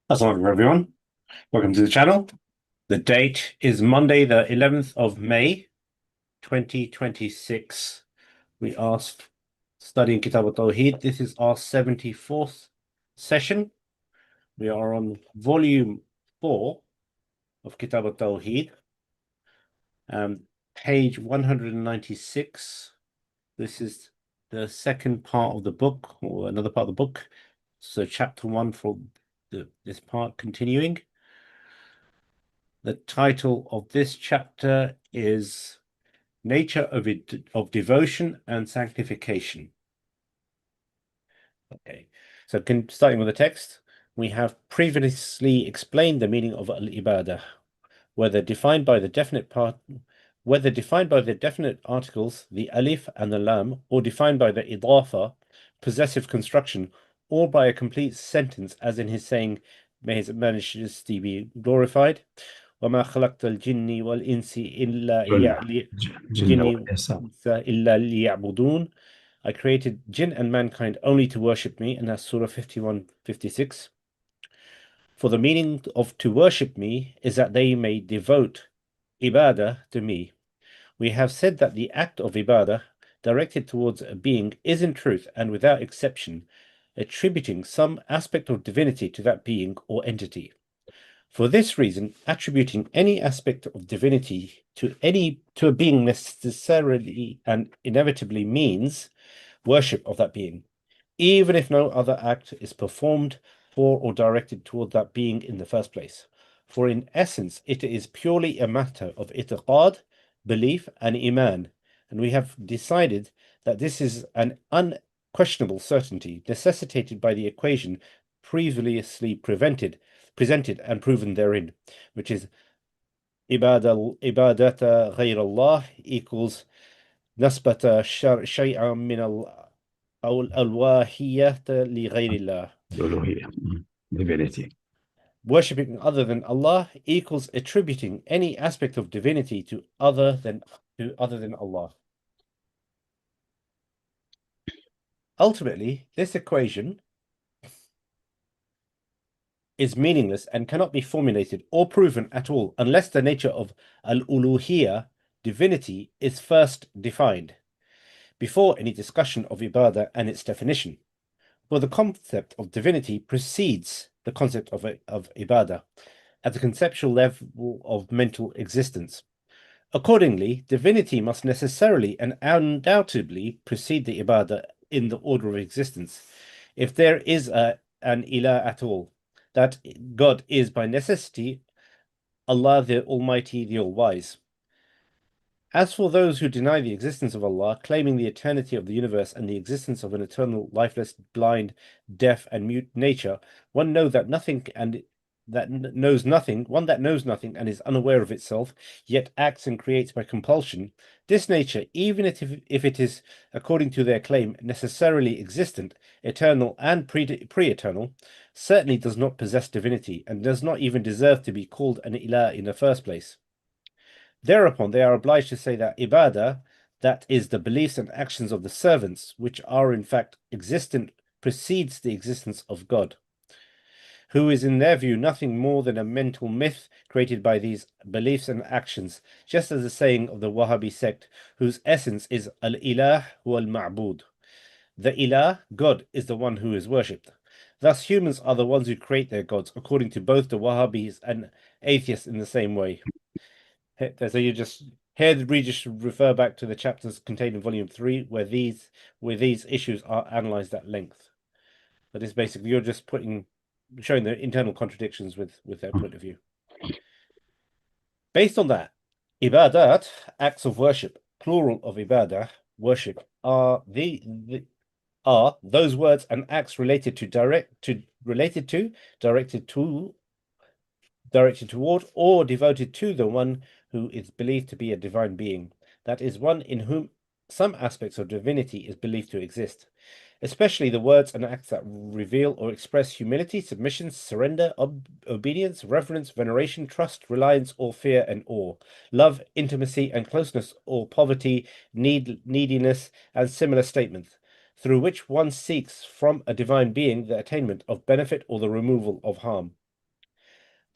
Assalamu alaikum everyone. Welcome to the channel. The date is Monday, the 11th of May, 2026. We are studying Kitab Al-Tawheed. This is our 74th session. We are on volume 4 of Kitab Al-Tawheed, page 196. This is the second part of the book, or another part of the book. So chapter 1 for this part continuing. The title of this chapter is Nature of Devotion and Sanctification. Okay, so starting with the text, we have previously explained the meaning of al-ibadah, whether defined by the definite articles, the alif and the lam, or defined by the idafa, possessive construction, or by a complete sentence, as in his saying, may his majesty be glorified. وما خلقت الجن والإنس إلا ليعبدون. I created jinn and mankind only to worship me, and that's Surah 51:56. For the meaning of to worship me is that they may devote ibadah to me. We have said that the act of ibadah directed towards a being is in truth and without exception attributing some aspect of divinity to that being or entity. For this reason, attributing any aspect of divinity to a being necessarily and inevitably means worship of that being, even if no other act is performed for or directed toward that being in the first place. For in essence, it is purely a matter of i'tiqad, belief, and iman, and we have decided that this is an unquestionable certainty necessitated by the equation previously presented and proven therein, which is ibadata ghayr Allah equals nasbata shay'an min al-wahiyyah li ghayr Allah. Divinity. Worshipping other than Allah equals attributing any aspect of divinity to other than Allah. Ultimately, this equation is meaningless and cannot be formulated or proven at all unless the nature of al-uluhiyya, divinity, is first defined, before any discussion of ibadah and its definition. For the concept of divinity precedes the concept of ibadah at the conceptual level of mental existence. Accordingly, divinity must necessarily and undoubtedly precede the ibadah in the order of existence. If there is an ilah at all, that God is by necessity Allah the Almighty, the All-Wise. As for those who deny the existence of Allah, claiming the eternity of the universe and the existence of an eternal, lifeless, blind, deaf, and mute nature, one that knows nothing and is unaware of itself, yet acts and creates by compulsion, this nature, even if it is, according to their claim, necessarily existent, eternal, and pre-eternal, certainly does not possess divinity, and does not even deserve to be called an ilah in the first place. Thereupon, they are obliged to say that ibadah, that is, the beliefs and actions of the servants, which are in fact existent, precedes the existence of God, who is in their view nothing more than a mental myth created by these beliefs and actions, just as the saying of the Wahhabi sect, whose essence is al-ilah wal-ma'bud. The ilah, God, is the one who is worshipped. Thus, humans are the ones who create their gods, according to both the Wahhabis and atheists in the same way. So you just we just refer back to the chapters contained in volume 3, where these issues are analyzed at length. But it's basically you're just showing the internal contradictions with their point of view. Based on that, ibadat, acts of worship, plural of ibadah, worship, are those words and acts directed toward, or devoted to the one who is believed to be a divine being, that is, one in whom some aspects of divinity is believed to exist, especially the words and acts that reveal or express humility, submission, surrender, obedience, reverence, veneration, trust, reliance, or fear and awe, love, intimacy and closeness, or poverty, neediness, and similar statements, through which one seeks from a divine being the attainment of benefit or the removal of harm.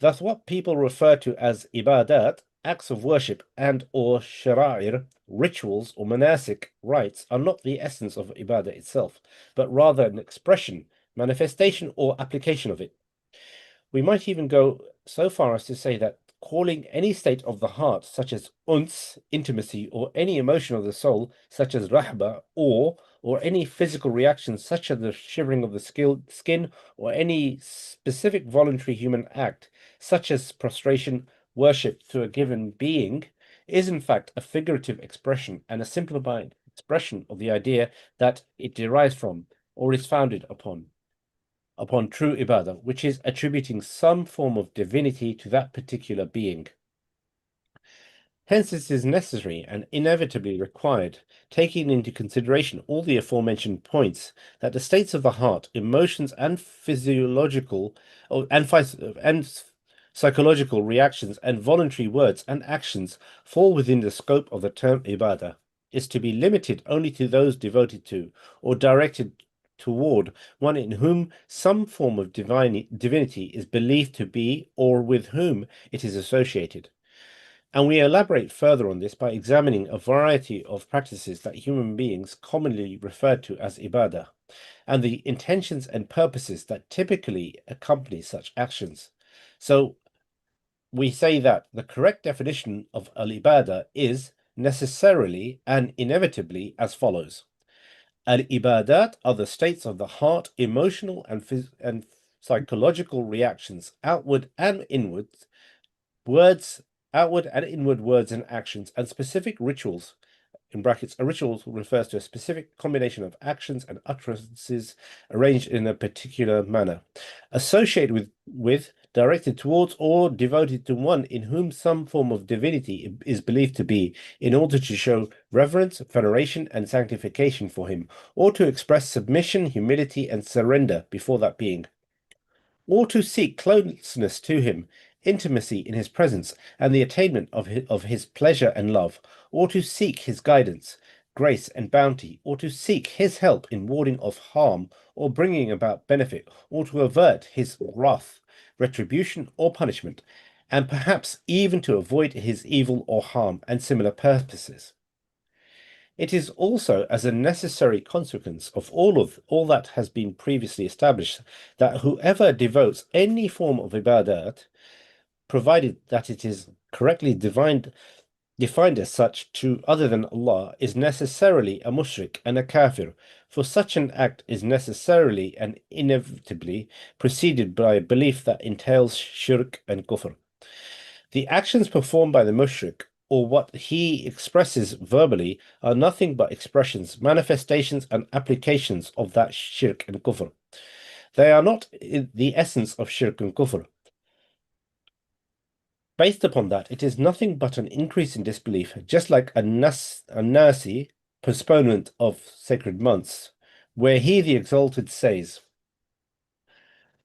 Thus, what people refer to as ibadat, acts of worship, and or shara'ir, rituals or monastic rites, are not the essence of ibadah itself, but rather an expression, manifestation, or application of it. We might even go so far as to say that calling any state of the heart, such as uns, intimacy, or any emotion of the soul, such as rahba, awe, or any physical reaction, such as the shivering of the skin, or any specific voluntary human act, such as prostration, worship to a given being, is in fact a figurative expression and a simplified expression of the idea that it derives from or is founded upon true ibadah, which is attributing some form of divinity to that particular being. Hence, it is necessary and inevitably required, taking into consideration all the aforementioned points, that the states of the heart, emotions, and physiological and psychological reactions and voluntary words and actions fall within the scope of the term ibadah, is to be limited only to those devoted to or directed toward one in whom some form of divinity is believed to be or with whom it is associated. And we elaborate further on this by examining a variety of practices that human beings commonly refer to as ibadah, and the intentions and purposes that typically accompany such actions. So we say that the correct definition of al-ibadah is necessarily and inevitably as follows. Al-ibadat are the states of the heart, emotional and psychological reactions, outward and inward words and actions, and specific rituals. In brackets, a ritual refers to a specific combination of actions and utterances arranged in a particular manner, associated with, directed towards, or devoted to one in whom some form of divinity is believed to be, in order to show reverence, veneration, and sanctification for him, or to express submission, humility, and surrender before that being, or to seek closeness to him, intimacy in his presence, and the attainment of his pleasure and love, or to seek his guidance, grace, and bounty, or to seek his help in warding off harm or bringing about benefit, or to avert his wrath, retribution, or punishment, and perhaps even to avoid his evil or harm and similar purposes. It is also as a necessary consequence of all that has been previously established that whoever devotes any form of ibadat, provided that it is correctly defined as such to other than Allah, is necessarily a mushrik and a kafir, for such an act is necessarily and inevitably preceded by a belief that entails shirk and kufr. The actions performed by the mushrik, or what he expresses verbally, are nothing but expressions, manifestations, and applications of that shirk and kufr. They are not the essence of shirk and kufr. Based upon that, it is nothing but an increase in disbelief, just like a nasi, postponement of sacred months, where he, the exalted, says,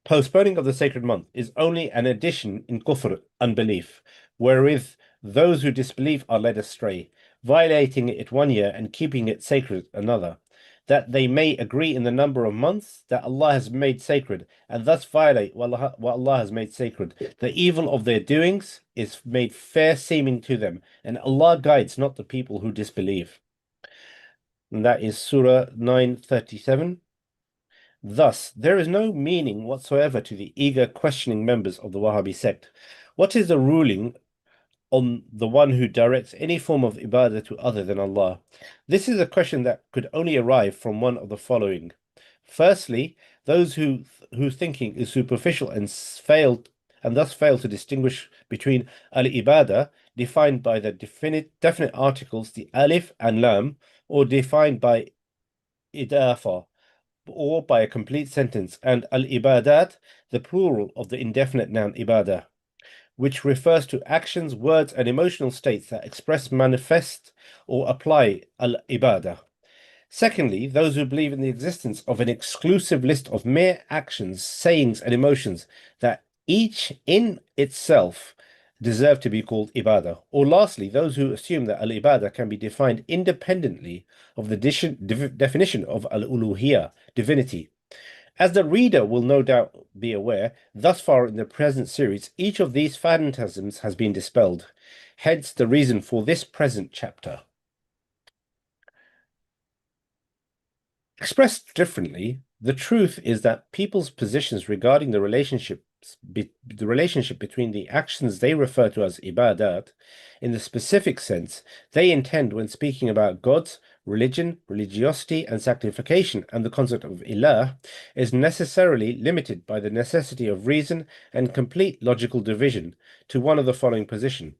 postponing of the sacred month is only an addition in kufr, unbelief, wherewith those who disbelieve are led astray, violating it 1 year and keeping it sacred another, that they may agree in the number of months that Allah has made sacred, and thus violate what Allah has made sacred. The evil of their doings is made fair seeming to them, and Allah guides not the people who disbelieve. And that is Surah 9:37. Thus, there is no meaning whatsoever to the eager questioning members of the Wahhabi sect. What is the ruling on the one who directs any form of ibadah to other than Allah? This is a question that could only arrive from one of the following. Firstly, those whose thinking is superficial and thus fail to distinguish between al-ibadah, defined by the definite articles, the alif and lam, or defined by idafa, or by a complete sentence, and al-ibadat, the plural of the indefinite noun ibadah, which refers to actions, words, and emotional states that express, manifest, or apply al-ibadah. Secondly, those who believe in the existence of an exclusive list of mere actions, sayings, and emotions that each in itself deserve to be called ibadah. Or lastly, those who assume that al-ibadah can be defined independently of the definition of al-uluhiyah, divinity, As the reader will no doubt be aware, thus far in the present series, each of these phantasms has been dispelled. Hence the reason for this present chapter. Expressed differently, the truth is that people's positions regarding the relationship between the actions they refer to as ibadat, in the specific sense they intend when speaking about gods, religion, religiosity, and sanctification, and the concept of ilah, is necessarily limited by the necessity of reason and complete logical division to one of the following positions.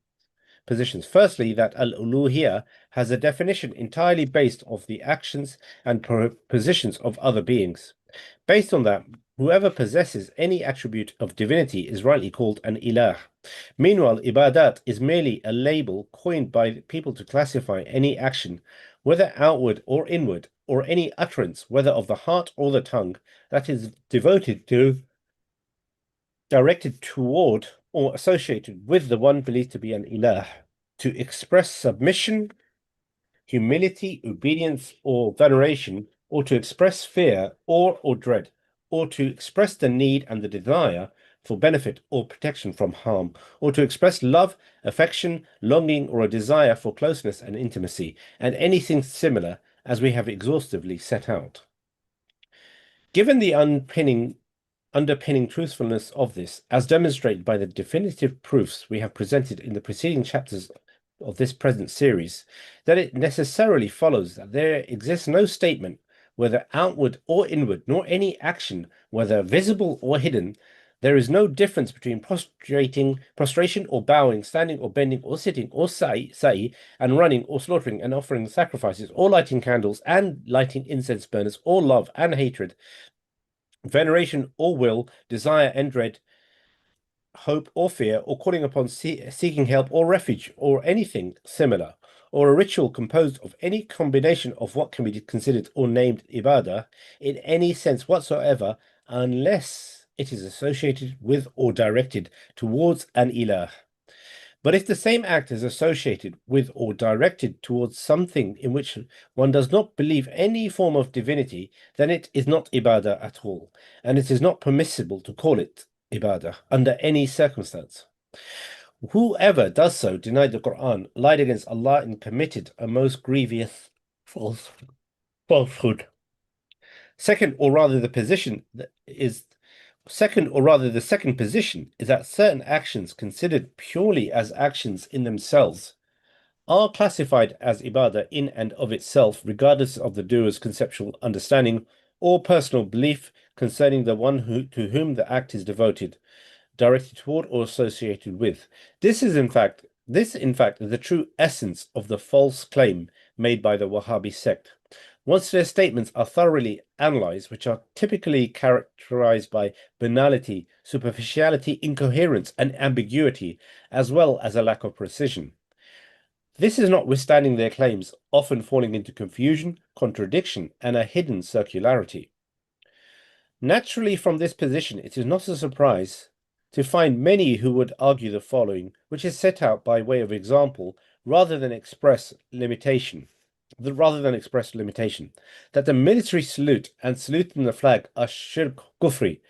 Firstly, that al-uluhiyah has a definition entirely based off the actions and positions of other beings. Based on that, whoever possesses any attribute of divinity is rightly called an ilah. Meanwhile, ibadat is merely a label coined by people to classify any action, whether outward or inward, or any utterance, whether of the heart or the tongue, that is devoted to, directed toward, or associated with the one believed to be an ilah, to express submission, humility, obedience, or veneration, or to express fear or dread, or to express the need and the desire for benefit or protection from harm, or to express love, affection, longing, or a desire for closeness and intimacy, and anything similar as we have exhaustively set out. Given the underpinning truthfulness of this, as demonstrated by the definitive proofs we have presented in the preceding chapters of this present series, that it necessarily follows that there exists no statement, whether outward or inward, nor any action, whether visible or hidden. There is no difference between prostration or bowing, standing or bending or sitting or sa'i, and running or slaughtering and offering sacrifices or lighting candles and lighting incense burners, or love and hatred, veneration or will, desire and dread, hope or fear, or calling upon seeking help or refuge, or anything similar, or a ritual composed of any combination of what can be considered or named ibadah in any sense whatsoever, unless it is associated with or directed towards an ilah. But if the same act is associated with or directed towards something in which one does not believe any form of divinity, then it is not ibadah at all, and it is not permissible to call it ibadah under any circumstance. Whoever does so denied the Quran, lied against Allah, and committed a most grievous falsehood. Second, or rather the second position is that certain actions considered purely as actions in themselves are classified as ibadah in and of itself, regardless of the doer's conceptual understanding or personal belief concerning the one to whom the act is devoted, directed toward, or associated with. This in fact is the true essence of the false claim made by the Wahhabi sect. Once their statements are thoroughly analyzed, which are typically characterized by banality, superficiality, incoherence, and ambiguity, as well as a lack of precision. This is notwithstanding their claims, often falling into confusion, contradiction, and a hidden circularity. Naturally, from this position, it is not a surprise to find many who would argue the following, which is set out by way of example rather than express limitation, that the military salute and saluting the flag are shirk kufri,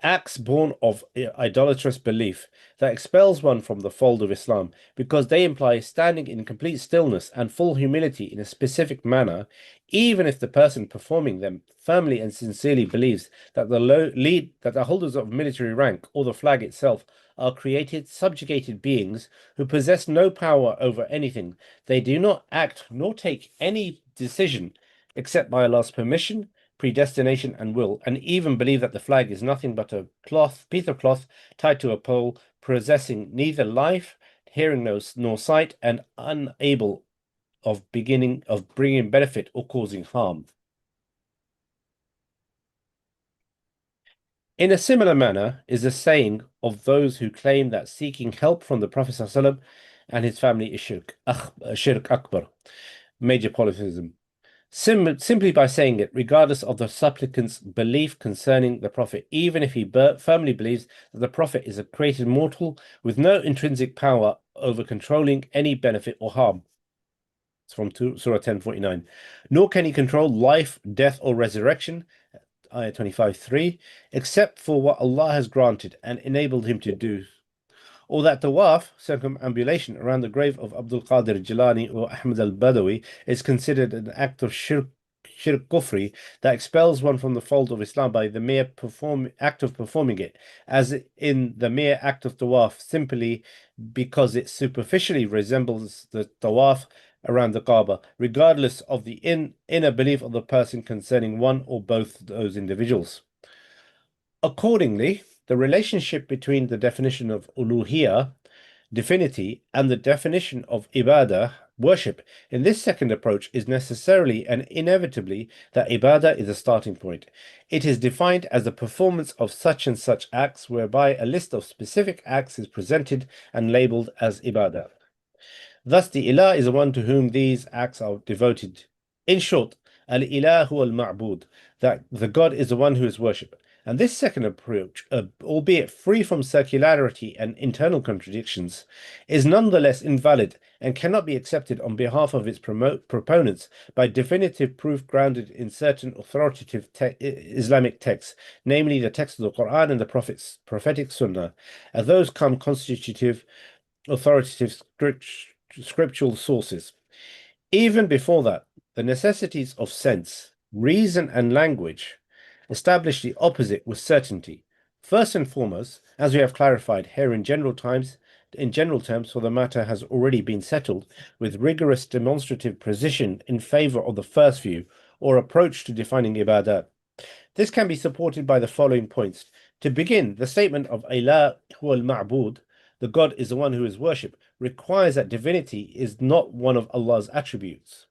acts born of idolatrous belief that expels one from the fold of Islam, because they imply standing in complete stillness and full humility in a specific manner, even if the person performing them firmly and sincerely believes that the holders of military rank or the flag itself are created, subjugated beings who possess no power over anything. They do not act nor take any decision except by Allah's permission, predestination, and will, and even believe that the flag is nothing but a piece of cloth tied to a pole, possessing neither life, hearing nor sight, and unable of bringing benefit or causing harm. In a similar manner is the saying of those who claim that seeking help from the Prophet ﷺ and his family is shirk akbar, major polytheism. Simply by saying it, regardless of the supplicant's belief concerning the Prophet, even if he firmly believes that the Prophet is a created mortal with no intrinsic power over controlling any benefit or harm. It's from Surah 1049. Nor can he control life, death, or resurrection. Ayah 25:3, except for what Allah has granted and enabled him to do, or that tawaf, circumambulation around the grave of Abdul Qadir Jilani or Ahmad al-Badawi, is considered an act of shirk kufri that expels one from the fold of Islam by the mere act of performing it, as in the mere act of tawaf, simply because it superficially resembles the tawaf around the Kaaba, regardless of the inner belief of the person concerning one or both those individuals. Accordingly, the relationship between the definition of uluhiyah, divinity, and the definition of ibadah, worship, in this second approach is necessarily and inevitably that ibadah is a starting point. It is defined as the performance of such and such acts, whereby a list of specific acts is presented and labeled as ibadah. Thus, the ilah is the one to whom these acts are devoted. In short, al-ilah huwa al-ma'bud, that the God is the one who is worshipped. And this second approach, albeit free from circularity and internal contradictions, is nonetheless invalid and cannot be accepted on behalf of its proponents by definitive proof grounded in certain authoritative Islamic texts, namely the text of the Quran and the prophetic Sunnah, as those come constitutive authoritative scriptural sources. Even before that, the necessities of sense, reason, and language establish the opposite with certainty. First and foremost, as we have clarified here in general terms, for the matter has already been settled with rigorous demonstrative precision in favor of the first view or approach to defining ibadat. This can be supported by the following points. To begin, the statement of ilah huwa al-ma'bud, the God is the one who is worshipped, requires that divinity is not one of Allah's attributes,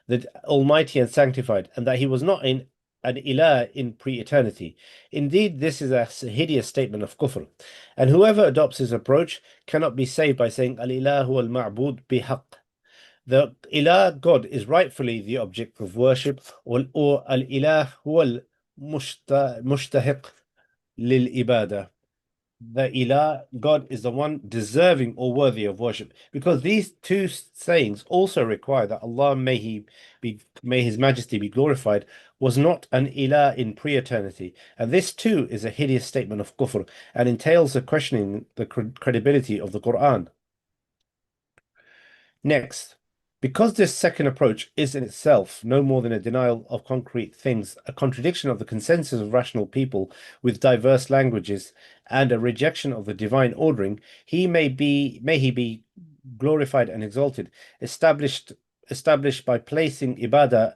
the Almighty and Sanctified, and that he was not an ilah in pre-eternity. Indeed, this is a hideous statement of kufr, and whoever adopts this approach cannot be saved by saying al-ilahu al-ma'bud bihaq. The ilah, God, is rightfully the object of worship, or al-ilah huwa al-mushtahiq lil-ibadah. The ilah, God, is the one deserving or worthy of worship, because these two sayings also require that Allah, may his majesty be glorified, was not an ilah in pre-eternity, and this too is a hideous statement of kufr and entails a questioning the credibility of the Quran. Next, because this second approach is in itself no more than a denial of concrete things, a contradiction of the consensus of rational people with diverse languages, and a rejection of the divine ordering, may he be glorified and exalted, established by placing ibadah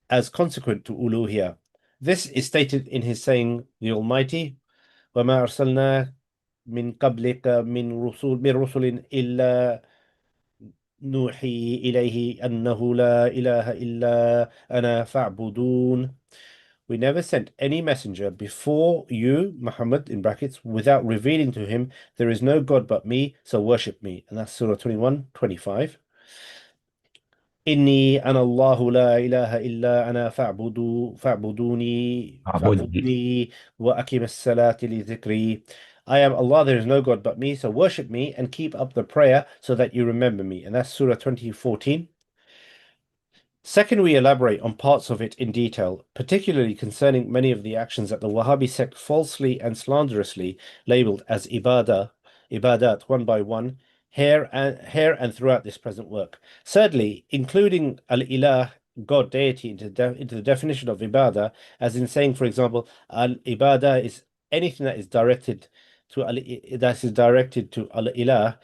as consequent to uluhiyah. This is stated in his saying, the Almighty, وَمَا أَرْسَلْنَا مِن قَبْلِكَ مِن رُسُلٍ إِلَّا نوحي إليه أنه لا إله إلا أنا فاعبدون. We never sent any messenger before you, Muhammad, in brackets, without revealing to him there is no God but me, so worship me. And that's Surah 21:25. إني أنا الله لا إله إلا أنا فاعبدوني وأقم الصلاة لذكري. I am Allah, there is no God but me, so worship me and keep up the prayer so that you remember me. And that's Surah 20:14. Second, we elaborate on parts of it in detail, particularly concerning many of the actions that the Wahhabi sect falsely and slanderously labeled as ibadat, one by one, here and throughout this present work. Thirdly, including al-ilah, God, deity, into the definition of ibadah, as in saying, for example, al-ibadah is anything that is directed to al-ilah,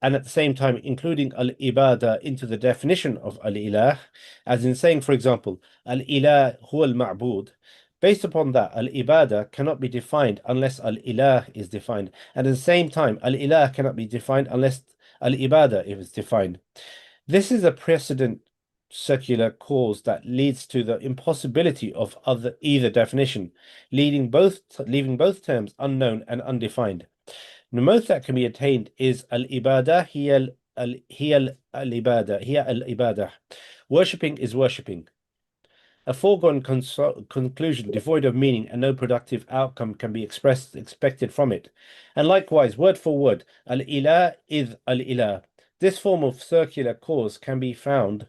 and at the same time including al-ibadah into the definition of al-ilah, as in saying, for example, al-ilah huwa al-ma'bud. Based upon that, al-ibadah cannot be defined unless al-ilah is defined, and at the same time, al-ilah cannot be defined unless al-ibadah is defined. This is a precedent circular cause that leads to the impossibility of either definition, leaving both terms unknown and undefined. The most that can be attained is al-ibadah hiya al-ibadah. Worshipping is worshipping. A foregone conclusion devoid of meaning and no productive outcome can be expected from it. And likewise, word for word, al-ilah is al-ilah. This form of circular cause can be found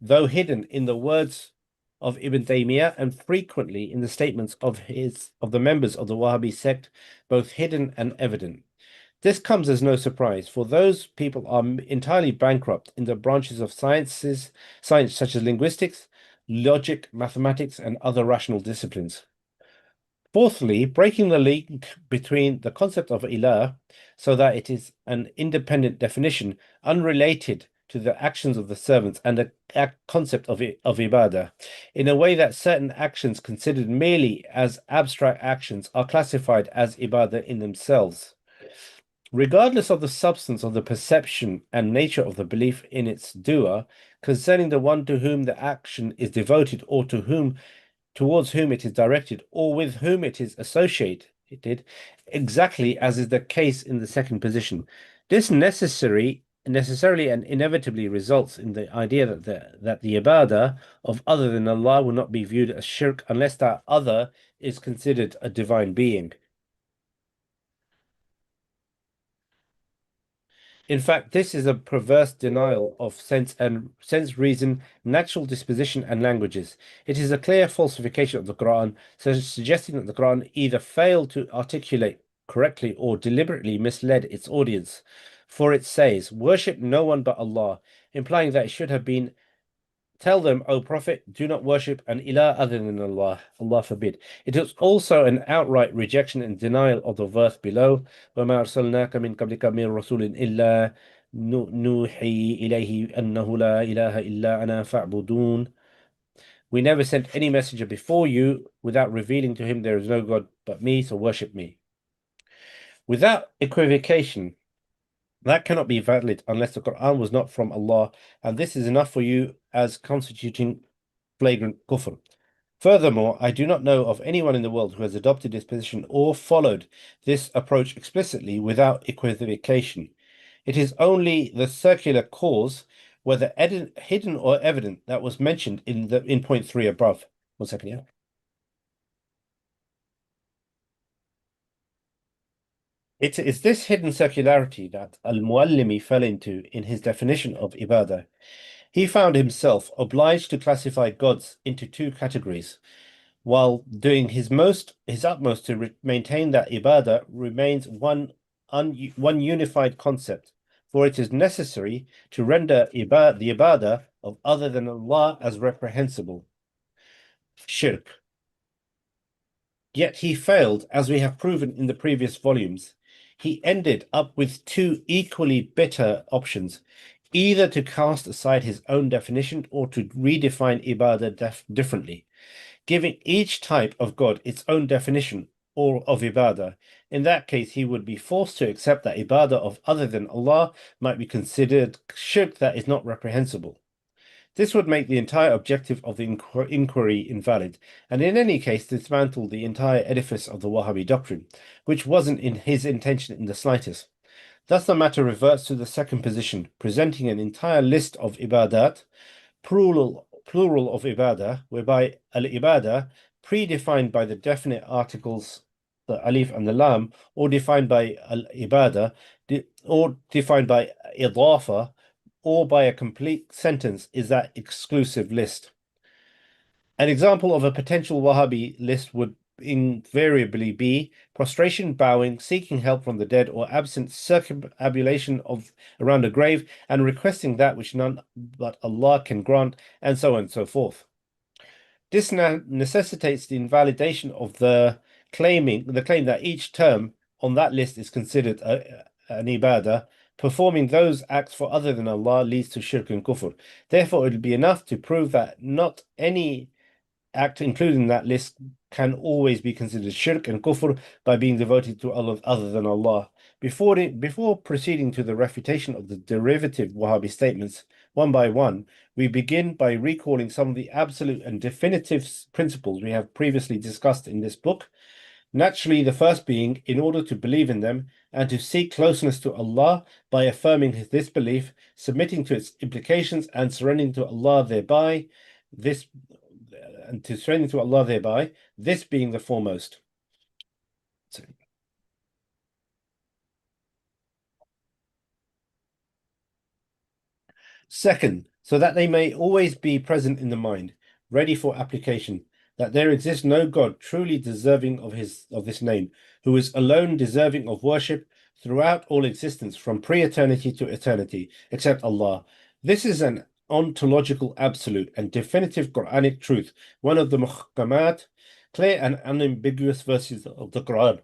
though hidden in the words of Ibn Taymiyyah and frequently in the statements of the members of the Wahhabi sect, both hidden and evident. This comes as no surprise, for those people are entirely bankrupt in the branches of science such as linguistics, logic, mathematics, and other rational disciplines. Fourthly, breaking the link between the concept of ilah so that it is an independent definition unrelated to the actions of the servants and the concept of ibadah, in a way that certain actions considered merely as abstract actions are classified as ibadah in themselves. Regardless of the substance of the perception and nature of the belief in its doer, concerning the one to whom the action is devoted or towards whom it is directed or with whom it is associated, exactly as is the case in the second position. This necessarily and inevitably results in the idea that the ibadah of other than Allah will not be viewed as shirk unless that other is considered a divine being. In fact, this is a perverse denial of sense, reason, natural disposition, and languages. It is a clear falsification of the Quran, suggesting that the Quran either failed to articulate correctly or deliberately misled its audience. For it says, "Worship no one but Allah," implying that it should have been, "Tell them, O Prophet, do not worship an ilah other than Allah. Allah forbid." It is also an outright rejection and denial of the verse below. وَمَا أَرْسَلْنَاكَ مِنْ قَبْلِكَ مِنْ رَسُولٍ إِلَّا نُوحِي إِلَيْهِ أَنَّهُ لَا إِلَهَ إِلَّا أَنَا فَاعْبُدُونِ. We never sent any messenger before you without revealing to him there is no God but me, so worship me. Without equivocation, that cannot be valid unless the Quran was not from Allah, and this is enough for you as constituting flagrant kufr. Furthermore, I do not know of anyone in the world who has adopted this position or followed this approach explicitly without equivocation. It is only the circular cause, whether hidden or evident, that was mentioned in point 3 above. 1 second, yeah. It is this hidden circularity that Al-Muallimi fell into in his definition of ibadah. He found himself obliged to classify gods into two categories, while doing his utmost to maintain that ibadah remains one unified concept, for it is necessary to render the ibadah of other than Allah as reprehensible, shirk. Yet he failed, as we have proven in the previous volumes. He ended up with two equally bitter options, either to cast aside his own definition or to redefine ibadah differently, giving each type of God its own definition or of ibadah. In that case, he would be forced to accept that ibadah of other than Allah might be considered shirk that is not reprehensible. This would make the entire objective of the inquiry invalid, and in any case dismantle the entire edifice of the Wahhabi doctrine, which wasn't in his intention in the slightest. Thus the matter reverts to the second position, presenting an entire list of ibadat, plural of ibadah, whereby al-ibadah, predefined by the definite articles, the alif and the lam, or defined by al-ibadah, or defined by idafa, or by a complete sentence, is that exclusive list. An example of a potential Wahhabi list would invariably be prostration, bowing, seeking help from the dead, or absent circumambulation around a grave, and requesting that which none but Allah can grant, and so on and so forth. This necessitates the invalidation of the claim that each term on that list is considered an ibadah. Performing those acts for other than Allah leads to shirk and kufr. Therefore, it would be enough to prove that not any act included in that list can always be considered shirk and kufr by being devoted to Allah other than Allah. Before proceeding to the refutation of the derivative Wahhabi statements one by one, we begin by recalling some of the absolute and definitive principles we have previously discussed in this book. Naturally, the first being, in order to believe in them and to seek closeness to Allah by affirming this belief, submitting to its implications, and surrendering to Allah thereby, this being the foremost. Second, so that they may always be present in the mind. ready for application, that there exists no God truly deserving of this name, who is alone deserving of worship throughout all existence from pre-eternity to eternity, except Allah. This is an ontological absolute and definitive Quranic truth, one of the muhkamat, clear and unambiguous verses of the Quran.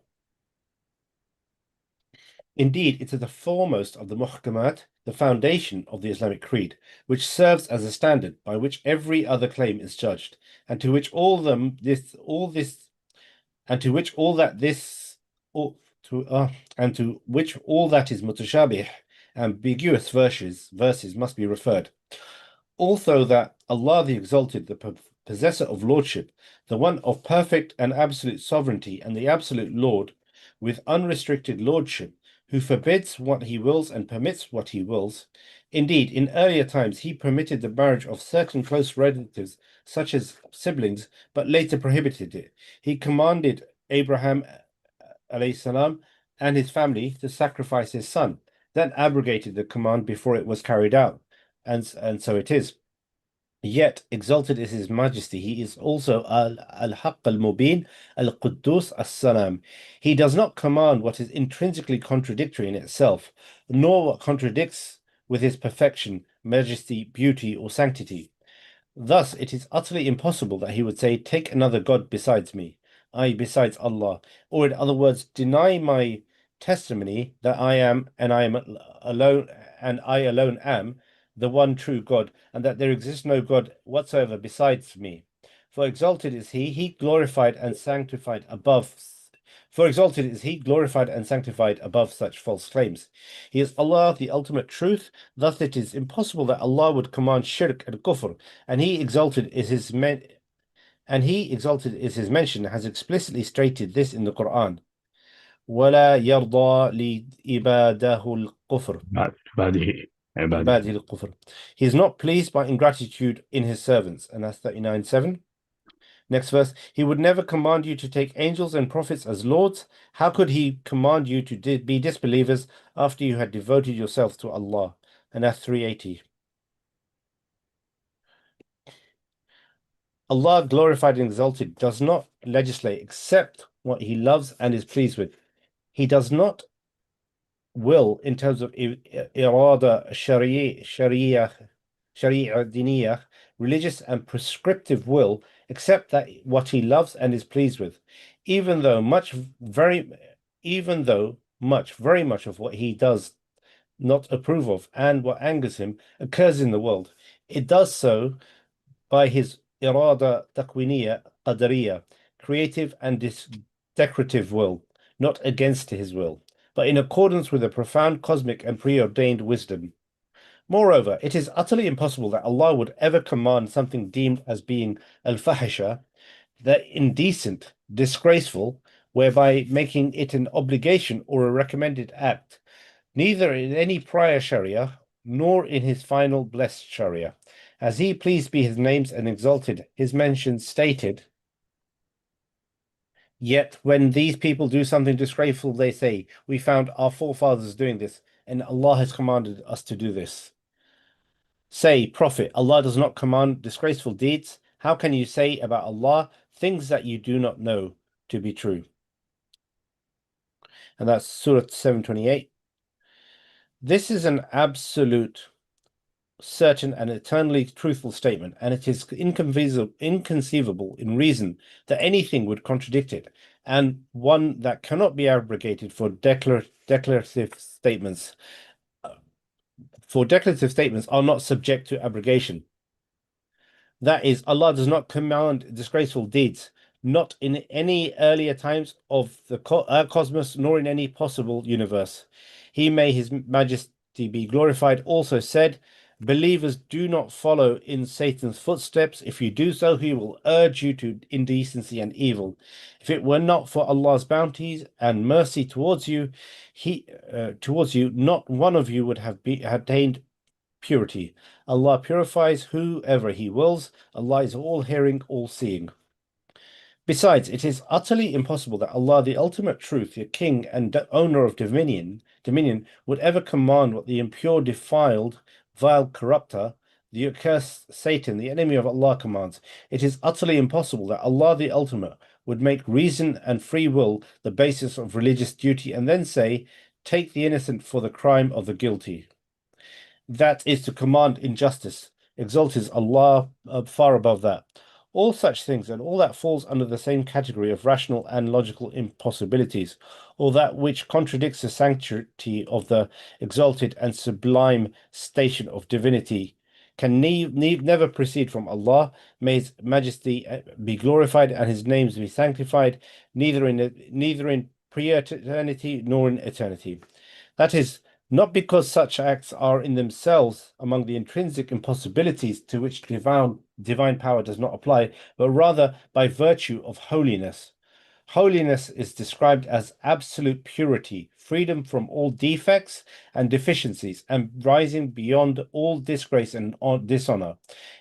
Indeed, it is the foremost of the muhkamat, the foundation of the Islamic creed, which serves as a standard by which every other claim is judged, and to which all that this is mutashabih, ambiguous verses must be referred. Also that Allah the Exalted, the possessor of lordship, the one of perfect and absolute sovereignty, and the absolute Lord with unrestricted lordship, who forbids what he wills and permits what he wills. Indeed, in earlier times he permitted the marriage of certain close relatives, such as siblings, but later prohibited it. He commanded Abraham alayhi salam and his family to sacrifice his son, then abrogated the command before it was carried out. And so it is. Yet exalted is His Majesty. He is also Al-Haqq Al-Mubin, Al-Quddus As-Salam. He does not command what is intrinsically contradictory in itself, nor what contradicts with His perfection, majesty, beauty, or sanctity. Thus, it is utterly impossible that He would say, "Take another God besides me," i.e., besides Allah, or in other words, deny my testimony that I am alone, and I alone am the one true God, and that there exists no God whatsoever besides me. For exalted is He glorified and sanctified above. For exalted is He glorified and sanctified above such false claims. He is Allah, the ultimate truth. Thus, it is impossible that Allah would command shirk and kufr, and He exalted is His mention has explicitly stated this in the Quran. ولا يرضى لعباده الكفر. He is not pleased by ingratitude in His servants, and that's 39:7. Next verse, He would never command you to take angels and prophets as lords. How could He command you to be disbelievers after you had devoted yourselves to Allah? And that's 380. Allah, glorified and exalted, does not legislate except what He loves and is pleased with. He does not will in terms of irada, sharia diniyah, religious and prescriptive will, except that what He loves and is pleased with, even though very much of what He does not approve of and what angers Him occurs in the world. It does so by His irada takwiniyah qadariyah, creative and decorative will, not against His will, but in accordance with a profound cosmic and preordained wisdom. Moreover, it is utterly impossible that Allah would ever command something deemed as being al-fahisha, that indecent, disgraceful, whereby making it an obligation or a recommended act, neither in any prior Sharia nor in His final blessed Sharia. As He, pleased be His names and exalted, His mentions stated, yet when these people do something disgraceful, they say, "We found our forefathers doing this, and Allah has commanded us to do this." Say, Prophet, Allah does not command disgraceful deeds. How can you say about Allah things that you do not know to be true? And that's Surah 728. This is an absolute, certain, and eternally truthful statement, and it is inconceivable in reason that anything would contradict it, and one that cannot be abrogated for declarative statements. For declarative statements are not subject to abrogation. That is, Allah does not command disgraceful deeds, not in any earlier times of the cosmos, nor in any possible universe. He, may His Majesty be glorified, also said, "Believers, do not follow in Satan's footsteps. If you do so, he will urge you to indecency and evil. If it were not for Allah's bounties and mercy towards you, not one of you would have attained purity. Allah purifies whoever He wills. Allah is all-hearing, all-seeing." Besides, it is utterly impossible that Allah, the ultimate truth, the King and owner of dominion, would ever command what the impure, defiled, vile corrupter, the accursed Satan, the enemy of Allah, commands, "It is utterly impossible that Allah the Ultimate would make reason and free will the basis of religious duty and then say, 'Take the innocent for the crime of the guilty.' That is to command injustice. Exalted is Allah far above that. All such things and all that falls under the same category of rational and logical impossibilities, or that which contradicts the sanctity of the exalted and sublime station of divinity, can never proceed from Allah. May His Majesty be glorified and His names be sanctified, neither in pre-eternity nor in eternity. That is, not because such acts are in themselves among the intrinsic impossibilities to which divine power does not apply, but rather by virtue of holiness. Holiness is described as absolute purity, freedom from all defects and deficiencies, and rising beyond all disgrace and dishonor.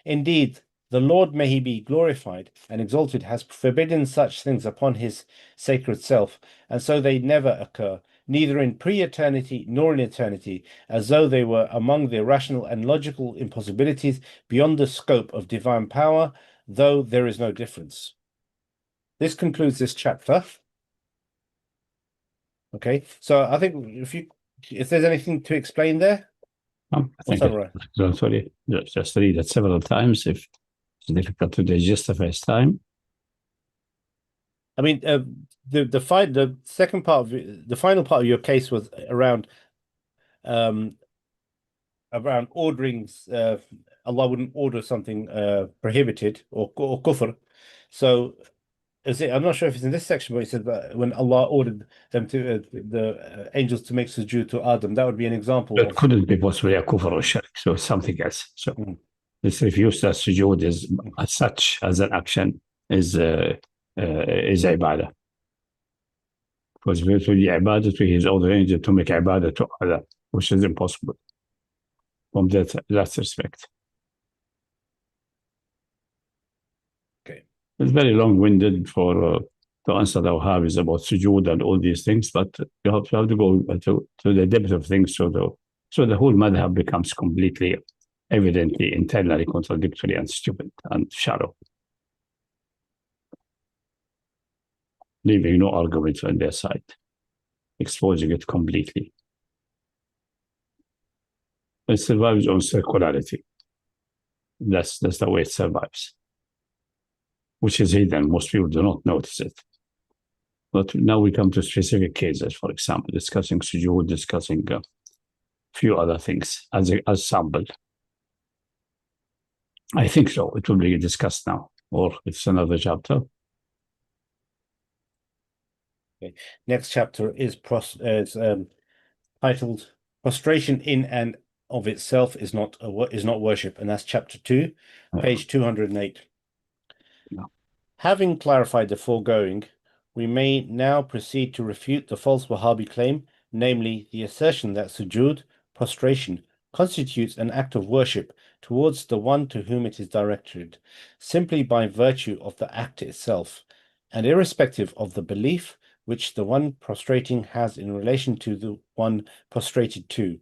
Indeed, the Lord, may He be glorified and exalted, has forbidden such things upon His sacred self, and so they never occur, neither in pre-eternity nor in eternity, as though they were among the irrational and logical impossibilities beyond the scope of divine power, though there is no difference. This concludes this chapter. Okay, so I think if there's anything to explain there, I think sorry, just read it several times if it's difficult to digest the first time. I mean, the second part of the final part of your case was around ordering. Allah wouldn't order something prohibited or kufr. So, I'm not sure if it's in this section, but it said that when Allah ordered them to the angels to make sujood to Adam, that would be an example. It couldn't be possibly a kufr or shirk, so something else. So this refuse that sujood is as such as an action is ibadah. Because virtually ibadah to His other angel to make ibadah to Allah, which is impossible from that respect. Okay. It's very long-winded for to answer the Wahhabis about sujood and all these things, but you have to go to the depth of things so the whole madhab becomes completely, evidently, internally contradictory and stupid and shallow, leaving no arguments on their side, exposing it completely. It survives on circularity. That's the way it survives, which is hidden. Most people do not notice it. But now we come to specific cases, for example, discussing sujood, discussing a few other things as sampled. I think so. It will be discussed now, or it's another chapter. Okay. Next chapter is titled "Prostration in and of itself is not worship," and that's chapter 2, page 208. Yeah. Having clarified the foregoing, we may now proceed to refute the false Wahhabi claim, namely the assertion that sujood, prostration, constitutes an act of worship towards the one to whom it is directed, simply by virtue of the act itself, and irrespective of the belief which the one prostrating has in relation to the one prostrated to.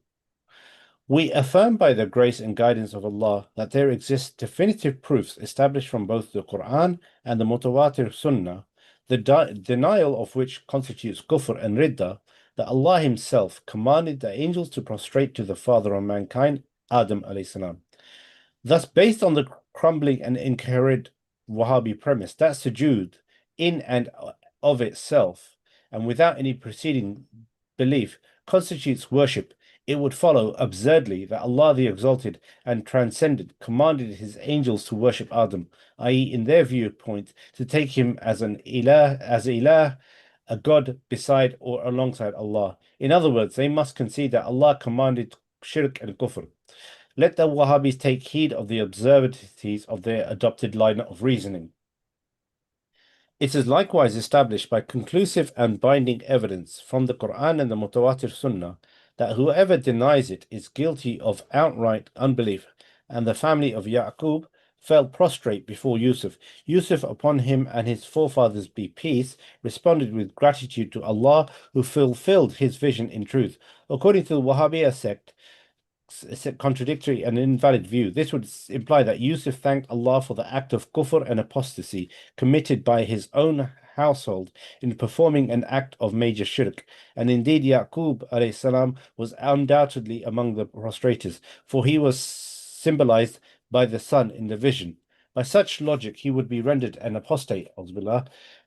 We affirm by the grace and guidance of Allah that there exist definitive proofs established from both the Quran and the Mutawatir Sunnah, the denial of which constitutes kufr and ridda, that Allah Himself commanded the angels to prostrate to the father of mankind, Adam alayhi salam. Thus, based on the crumbling and incoherent Wahhabi premise that sujood, in and of itself, and without any preceding belief, constitutes worship, it would follow absurdly that Allah the Exalted and Transcendent commanded His angels to worship Adam, i.e., in their viewpoint, to take him as an ilah, a god beside or alongside Allah. In other words, they must concede that Allah commanded shirk and kufr. Let the Wahhabis take heed of the absurdities of their adopted line of reasoning. It is likewise established by conclusive and binding evidence from the Quran and the Mutawatir Sunnah that whoever denies it is guilty of outright unbelief, and the family of Ya'qub fell prostrate before Yusuf. Yusuf, upon him and his forefathers be peace, responded with gratitude to Allah, who fulfilled his vision in truth. According to the Wahhabiyya sect, contradictory and invalid view. This would imply that Yusuf thanked Allah for the act of kufr and apostasy committed by his own household in performing an act of major shirk. And indeed, Yaqub alayhi salam was undoubtedly among the prostrators, for he was symbolized by the sun in the vision. By such logic, he would be rendered an apostate,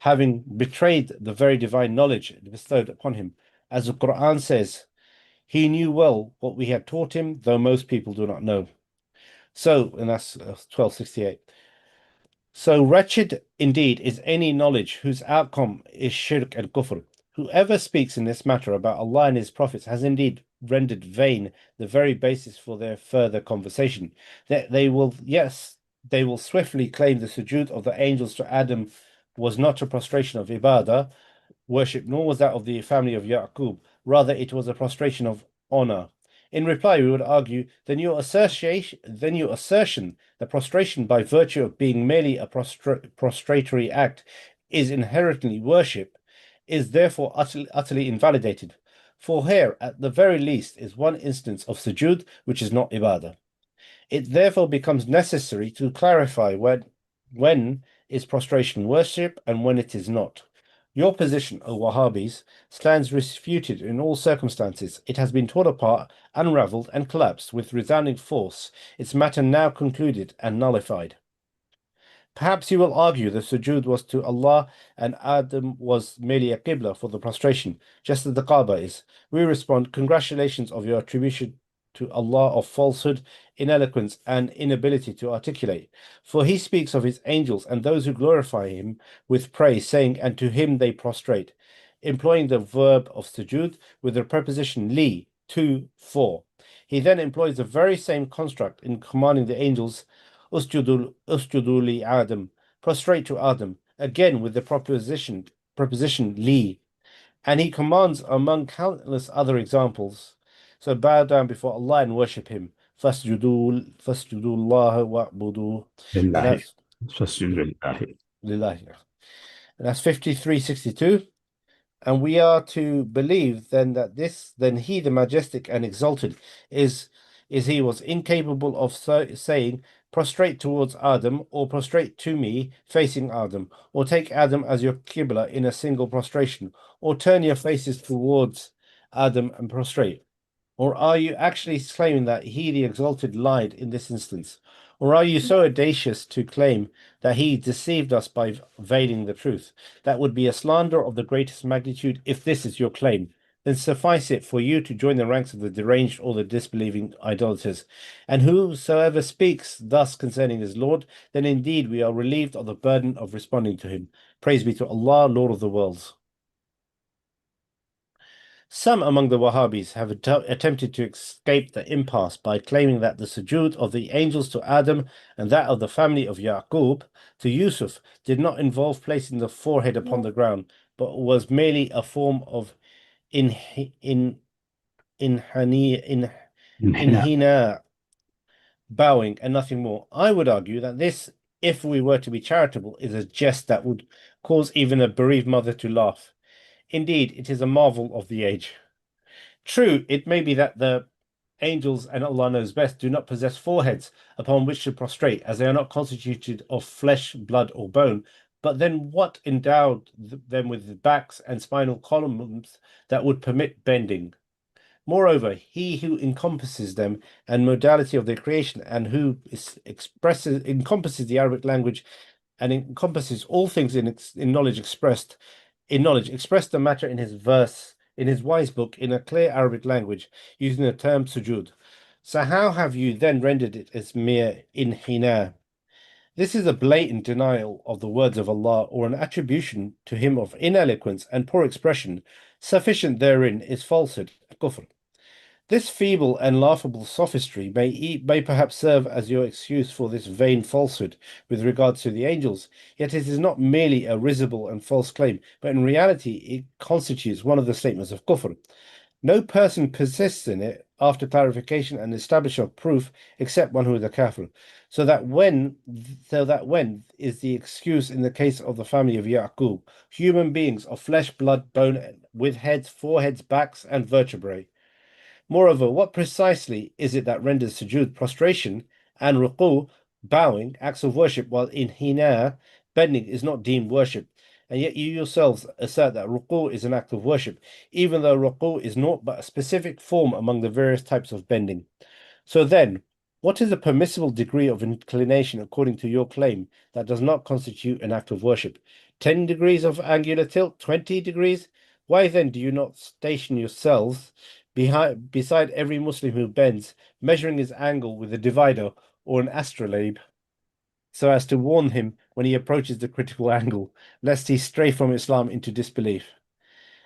having betrayed the very divine knowledge bestowed upon him. As the Quran says, he knew well what we had taught him, though most people do not know. So, and that's 1268. So wretched indeed is any knowledge whose outcome is shirk and kufr. Whoever speaks in this matter about Allah and His prophets has indeed rendered vain the very basis for their further conversation. That they will swiftly claim the sujood of the angels to Adam was not a prostration of ibadah, worship, nor was that of the family of Yaqub. Rather, it was a prostration of honor. In reply, we would argue, then your assertion that prostration by virtue of being merely a prostratory act is inherently worship, is therefore utterly invalidated. For here, at the very least, is one instance of sujood which is not ibadah. It therefore becomes necessary to clarify when is prostration worship and when it is not. Your position, O Wahhabis, stands refuted in all circumstances. It has been torn apart, unravelled, and collapsed with resounding force, its matter now concluded and nullified. Perhaps you will argue the sujood was to Allah and Adam was merely a qibla for the prostration, just as the Kaaba is. We respond, congratulations of your attribution to Allah of falsehood, ineloquence, and inability to articulate. For he speaks of his angels and those who glorify him with praise, saying, and to him they prostrate, employing the verb of sujood with the preposition li, to, for. He then employs the very same construct in commanding the angels, usjudu li Adam, prostrate to Adam, again with the preposition li. And he commands among countless other examples, so bow down before Allah and worship Him. Fasjudu Allah wa'budu. And that's lillahi. And that's 5362. And we are to believe then that He, the majestic and exalted, He was incapable of saying, prostrate towards Adam, or prostrate to me, facing Adam, or take Adam as your qibla in a single prostration, or turn your faces towards Adam and prostrate. Or are you actually claiming that He, the exalted, lied in this instance? Or are you so audacious to claim that He deceived us by veiling the truth? That would be a slander of the greatest magnitude if this is your claim. Then suffice it for you to join the ranks of the deranged or the disbelieving idolaters. And whosoever speaks thus concerning his Lord, then indeed we are relieved of the burden of responding to him. Praise be to Allah, Lord of the worlds. Some among the Wahhabis have attempted to escape the impasse by claiming that the sujood of the angels to Adam and that of the family of Yaqub to Yusuf did not involve placing the forehead upon the ground, but was merely a form of inhina, bowing, and nothing more. I would argue that this, if we were to be charitable, is a jest that would cause even a bereaved mother to laugh. Indeed, it is a marvel of the age. True, it may be that the angels, and Allah knows best, do not possess foreheads upon which to prostrate, as they are not constituted of flesh, blood, or bone. But then what endowed them with backs and spinal columns that would permit bending? Moreover, He who encompasses them and modality of their creation, and who encompasses the Arabic language and encompasses all things in knowledge expressed the matter in his wise book in a clear Arabic language, using the term sujud. So how have you then rendered it as mere inhina? This is a blatant denial of the words of Allah, or an attribution to Him of ineloquence and poor expression. Sufficient therein is falsehood, kufr. This feeble and laughable sophistry may perhaps serve as your excuse for this vain falsehood with regards to the angels, yet it is not merely a risible and false claim, but in reality it constitutes one of the statements of kufr. No person persists in it after clarification and establishment of proof except one who is a kafir. So that when is the excuse in the case of the family of Yaqub, human beings of flesh, blood, bone, with heads, foreheads, backs, and vertebrae. Moreover, what precisely is it that renders sujood prostration and ruku bowing acts of worship, while in hina bending is not deemed worship? And yet you yourselves assert that ruku is an act of worship, even though ruku is naught but a specific form among the various types of bending. So then, what is the permissible degree of inclination according to your claim that does not constitute an act of worship? 10 degrees of angular tilt, 20 degrees? Why then do you not station yourselves beside every Muslim who bends, measuring his angle with a divider or an astrolabe, so as to warn him when he approaches the critical angle, lest he stray from Islam into disbelief?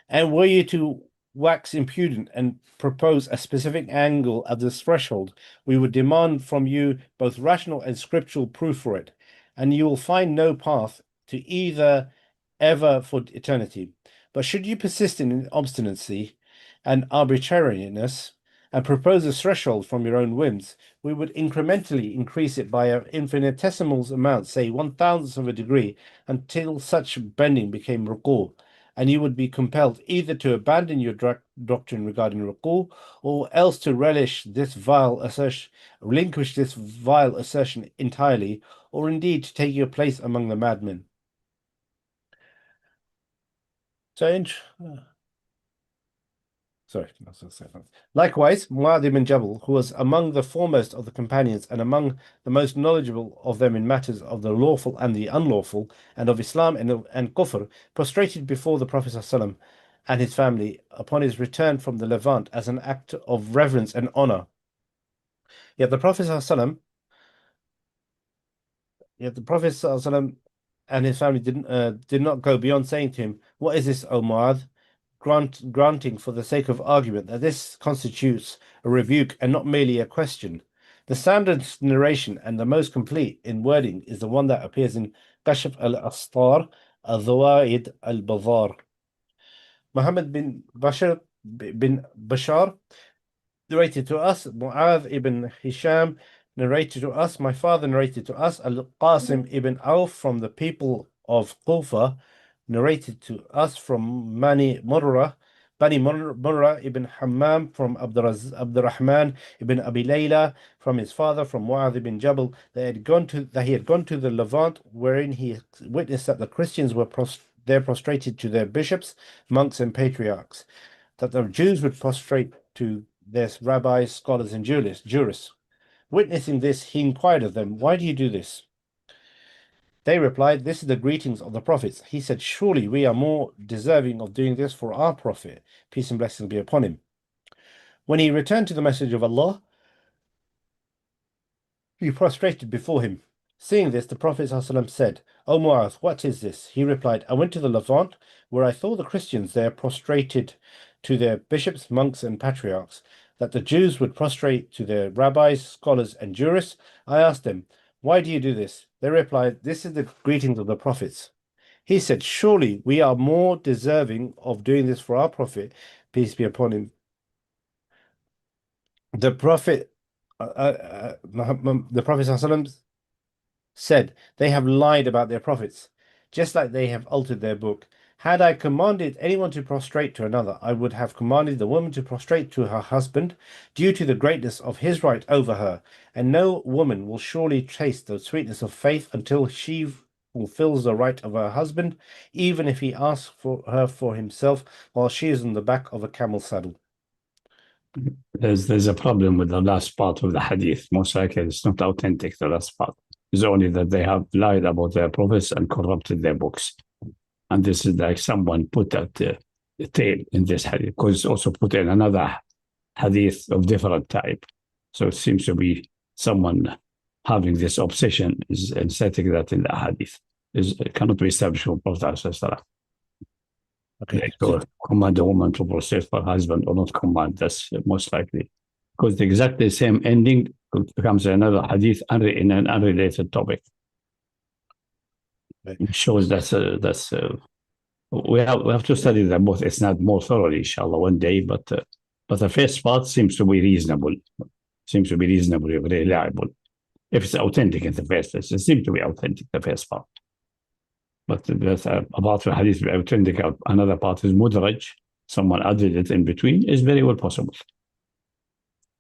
And were you to wax impudent and propose a specific angle at this threshold, we would demand from you both rational and scriptural proof for it, and you will find no path to either ever for eternity. But should you persist in obstinacy and arbitrariness and propose a threshold from your own whims, we would incrementally increase it by an infinitesimal amount, say 1/1000th of a degree, until such bending became ruku', and you would be compelled either to abandon your doctrine regarding ruku', or else to relinquish this vile assertion entirely, or indeed to take your place among the madmen. So, likewise, Mu'adh ibn Jabal, who was among the foremost of the companions and among the most knowledgeable of them in matters of the lawful and the unlawful, and of Islam and Kufr, prostrated before the Prophet ﷺ and his family upon his return from the Levant as an act of reverence and honor. Yet the Prophet ﷺ and his family did not go beyond saying to him, "What is this, O Mu'adh?" Granting for the sake of argument that this constitutes a rebuke and not merely a question. The soundest narration and the most complete in wording is the one that appears in Kashf al-Astar al-Dhawaid al-Bazar. Muhammad bin Bashar narrated to us, Mu'adh ibn Hisham narrated to us, my father narrated to us, Al-Qasim ibn Auf from the people of Kufa narrated to us from Bani Murrah ibn Hammam from Abdurrahman ibn Abi Layla from his father from Mu'adh ibn Jabal that he had gone to the Levant, wherein he witnessed that the Christians were there prostrated to their bishops, monks, and patriarchs, that the Jews would prostrate to their rabbis, scholars, and jurists. Witnessing this, he inquired of them, "Why do you do this?" They replied, "This is the greetings of the prophets." He said, "Surely we are more deserving of doing this for our prophet, peace and blessings be upon him." When he returned to the message of Allah, he prostrated before him. Seeing this, the Prophet ﷺ said, "O Mu'adh, what is this?" He replied, "I went to the Levant, where I saw the Christians there prostrated to their bishops, monks, and patriarchs, that the Jews would prostrate to their rabbis, scholars, and jurists. I asked them, 'Why do you do this?' They replied, 'This is the greetings of the prophets.' He said, 'Surely we are more deserving of doing this for our prophet, peace be upon him.' The Prophet ﷺ said, 'They have lied about their prophets, just like they have altered their book. Had I commanded anyone to prostrate to another, I would have commanded the woman to prostrate to her husband, due to the greatness of his right over her. And no woman will surely taste the sweetness of faith until she fulfills the right of her husband, even if he asks for her for himself while she is on the back of a camel's saddle.'" There's a problem with the last part of the hadith. Most likely it's not authentic, the last part. It's only that they have lied about their prophets and corrupted their books. And this is like someone put that tail in this hadith, because it's also put in another hadith of different type. So it seems to be someone having this obsession is inserting that in the hadith. It cannot be established from Prophet. Okay. So command a woman to prostrate for her husband or not command, that's most likely. Because the exactly same ending becomes another hadith in an unrelated topic. It shows that's we have to study them both. It's not more thoroughly, inshallah, one day, but the first part seems to be reasonable. Seems to be reasonably reliable. If it's authentic in the first place, it seems to be authentic, the first part. But that's about the hadith authentic. Another part is mudraj. Someone added it in between. Is very well possible.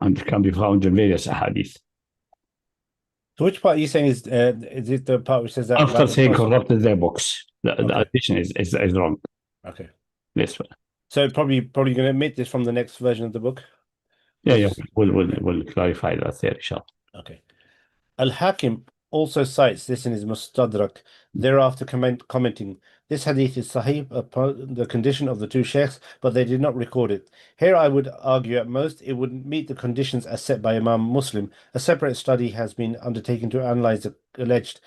and can be found in various ahadith. So which part are you saying is it the part which says that After saying corrupted their books, the addition is wrong. Okay. Yes. So probably going to omit this from the next version of the book. Yeah. We'll clarify that there, inshallah. Okay. Al-Hakim also cites this in his Mustadrak, thereafter commenting, this hadith is sahih upon the condition of the two sheikhs, but they did not record it. Here I would argue at most it would meet the conditions as set by Imam Muslim. A separate study has been undertaken to analyze the alleged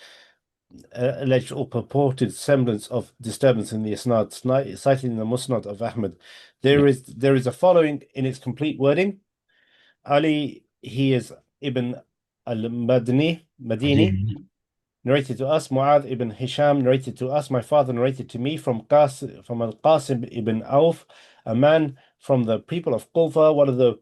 or purported semblance of disturbance in the isnad, cited in the Musnad of Ahmad. There is a following in its complete wording. Ali, he is Ibn al-Madini, narrated to us. Mu'adh ibn Hisham narrated to us. My father narrated to me from Al-Qasim ibn Auf, a man from the people of Kufa, one of the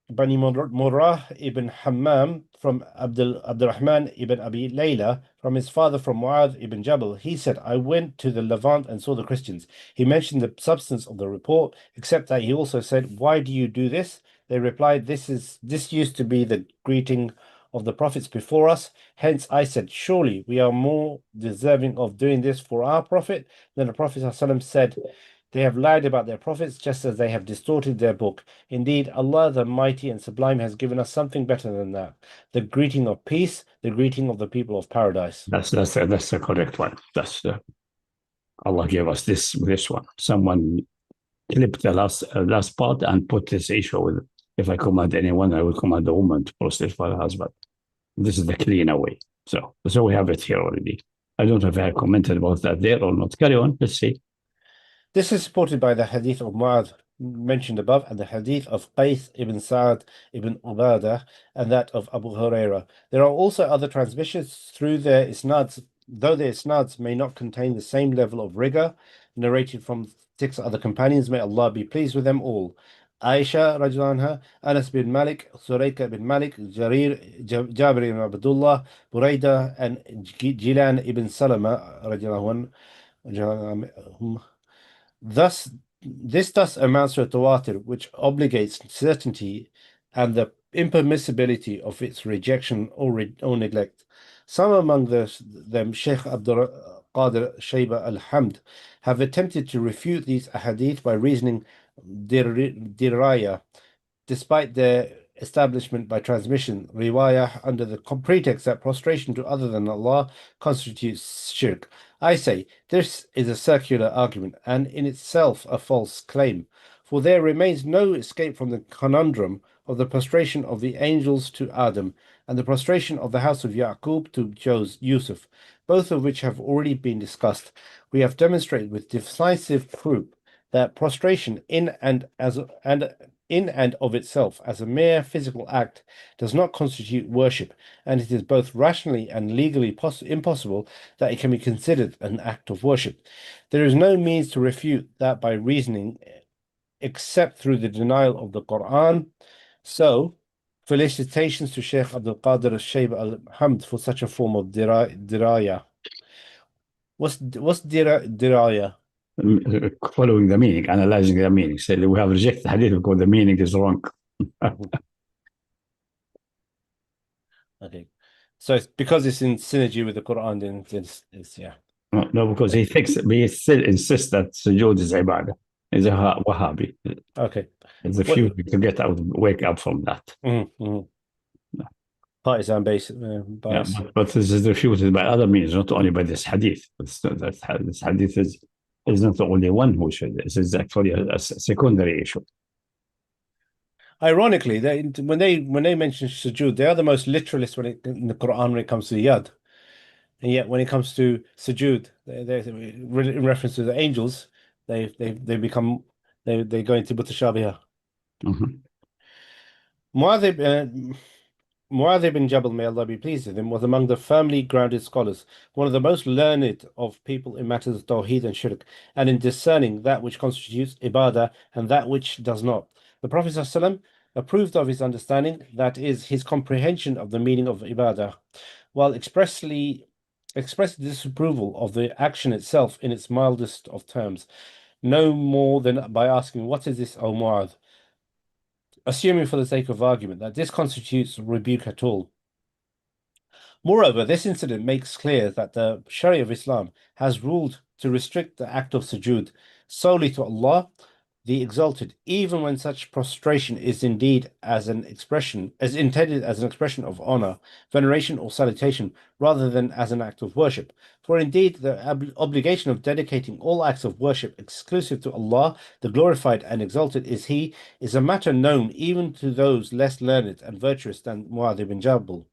Bani Murrah ibn Hammam, from Abdurrahman ibn Abi Layla, from his father, from Mu'adh ibn Jabal. He said, I went to the Levant and saw the Christians. He mentioned the substance of the report, except that he also said, why do you do this? They replied, this used to be the greeting of the prophets before us. Hence I said, surely we are more deserving of doing this for our prophet. Then the Prophet ﷺ said, they have lied about their prophets just as they have distorted their book. Indeed, Allah the Mighty and Sublime has given us something better than that. The greeting of peace, the greeting of the people of paradise. That's the correct one. Allah gave us this one. Someone clipped the last part and put this issue with, if I command anyone, I will command a woman to prostrate for her husband. This is the cleaner way. So we have it here already. I don't know if I have commented about that there or not. Carry on. Let's see. This is supported by the hadith of Mu'adh mentioned above and the hadith of Qais ibn Sa'ad ibn Ubadah and that of Abu Huraira. There are also other transmissions through their isnads, though their isnads may not contain the same level of rigor, narrated from 6 other companions. May Allah be pleased with them all. Aisha radiallahu anha, Anas bin Malik, Surayka bin Malik, Jabir ibn Abdullah, Buraidah, and Jilan ibn Salama radiallahu anhu. This amounts to a tawatir, which obligates certainty and the impermissibility of its rejection or neglect. Some among them, Sheikh Abdul Qadir Shayba al-Hamd, have attempted to refute these ahadith by reasoning diraya, despite their establishment by transmission, riwayah, under the pretext that prostration to other than Allah constitutes shirk. I say, this is a circular argument and in itself a false claim, for there remains no escape from the conundrum of the prostration of the angels to Adam and the prostration of the house of Yaqub to Yusuf, both of which have already been discussed. We have demonstrated with decisive proof that prostration in and of itself as a mere physical act does not constitute worship, and it is both rationally and legally impossible that it can be considered an act of worship. There is no means to refute that by reasoning except through the denial of the Quran. So, felicitations to Sheikh Abdul Qadir al-Shayb al-Hamd for such a form of diraya. What's diraya? Following the meaning, analyzing the meaning. So we have rejected hadith because the meaning is wrong. Okay. So it's because it's in synergy with the Quran, then it's yeah. No, because he still insists that sujood is ibadah. He's a Wahhabi. Okay. It's a few to wake up from that. Partisan bias. Yeah, but this is refuted by other means, not only by this hadith. This hadith is not the only one who should. This is actually a secondary issue. Ironically, when they mention sujood, they are the most literalist in the Quran when it comes to yad, and yet when it comes to sujood, in reference to the angels, they go into mutashabihah. Mu'adh ibn Jabal, may Allah be pleased with him, was among the firmly grounded scholars, one of the most learned of people in matters of Tawheed and Shirk, and in discerning that which constitutes ibadah and that which does not. The Prophet ﷺ approved of his understanding, that is, his comprehension of the meaning of ibadah, while expressed disapproval of the action itself in its mildest of terms, no more than by asking, what is this, O Mu'adh? assuming for the sake of argument that this constitutes rebuke at all. Moreover, this incident makes clear that the Sharia of Islam has ruled to restrict the act of sujood solely to Allah, the Exalted, even when such prostration is indeed as intended as an expression of honor, veneration, or salutation, rather than as an act of worship. For indeed, the obligation of dedicating all acts of worship exclusive to Allah, the glorified and exalted is He, is a matter known even to those less learned and virtuous than Mu'adh ibn Jabal.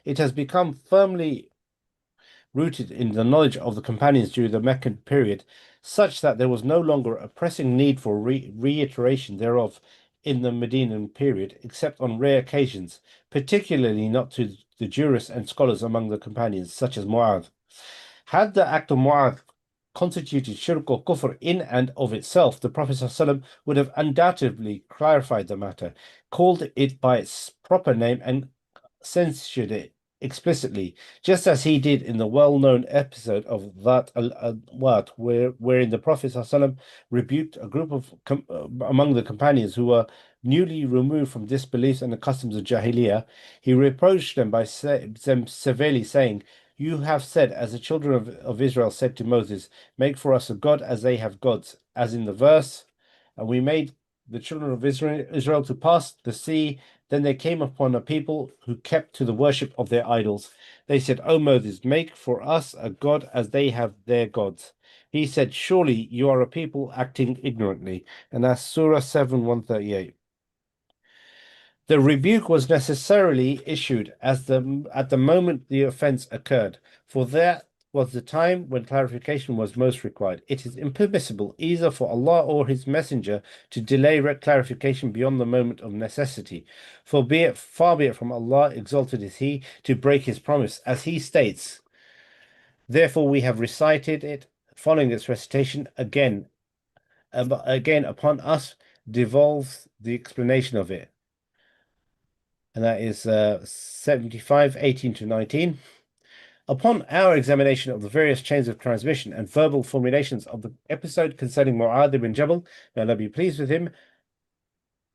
It has become firmly rooted in the knowledge of the companions during the Meccan period, such that there was no longer a pressing need for reiteration thereof in the Medinan period, except on rare occasions, particularly not to the jurists and scholars among the companions, such as Mu'adh. Had the act of Mu'adh constituted shirk or kufr in and of itself, the Prophet ﷺ would have undoubtedly clarified the matter, called it by its proper name, and censured it explicitly, just as he did in the well-known episode of Dhat al-Awat, wherein the Prophet ﷺ rebuked a group of among the companions who were newly removed from disbeliefs and the customs of Jahiliyyah. He reproached them by them severely saying, "You have said, as the children of Israel said to Moses, make for us a god as they have gods, as in the verse, and we made the children of Israel to pass the sea. Then they came upon a people who kept to the worship of their idols. They said, O Moses, make for us a god as they have their gods." He said, "Surely you are a people acting ignorantly." And that's Surah 7, 138. The rebuke was necessarily issued at the moment the offense occurred, for that was the time when clarification was most required. It is impermissible either for Allah or His Messenger to delay clarification beyond the moment of necessity. For far be it from Allah, exalted is He, to break His promise, as He states, "Therefore we have recited it." Following its recitation, again upon us devolves the explanation of it. And that is 75, 18 to 19. Upon our examination of the various chains of transmission and verbal formulations of the episode concerning Mu'adh ibn Jabal, may Allah be pleased with him,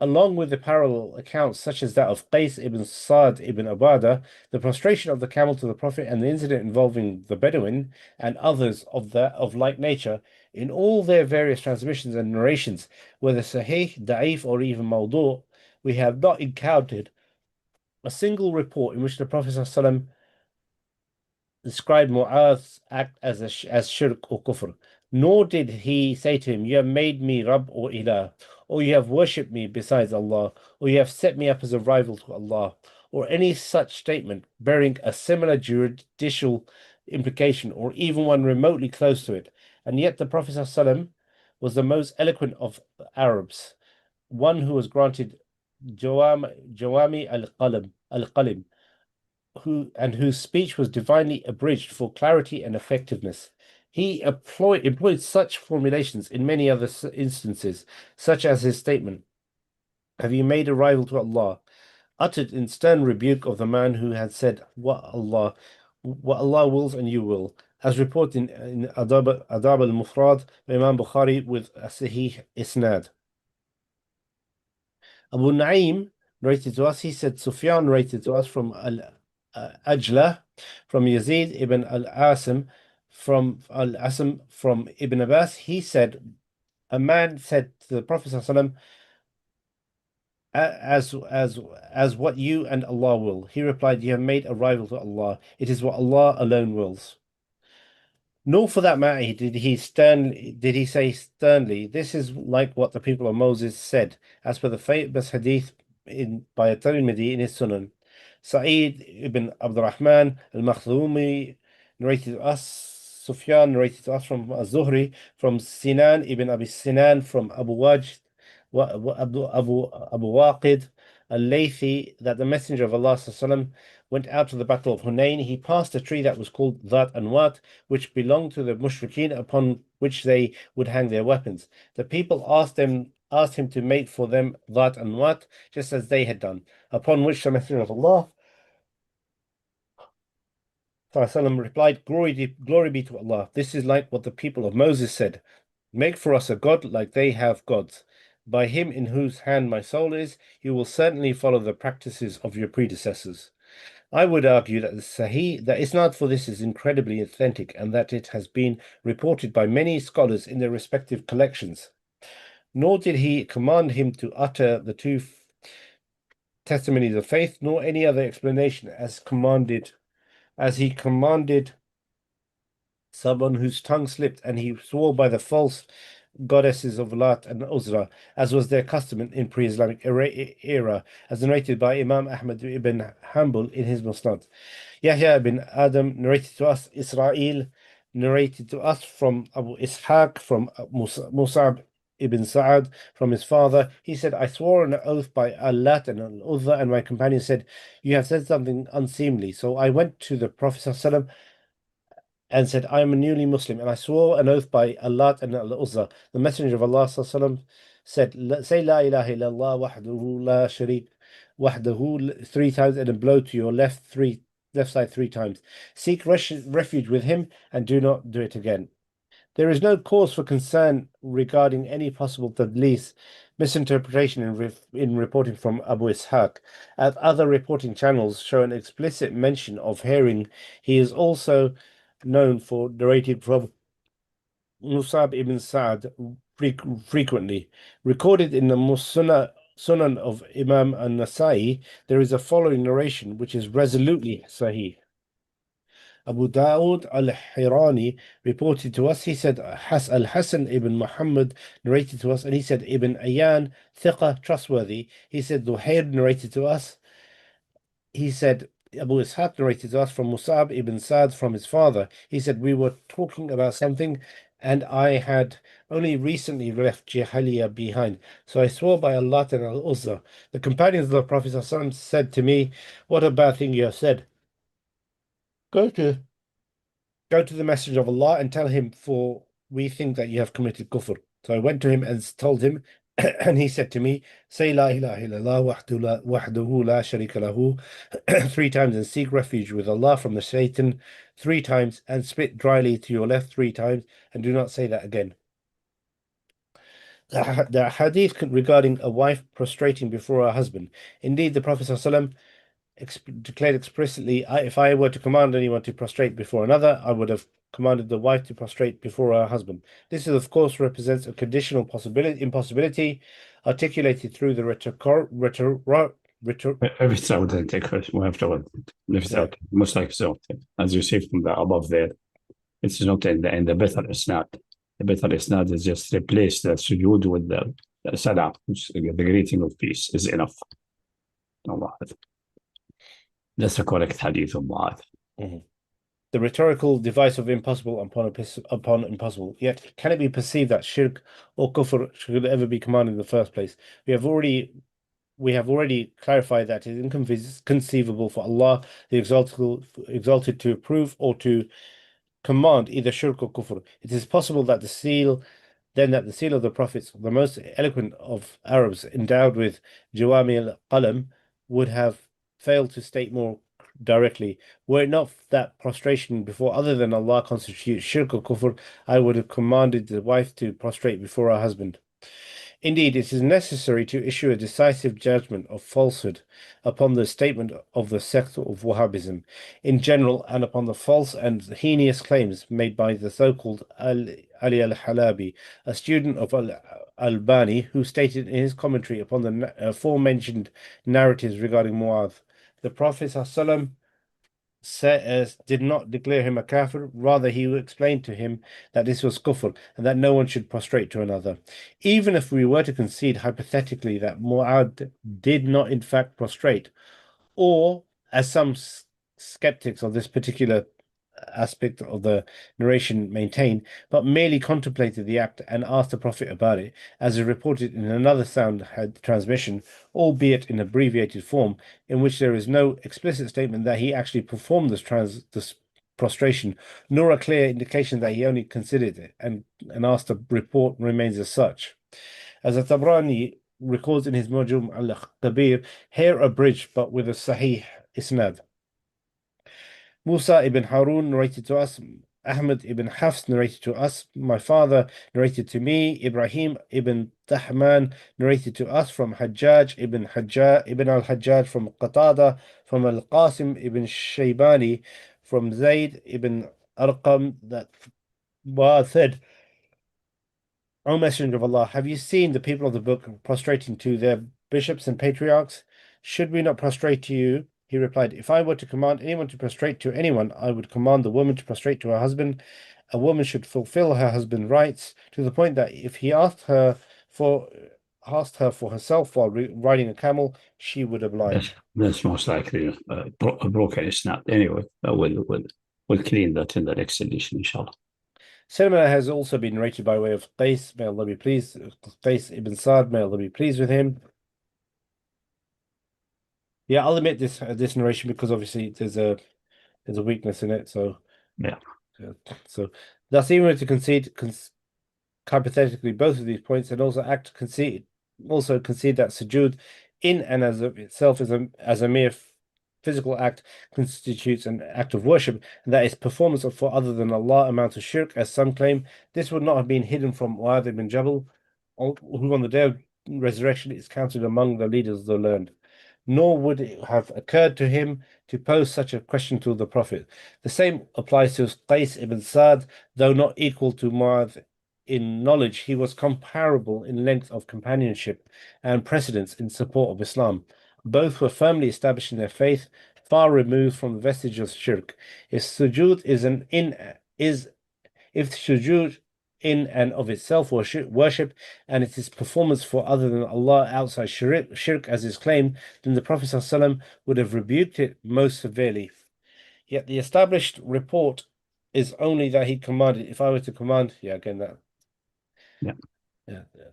along with the parallel accounts such as that of Qais ibn Sa'd ibn Ubadah, the prostration of the camel to the Prophet, and the incident involving the Bedouin and others of like nature, in all their various transmissions and narrations, whether Sahih, Da'if, or even Mawdu', we have not encountered a single report in which the Prophet ﷺ described Mu'adh's act as shirk or kufr, nor did he say to him, "You have made me Rabb or Ilah," or "You have worshipped me besides Allah," or "You have set me up as a rival to Allah," or any such statement bearing a similar judicial implication, or even one remotely close to it. And yet the Prophet ﷺ was the most eloquent of Arabs, one who was granted Jawami al-Qalim, whose speech was divinely abridged for clarity and effectiveness. He employed such formulations in many other instances, such as his statement, "Have you made a rival to Allah?" uttered in stern rebuke of the man who had said, what Allah wills and you will, as reported in Adab al-Mufrad by Imam Bukhari with a Sahih Isnad. Abu Na'im narrated to us, he said, Sufyan narrated to us from Al-Ajla, from Yazid ibn Al-Asim, from Ibn Abbas. He said, a man said to the Prophet ﷺ, as what you and Allah will. He replied, "You have made a rival to Allah. It is what Allah alone wills." Nor for that matter did he say sternly, "This is like what the people of Moses said," as per the famous hadith by at-Tirmidhi in his Sunan. Sa'id ibn Abdurrahman al-Makhzumi narrated to us, Sufyan narrated to us from Az-Zuhri, from Sinan ibn Abi Sinan, from Abu Waqid al-Laythi, that the Messenger of Allah ﷺ went out to the battle of Hunain. He passed a tree that was called Dhat and Wat, which belonged to the Mushrikeen, upon which they would hang their weapons. The people asked him to make for them Dhat and Wat, just as they had done, upon which the Messenger of Allah replied, Glory be to Allah. This is like what the people of Moses said. Make for us a god like they have gods. by him in whose hand my soul is, you will certainly follow the practices of your predecessors. I would argue that that isnad for this is incredibly authentic and that it has been reported by many scholars in their respective collections. Nor did he command him to utter the two testimonies of faith, nor any other explanation as he commanded someone whose tongue slipped, and he swore by the false goddesses of Lat and Uzra, as was their custom in pre-Islamic era, as narrated by Imam Ahmad ibn Hanbal in his Musnad. Yahya ibn Adam narrated to us, Israel narrated to us from Abu Ishaq, from Musab ibn Sa'ad, from his father. He said, I swore an oath by Al-Lat and Al-Uzza, and my companion said, you have said something unseemly. So I went to the Prophet ﷺ and said, I am a newly Muslim, and I swore an oath by Allah and Al-Uzza. The Messenger of Allah ﷺ said, say La ilaha illallah wahdahu la sharik wahdahu 3 times and then blow to your left side 3 times. Seek refuge with him and do not do it again. There is no cause for concern regarding any possible tadlis, misinterpretation in reporting from Abu Ishaq. As other reporting channels show an explicit mention of hearing, he is also known for narrating from Musab ibn Sa'd frequently. Recorded in the Sunan of Imam an-Nasa'i, there is a following narration which is resolutely sahih. Abu Dawud al-Hirani reported to us, he said, Al-Hasan ibn Muhammad narrated to us, and he said, Ibn Ayyan, thiqa, trustworthy. He said, Duhair narrated to us, he said, Abu Ishaq narrated to us from Musab ibn Sa'd from his father. He said, we were talking about something, and I had only recently left Jahiliyyah behind. So I swore by Allah and Al-Uzza. The companions of the Prophet ﷺ said to me, what a bad thing you have said. Go to the Messenger of Allah and tell him, for we think that you have committed kufr. So I went to him and told him, and he said to me, say La ilaha illallah wahdahu la sharika lahu 3 times and seek refuge with Allah from the Satan 3 times and spit dryly to your left 3 times and do not say that again. The hadith regarding a wife prostrating before her husband. Indeed, the Prophet ﷺ declared explicitly, if I were to command anyone to prostrate before another, I would have commanded the wife to prostrate before her husband. This, of course, represents a conditional impossibility articulated through the If it's authentic, we have to if it's out, most likely so. As you see from the above there, it's not in the better isnad. The better isnad is just replace the sujood with the salam, the greeting of peace is enough. Allah. That's the correct hadith of Mu'adh. The rhetorical device of impossible upon impossible. Yet, can it be perceived that shirk or kufr should ever be commanded in the first place? We have already clarified that it is inconceivable for Allah, the exalted, to approve or to command either shirk or kufr. It is possible that the seal of the prophets, the most eloquent of Arabs, endowed with Jawami al-Qalam, would have failed to state more directly. Were it not that prostration before other than Allah constitutes shirk or kufr, I would have commanded the wife to prostrate before her husband. Indeed, it is necessary to issue a decisive judgment of falsehood upon the statement of the sect of Wahhabism in general and upon the false and heinous claims made by the so-called Ali al-Halabi, a student of Al-Albani, who stated in his commentary upon the aforementioned narratives regarding Mu'adh, the Prophet ﷺ did not declare him a kafir, rather he explained to him that this was kufr and that no one should prostrate to another. Even if we were to concede hypothetically that Mu'adh did not in fact prostrate, or as some skeptics of this particular aspect of the narration maintain, but merely contemplated the act and asked the Prophet about it, as is reported in another sound transmission, albeit in abbreviated form, in which there is no explicit statement that he actually performed this prostration, nor a clear indication that he only considered it, and asked the report remains as such. As Tabrani records in his Mujam al-Kabir, here abridged but with a sahih isnad. Musa ibn Harun narrated to us, Ahmad ibn Hafs narrated to us. My father narrated to me. Ibrahim ibn Tahman narrated to us from Hajjaj ibn al-Hajjaj from Qatada, from al-Qasim ibn Shaybani, from Zayd ibn Arqam, that Mu'adh said, O Messenger of Allah, have you seen the people of the book prostrating to their bishops and patriarchs? Should we not prostrate to you? He replied, if I were to command anyone to prostrate to anyone, I would command the woman to prostrate to her husband. A woman should fulfill her husband's rights to the point that if he for asked her for herself while riding a camel, she would oblige. That's most likely a broken isnad. Anyway, we'll clean that in the next edition, inshallah. Cinema has also been narrated by way of Qais, may Allah be pleased, Qais ibn Sa'd, may Allah be pleased with him. Yeah, I'll admit this narration because obviously there's a weakness in it. So yeah. So thus, even to concede hypothetically both of these points, and also concede that sujood in and as of itself as a mere physical act constitutes an act of worship, and that its performance for other than Allah amounts to shirk, as some claim. This would not have been hidden from Mu'adh ibn Jabal, who on the day of resurrection is counted among the leaders of the learned. Nor would it have occurred to him to pose such a question to the Prophet. The same applies to Qais ibn Sa'd, though not equal to Mu'adh in knowledge, he was comparable in length of companionship and precedence in support of Islam. Both were firmly established in their faith, far removed from the vestige of shirk. If sujood in and of itself worship, and it is performance for other than Allah outside shirk as is claimed, then the Prophet ﷺ would have rebuked it most severely. Yet the established report is only that he commanded. If I were to command, again that. Yeah.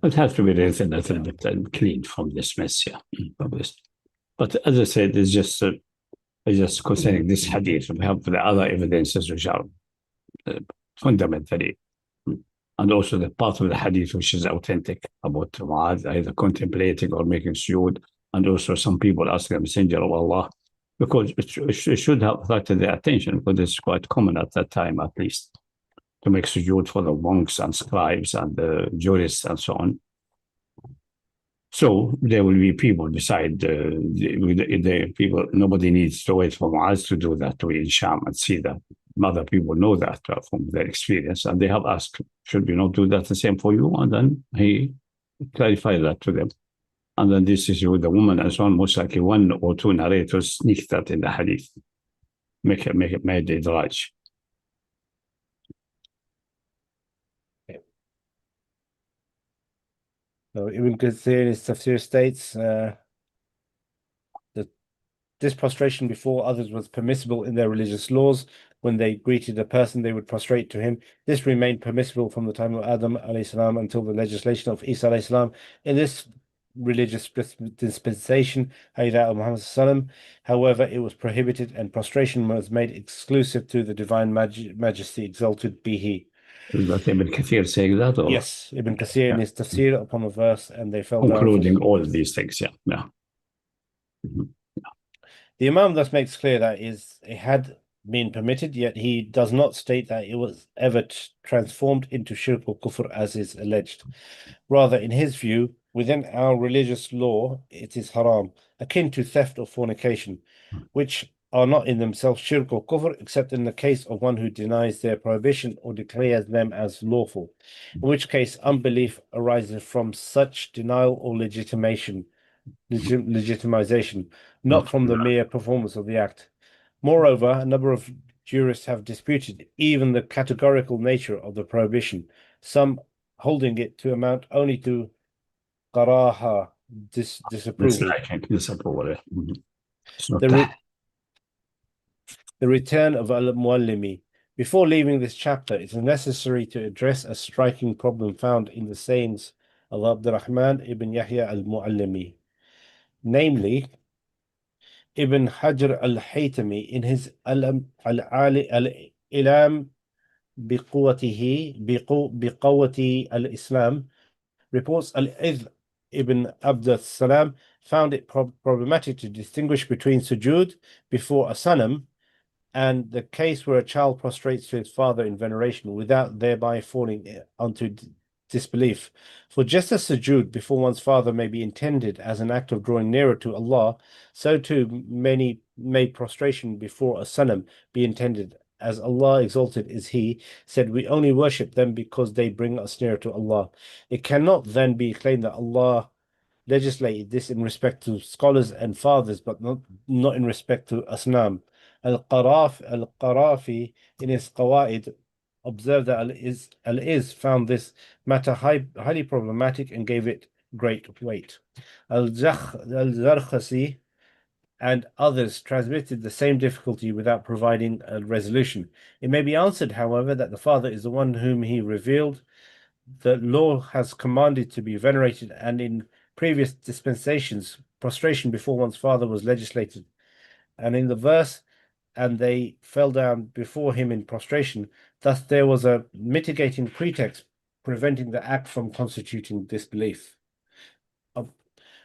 It has to be raised a little bit and cleaned from this mess, But as I said, it's just concerning this hadith. We have the other evidences which are fundamentally, and also the part of the hadith which is authentic about Mu'adh either contemplating or making sujood, and also some people ask the Messenger of Allah, because it should have attracted their attention, because it's quite common at that time, at least, to make sujood for the monks and scribes and the jurists and so on. So there will be people beside the people. Nobody needs to wait for Mu'adh to do that, to be in Sham and see that. Other people know that from their experience, and they have asked, should we not do that the same for you? And then he clarified that to them. And then this is with the woman and so on. Most likely one or two narrators sneak that in the hadith, made it right. So Ibn Kathir in his tafsir states that this prostration before others was permissible in their religious laws. When they greeted a person, they would prostrate to him. This remained permissible from the time of Adam alayhi until the legislation of Isa alayhi. In this religious dispensation, that of Muhammad, however, it was prohibited, and prostration was made exclusive to the divine majesty, exalted be he. Is that Ibn Kathir saying that? Or? Yes, Ibn Kathir in his tafsir upon the verse, and they fell concluding down. All of these things, The Imam thus makes clear that it had been permitted, yet he does not state that it was ever transformed into shirk or kufr as is alleged. Rather, in his view, within our religious law, it is haram, akin to theft or fornication, which are not in themselves shirk or kufr, except in the case of one who denies their prohibition or declares them as lawful, in which case unbelief arises from such denial or legitimization, not from the mere performance of the act. Moreover, a number of jurists have disputed even the categorical nature of the prohibition, some holding it to amount only to karaha, disapproval. Disapproval. The return of Al-Muallimi. Before leaving this chapter, it is necessary to address a striking problem found in the sayings of Abdurrahman ibn Yahya al-Muallimi. Namely, Ibn Hajar al-Haytami in his Al-Ilam biqawati al-Islam reports Al-Idh ibn Abd salam found it problematic to distinguish between sujood before a sanam and the case where a child prostrates to his father in veneration without thereby falling onto disbelief. For just as sujood before one's father may be intended as an act of drawing nearer to Allah, so too may prostration before a sanam be intended, as Allah exalted is He, said, we only worship them because they bring us nearer to Allah. It cannot then be claimed that Allah legislated this in respect to scholars and fathers, but not in respect to asnam. Al-Qarafi in his Qawaid observed that Al-Iz found this matter highly problematic and gave it great weight. Al-Zarkhasi and others transmitted the same difficulty without providing a resolution. It may be answered, however, that the Father is the one whom He revealed. The law has commanded to be venerated, and in previous dispensations, prostration before one's father was legislated. And in the verse, and they fell down before him in prostration, thus there was a mitigating pretext preventing the act from constituting disbelief.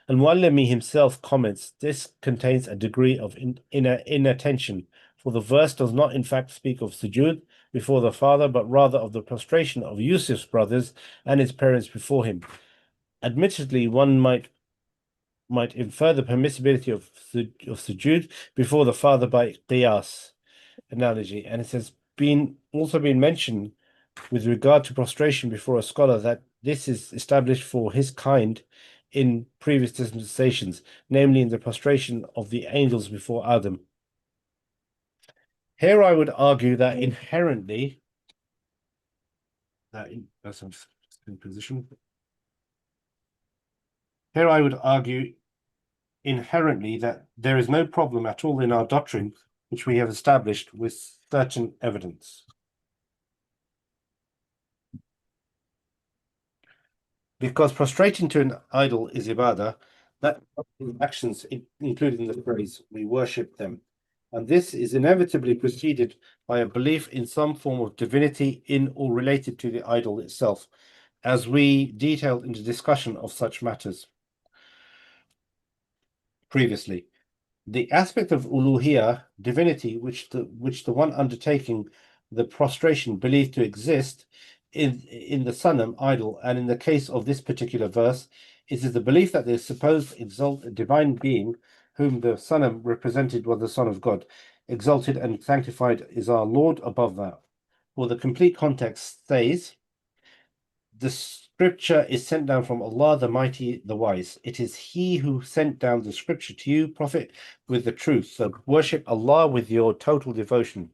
Al-Muallimi himself comments, this contains a degree of inattention, for the verse does not in fact speak of sujood before the father, but rather of the prostration of Yusuf's brothers and his parents before him. Admittedly, one might infer the permissibility of sujood before the father by qiyas analogy, and it has also been mentioned with regard to prostration before a scholar that this is established for his kind in previous dispensations, namely in the prostration of the angels before Adam. Here I would argue that inherently, that's in position. Here I would argue inherently that there is no problem at all in our doctrine, which we have established with certain evidence. Because prostrating to an idol is ibadah, that actions including the phrase, we worship them. And this is inevitably preceded by a belief in some form of divinity in or related to the idol itself, as we detailed in the discussion of such matters previously. The aspect of uluhiyah, divinity, which the one undertaking the prostration believed to exist in the sanam idol, and in the case of this particular verse, is the belief that the supposed divine being whom the sanam represented was the Son of God. Exalted and sanctified is our Lord above that. For the complete context says, the scripture is sent down from Allah, the Mighty, the Wise. It is He who sent down the scripture to you, Prophet, with the truth. So worship Allah with your total devotion.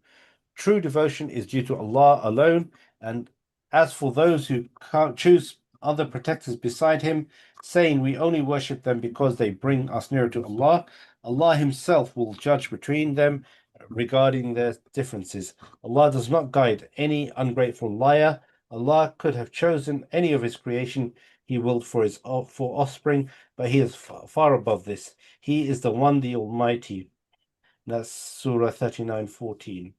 True devotion is due to Allah alone. And as for those who can't choose other protectors beside Him, saying we only worship them because they bring us nearer to Allah, Allah Himself will judge between them regarding their differences. Allah does not guide any ungrateful liar. Allah could have chosen any of His creation He willed for offspring, but He is far above this. He is the One, the Almighty. That's Surah 39:14.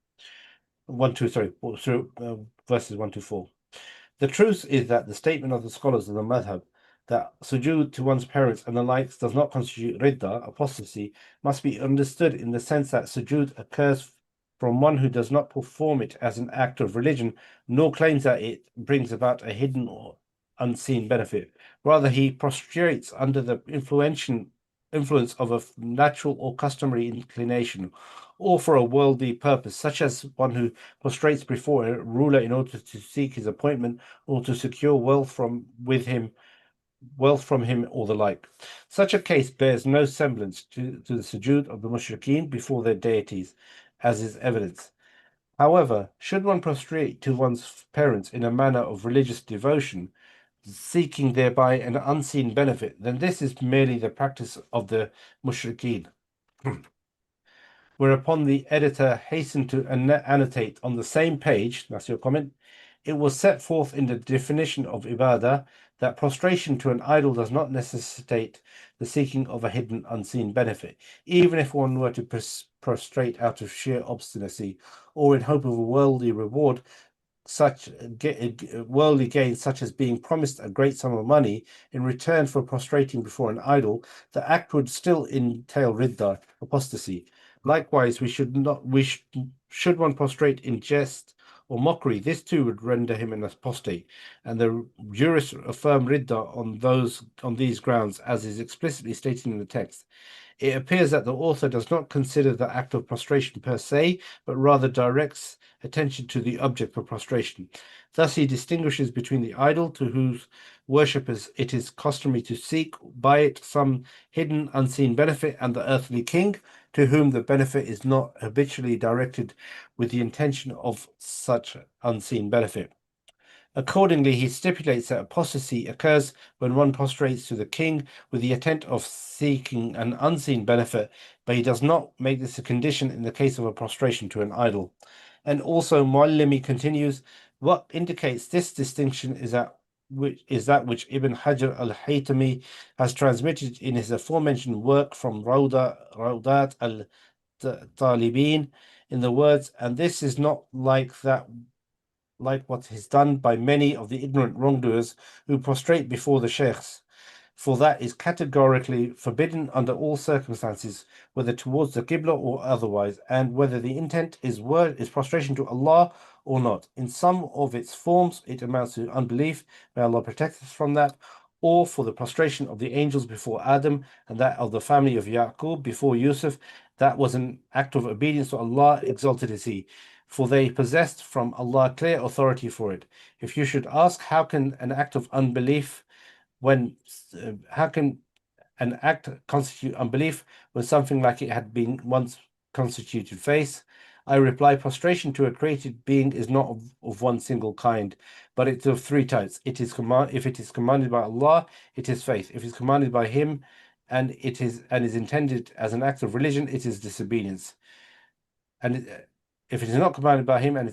Verses 1 to 4. The truth is that the statement of the scholars of the madhab that sujood to one's parents and the likes does not constitute ridda, apostasy, must be understood in the sense that sujood occurs from one who does not perform it as an act of religion, nor claims that it brings about a hidden or unseen benefit. Rather, he prostrates under the influence of a natural or customary inclination, or for a worldly purpose, such as one who prostrates before a ruler in order to seek his appointment or to secure wealth from him, or the like. Such a case bears no semblance to the sujood of the mushrikeen before their deities, as is evidence. However, should one prostrate to one's parents in a manner of religious devotion, seeking thereby an unseen benefit, then this is merely the practice of the mushrikeen. Whereupon the editor hastened to annotate on the same page, that's your comment, it was set forth in the definition of ibadah that prostration to an idol does not necessitate the seeking of a hidden, unseen benefit, even if one were to prostrate out of sheer obstinacy or in hope of a worldly reward, such worldly gain, such as being promised a great sum of money in return for prostrating before an idol. The act would still entail ridda, apostasy. Likewise, we should should one prostrate in jest or mockery, this too would render him an apostate, and the jurists affirm ridda on these grounds, as is explicitly stated in the text. It appears that the author does not consider the act of prostration per se, but rather directs attention to the object of prostration. Thus, he distinguishes between the idol, to whose worshippers it is customary to seek by it some hidden, unseen benefit, and the earthly king, to whom the benefit is not habitually directed with the intention of such unseen benefit. Accordingly, he stipulates that apostasy occurs when one prostrates to the king with the intent of seeking an unseen benefit, but he does not make this a condition in the case of a prostration to an idol. And also, Muallimi continues, what indicates this distinction is that which Ibn Hajar al-Haytami has transmitted in his aforementioned work from Rawdat al-Talibin, in the words, and this is not like what is done by many of the ignorant wrongdoers who prostrate before the sheikhs, for that is categorically forbidden under all circumstances, whether towards the Qibla or otherwise, and whether the intent is prostration to Allah or not. In some of its forms, it amounts to unbelief, may Allah protect us from that, or for the prostration of the angels before Adam and that of the family of Yaqub before Yusuf, that was an act of obedience to Allah, exalted is He, for they possessed from Allah clear authority for it. If you should ask, how can an act constitute unbelief when something like it had been once constituted faith? I reply, prostration to a created being is not of one single kind, but it's of three types. If it is commanded by Allah, it is faith. If it is commanded by Him and is intended as an act of religion, it is disobedience. And if it is not commanded by Him and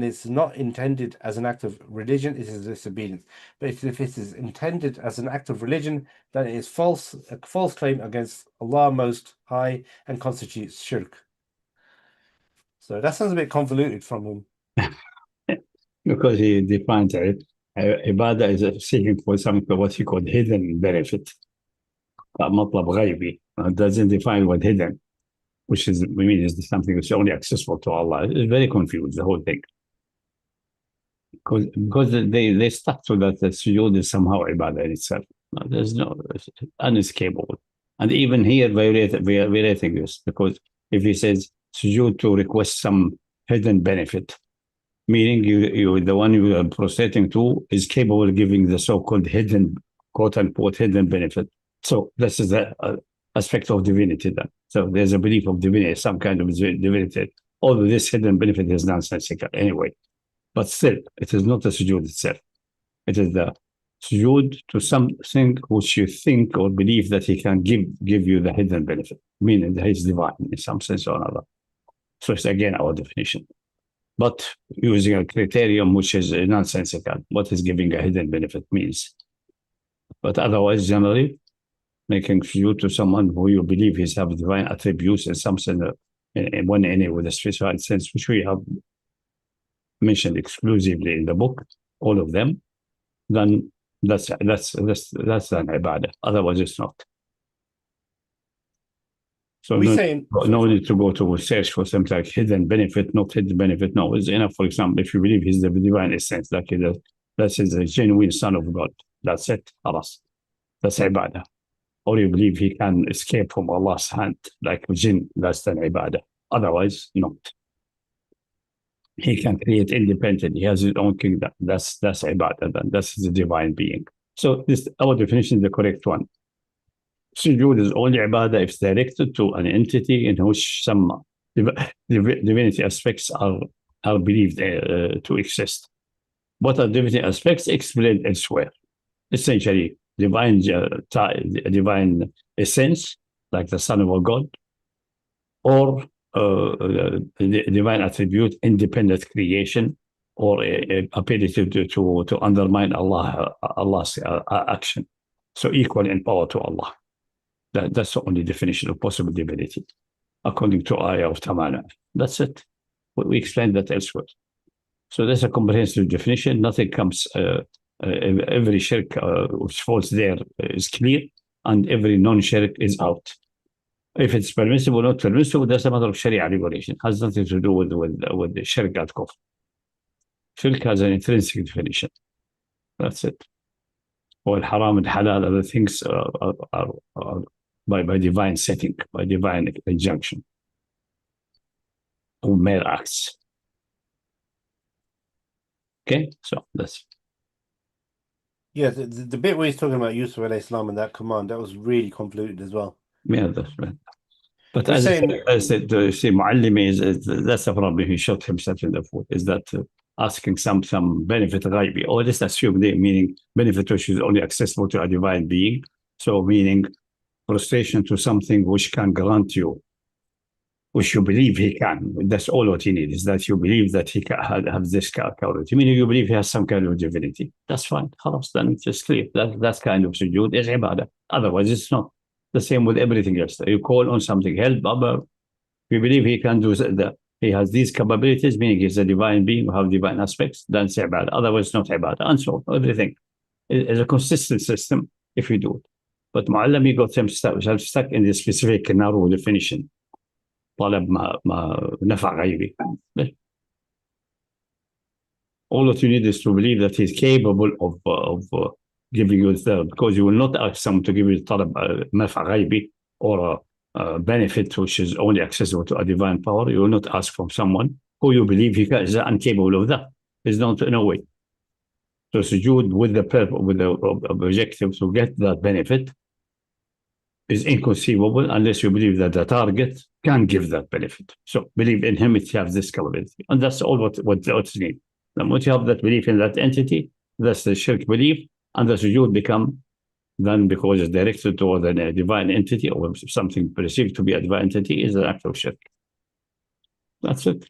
it's not intended as an act of religion, it is disobedience. But if it is intended as an act of religion, then it is a false claim against Allah Most High and constitutes shirk. So that sounds a bit convoluted from him. Because he defines it, ibadah is seeking for something what he called hidden benefit. مطلب غيبي. Doesn't define what hidden, which is, is something that's only accessible to Allah. It's very confused, the whole thing. Because they stuck to that the sujood is somehow ibadah in itself. There's no, it's unescapable. And even here, violating this, because if he says sujood to request some hidden benefit, meaning you the one you are prostrating to is capable of giving the so-called hidden, quote-unquote, hidden benefit. So this is the aspect of divinity then. So there's a belief of divinity, some kind of divinity. Although this hidden benefit is nonsensical anyway. But still, it is not the sujood itself. It is the sujood to something which you think or believe that he can give you the hidden benefit, meaning that he's divine in some sense or another. So it's again our definition. But using a criterion which is nonsensical, what is giving a hidden benefit means. But otherwise, generally, making sujood to someone who you believe has divine attributes in some sense, with a special sense, which we have mentioned exclusively in the book, all of them, then that's an ibadah. Otherwise, it's not. So no need to go to search for something like hidden benefit, not hidden benefit. No, it's enough. For example, if you believe he's the divine essence, like that is a genuine son of God. That's it. Alas, that's ibadah. Or you believe he can escape from Allah's hand, like jinn. That's an ibadah. Otherwise, not. He can create independent. He has his own kingdom. That's ibadah. Then that's the divine being. So our definition is the correct one. Sujood is only ibadah if it's directed to an entity in which some divinity aspects are believed to exist. What are divinity aspects? Explained elsewhere. Essentially, divine essence, like the Son of a God, or divine attribute, independent creation, or ability to undermine Allah's action. So equal in power to Allah. That's the only definition of possible divinity, according to Ayah of Tamana. That's it. We explained that elsewhere. So that's a comprehensive definition. Nothing comes, every shirk which falls there is clear, and every non-shirk is out. If it's permissible or not permissible, that's a matter of Sharia regulation. It has nothing to do with the shirk at kufr. Shirk has an intrinsic definition. That's it. Or haram and halal, other things are by divine setting, by divine injunction, or mere acts. Okay, so that's. Yeah, the bit where he's talking about Yusuf alayhi Islam and that command, that was really convoluted as well. Yeah, that's right. But We're as I saying, said, see, Muallimi that's the problem. He shot himself in the foot. Is that asking some benefit ghaibi, or just assume the meaning benefit which is only accessible to a divine being. So meaning prostration to something which can grant you, which you believe he can. That's all what you need, is that you believe that he can have this capability. Meaning you believe he has some kind of divinity. That's fine. Then it's just clear. That's kind of sujood is ibadah. Otherwise, it's not. The same with everything else. You call on something, help, Baba. We believe he can do that. He has these capabilities, meaning he's a divine being who have divine aspects. Then it's ibadah. Otherwise, it's not ibadah. And so everything is a consistent system if you do it. But Mu'allami got himself stuck in this specific narrow definition. طلب ما نفع غيبي. All that you need is to believe that he's capable of giving you the, because you will not ask someone to give you طلب نفع غيبي or a benefit which is only accessible to a divine power. You will not ask from someone who you believe he is incapable of that. There's no way. So sujood with the purpose, with the objective to get that benefit is inconceivable unless you believe that the target can give that benefit. So believe in him, it has this capability. And that's all what you need. And once you have that belief in that entity, that's the shirk belief, and the sujood become then, because it's directed toward a divine entity or something perceived to be a divine entity, is an act of shirk. That's it.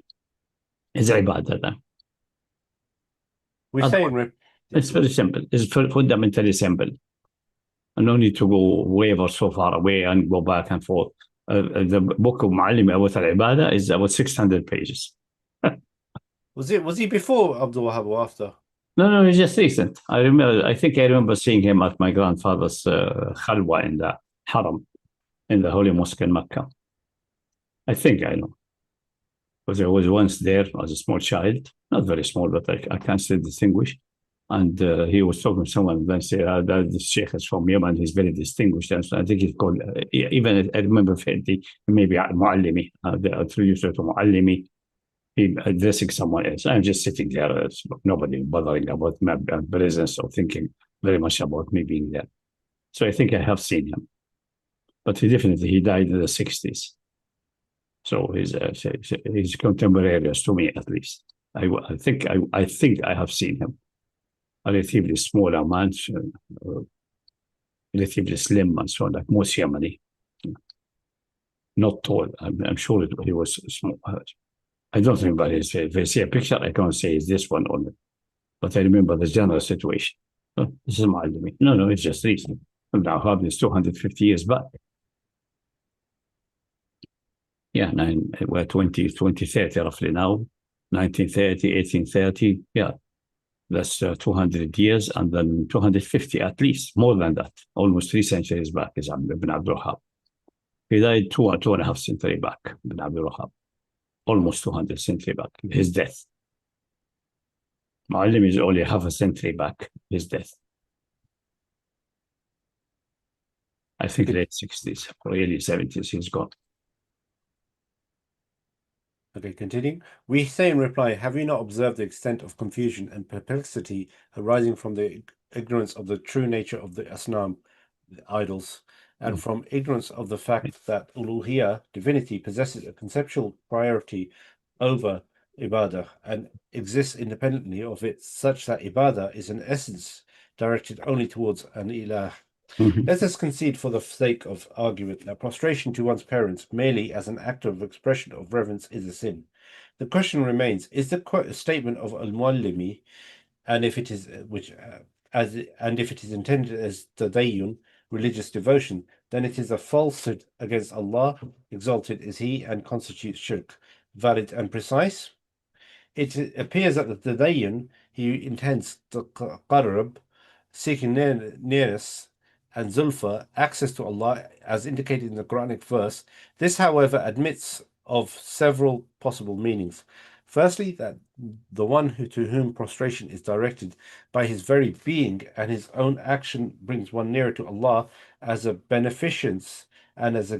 It's ibadah then. we're saying, it's very simple. It's fundamentally simple. And no need to go waver so far away and go back and forth. The book of Mu'allimi about al-Ibadah is about 600 pages. Was he before Abdul Wahab or after? No, he's just recent. I remember seeing him at my grandfather's khalwa in the Haram, in the Holy Mosque in Mecca. I think I know. Because I was once there as a small child, not very small, but I can still distinguish. And he was talking to someone, and then said, the Sheikh is from Yemen, he's very distinguished. And so I think he's called, even I remember maybe Mu'allimi, introduced to Mu'allimi, he addressing someone else. I'm just sitting there, nobody bothering about my presence or thinking very much about me being there. So I think I have seen him. But he died in the 60s. So he's contemporaneous to me, at least. I think I have seen him. A relatively smaller man, relatively slim and so on, like most Yemeni. Not tall. I'm sure he was small. I don't remember his face. If I see a picture, I can't say it's this one only. But I remember the general situation. This is Mu'allimi. No, it's just recent. Now, hardly 250 years back. Yeah, we're 2030 roughly now. 1930, 1830. Yeah. That's 200 years, and then 250 at least, more than that. Almost 3 centuries back is Ibn Abdul Wahab. He died 2.5 centuries back, Ibn Abdul Wahab. Almost 200 centuries back, his death. Mu'allim is only half a century back, his death. I think late 60s, or early 70s, he's gone. Okay, continuing. We say in reply, have you not observed the extent of confusion and perplexity arising from the ignorance of the true nature of the asnam, the idols, and from ignorance of the fact that uluhiyah, divinity, possesses a conceptual priority over ibadah and exists independently of it, such that ibadah is in essence directed only towards an ilah. Let us concede for the sake of argument that prostration to one's parents merely as an act of expression of reverence is a sin. The question remains, is the statement of Al-Muallimi, and if it is intended as tadayyun, religious devotion, then it is a falsehood against Allah, exalted is He, and constitutes shirk, valid and precise? It appears that the tadayyun he intends the qarab, seeking nearness, and Zulfa, access to Allah, as indicated in the Quranic verse. This, however, admits of several possible meanings. Firstly, that the one to whom prostration is directed by his very being and his own action brings one nearer to Allah as a beneficence and as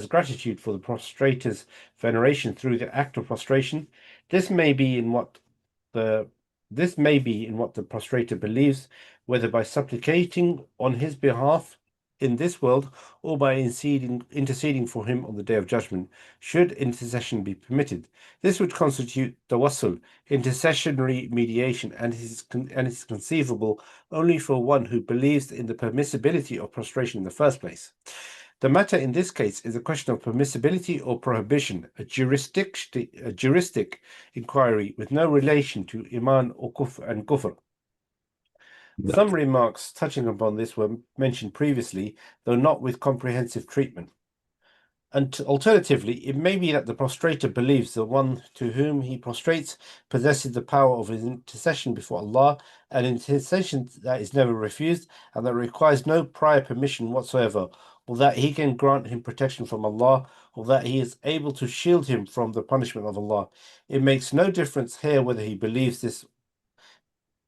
gratitude for the prostrator's veneration through the act of prostration. This may be in what the prostrator believes, whether by supplicating on his behalf in this world or by interceding for him on the Day of Judgment, should intercession be permitted. This would constitute tawassul, intercessionary mediation, and is conceivable only for one who believes in the permissibility of prostration in the first place. The matter in this case is a question of permissibility or prohibition, a juristic inquiry with no relation to iman or kufr. Some remarks touching upon this were mentioned previously, though not with comprehensive treatment. And alternatively, it may be that the prostrator believes the one to whom he prostrates possesses the power of his intercession before Allah, an intercession that is never refused and that requires no prior permission whatsoever, or that he can grant him protection from Allah, or that he is able to shield him from the punishment of Allah. It makes no difference here whether he believes this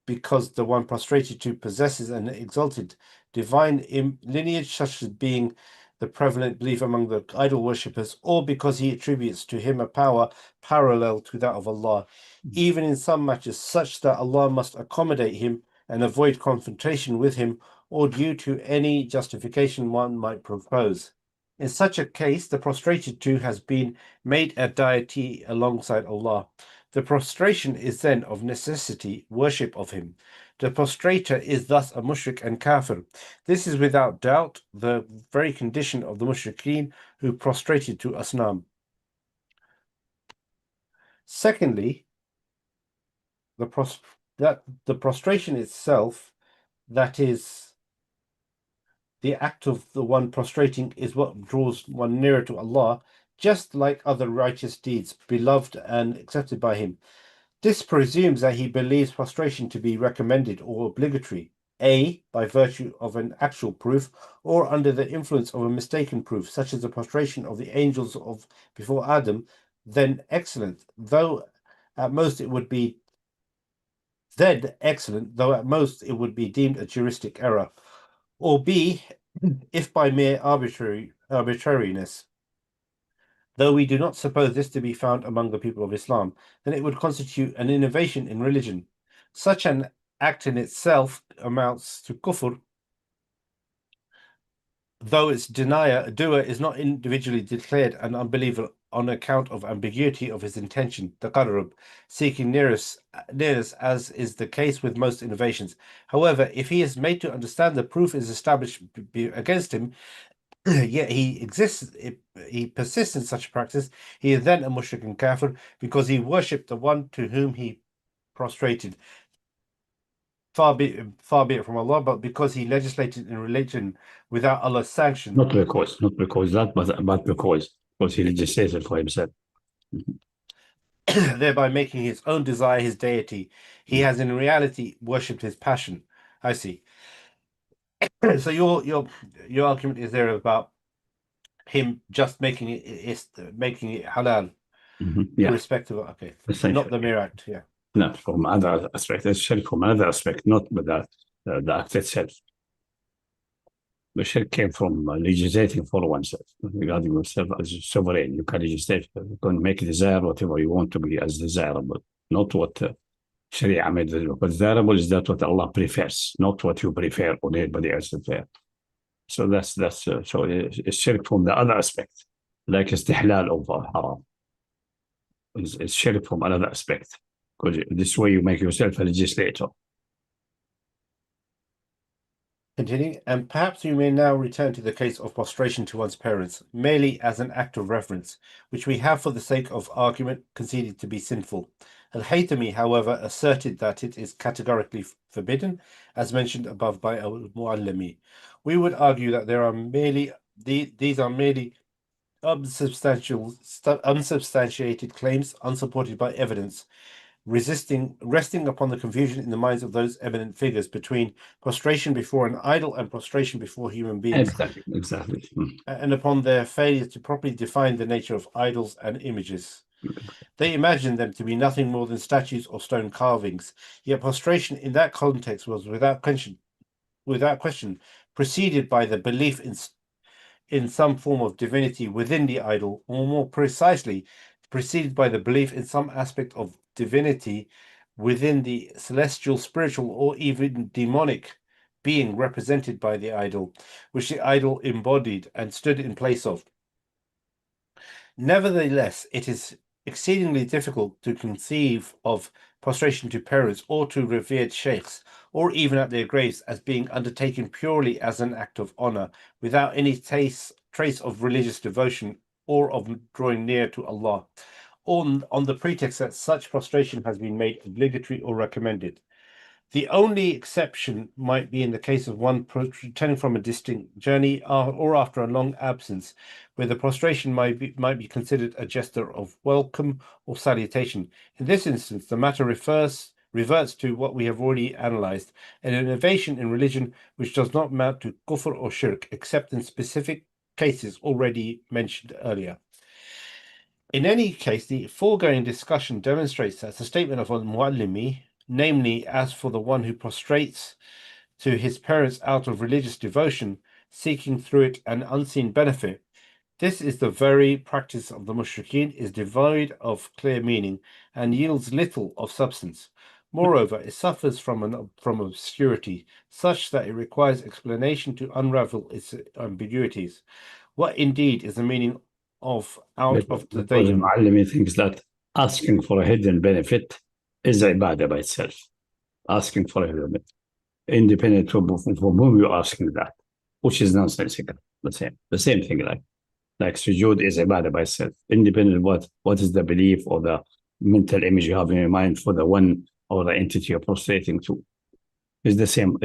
because the one prostrated to possesses an exalted divine lineage, such as being the prevalent belief among the idol worshippers, or because he attributes to him a power parallel to that of Allah, even in some matters such that Allah must accommodate him and avoid confrontation with him, or due to any justification one might propose. In such a case, the prostrated to has been made a deity alongside Allah. The prostration is then of necessity worship of him. The prostrator is thus a mushrik and kafir. This is without doubt the very condition of the mushrikeen who prostrated to asnam. Secondly, the prostration itself, that is, the act of the one prostrating, is what draws one nearer to Allah, just like other righteous deeds, beloved and accepted by him. This presumes that he believes prostration to be recommended or obligatory, A, by virtue of an actual proof, or under the influence of a mistaken proof, such as the prostration of the angels of before Adam, then excellent, though at most it would be deemed a juristic error, or B, if by mere arbitrariness. Though we do not suppose this to be found among the people of Islam, then it would constitute an innovation in religion. Such an act in itself amounts to kufr, though its doer is not individually declared an unbeliever on account of ambiguity of his intention, taqarrub, seeking nearness, as is the case with most innovations. However, if he is made to understand the proof is established against him, yet he persists in such practice, he is then a mushrik and kafir because he worshipped the one to whom he prostrated. Far be it from Allah, but because he legislated in religion without Allah's sanction. Not because that, but because he legislated for himself. Thereby making his own desire his deity. He has in reality worshipped his passion. I see. So your argument is there about him just making it halal, irrespective of not the mere act, No, from other aspect. It's shirk from another aspect, not with the act itself. The shirk came from legislating for oneself, regarding yourself as sovereign. You can legislate, you can make desire whatever you want to be as desirable, not what Sharia made desirable. But desirable is that what Allah prefers, not what you prefer or anybody else prefers. So that's so it's shirk from the other aspect, like istihlal of haram. It's shirk from another aspect, because this way you make yourself a legislator. Continuing, and perhaps we may now return to the case of prostration to one's parents, merely as an act of reverence, which we have for the sake of argument conceded to be sinful. Al-Haythami, however, asserted that it is categorically forbidden, as mentioned above by Al-Muallimi. We would argue that these are merely unsubstantiated claims, unsupported by evidence, resting upon the confusion in the minds of those eminent figures between prostration before an idol and prostration before human beings, Exactly. and upon their failure to properly define the nature of idols and images. They imagined them to be nothing more than statues or stone carvings, yet prostration in that context was without question preceded by the belief in some form of divinity within the idol, or more precisely, preceded by the belief in some aspect of divinity within the celestial, spiritual, or even demonic being represented by the idol, which the idol embodied and stood in place of. Nevertheless, it is exceedingly difficult to conceive of prostration to parents or to revered sheikhs, or even at their graves, as being undertaken purely as an act of honor, without any trace of religious devotion or of drawing near to Allah, on the pretext that such prostration has been made obligatory or recommended. The only exception might be in the case of one returning from a distant journey or after a long absence, where the prostration might be considered a gesture of welcome or salutation. In this instance, the matter reverts to what we have already analyzed, an innovation in religion which does not amount to kufr or shirk, except in specific cases already mentioned earlier. In any case, the foregoing discussion demonstrates that the statement of al-Muallimi, namely, as for the one who prostrates to his parents out of religious devotion, seeking through it an unseen benefit, this is the very practice of the mushrikeen, is devoid of clear meaning and yields little of substance. Moreover, it suffers from obscurity, such that it requires explanation to unravel its ambiguities. What indeed is the meaning of out of the Because dayyun? Muallimi thinks that asking for a hidden benefit is ibadah by itself. Asking for a hidden benefit, independent from whom you're asking that, which is nonsensical. The same thing, like sujood is ibadah by itself, independent of what is the belief or the mental image you have in your mind for the one or the entity you're prostrating to. It's the same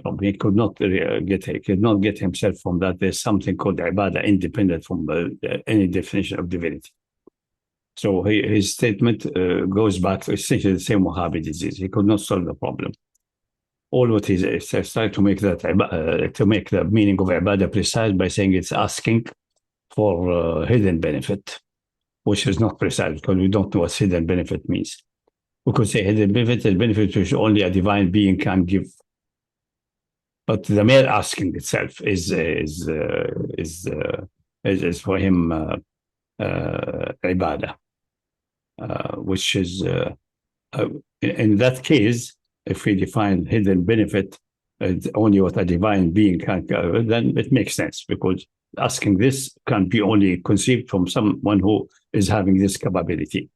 problem. He could not get himself from that. There's something called ibadah independent from any definition of divinity. So his statement goes back to essentially the same Wahhabi disease. He could not solve the problem. All what he's trying to make the meaning of ibadah precise by saying it's asking for hidden benefit, which is not precise because we don't know what hidden benefit means. We could say hidden benefit is benefit which only a divine being can give. But the mere asking itself is for him ibadah, which is in that case, if we define hidden benefit only what a divine being can give, then it makes sense because asking this can be only conceived from someone who is having this capability.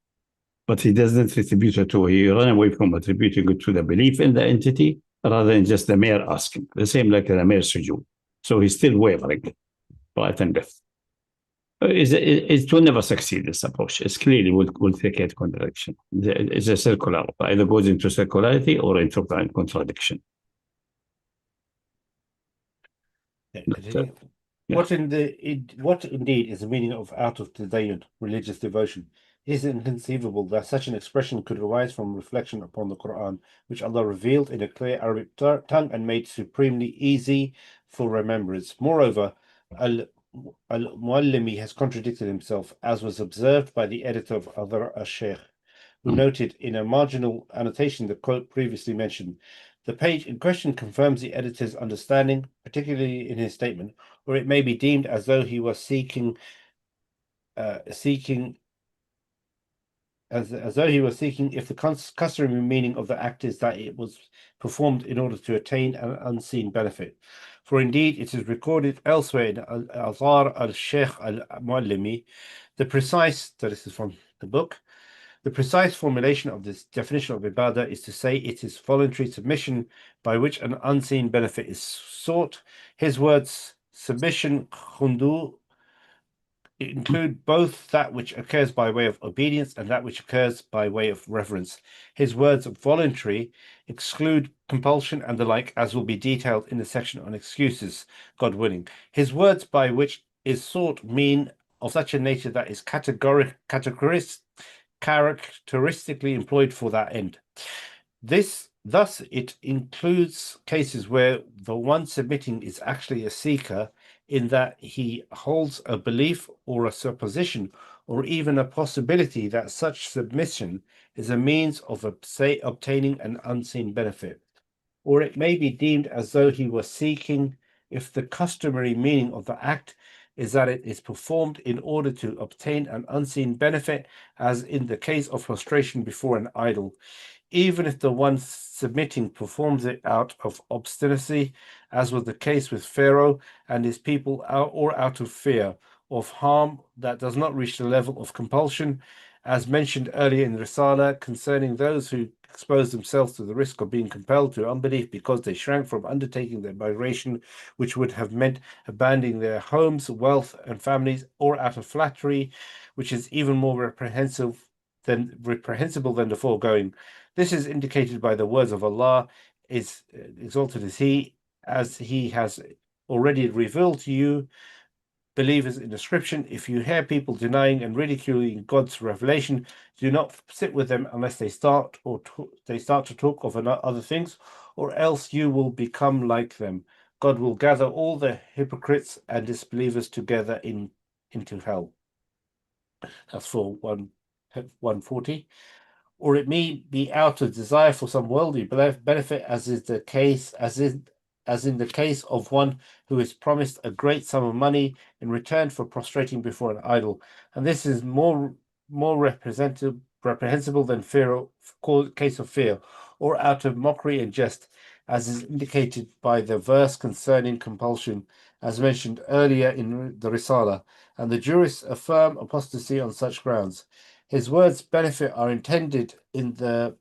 But he doesn't attribute it to, he ran away from attributing it to the belief in the entity rather than just the mere asking. The same like the mere sujood. So he's still wavering, right and left. It will never succeed, this approach. It's clearly will take a contradiction. It's a circular, either goes into circularity or into contradiction. Yeah, what indeed is the meaning of out of Tadayyun, religious devotion? It is inconceivable that such an expression could arise from reflection upon the Quran, which Allah revealed in a clear Arabic tongue and made supremely easy for remembrance. Moreover, Al-Muallimi has contradicted himself, as was observed by the editor of Adhar al-Sheikh, who noted in a marginal annotation the quote previously mentioned. The page in question confirms the editor's understanding, particularly in his statement, or it may be deemed as though he was seeking if the customary meaning of the act is that it was performed in order to attain an unseen benefit. For indeed, it is recorded elsewhere in Adhar al-Sheikh al-Muallimi, this is from the book, the precise formulation of this definition of ibadah is to say it is voluntary submission by which an unseen benefit is sought. His words, submission, khundu, include both that which occurs by way of obedience and that which occurs by way of reverence. His words voluntary exclude compulsion and the like, as will be detailed in the section on excuses, God willing. His words by which is sought mean of such a nature that is categorical characteristically employed for that end. Thus, it includes cases where the one submitting is actually a seeker, in that he holds a belief or a supposition or even a possibility that such submission is a means of, say, obtaining an unseen benefit. Or it may be deemed as though he was seeking if the customary meaning of the act is that it is performed in order to obtain an unseen benefit, as in the case of prostration before an idol, even if the one submitting performs it out of obstinacy, as was the case with Pharaoh and his people, or out of fear of harm that does not reach the level of compulsion, as mentioned earlier in the Risala concerning those who expose themselves to the risk of being compelled to unbelief because they shrank from undertaking the migration, which would have meant abandoning their homes, wealth, and families, or out of flattery, which is even more reprehensible than the foregoing. This is indicated by the words of Allah, is exalted is He, as He has already revealed to you, believers, in the scripture. If you hear people denying and ridiculing God's revelation, do not sit with them unless they start to talk of other things, or else you will become like them. God will gather all the hypocrites and disbelievers together into hell. That's for 140. Or it may be out of desire for some worldly benefit, as in the case of one who is promised a great sum of money in return for prostrating before an idol, and this is more reprehensible than case of fear, or out of mockery and jest, as is indicated by the verse concerning compulsion, as mentioned earlier in the Risala, and the jurists affirm apostasy on such grounds. His words benefit are intended in the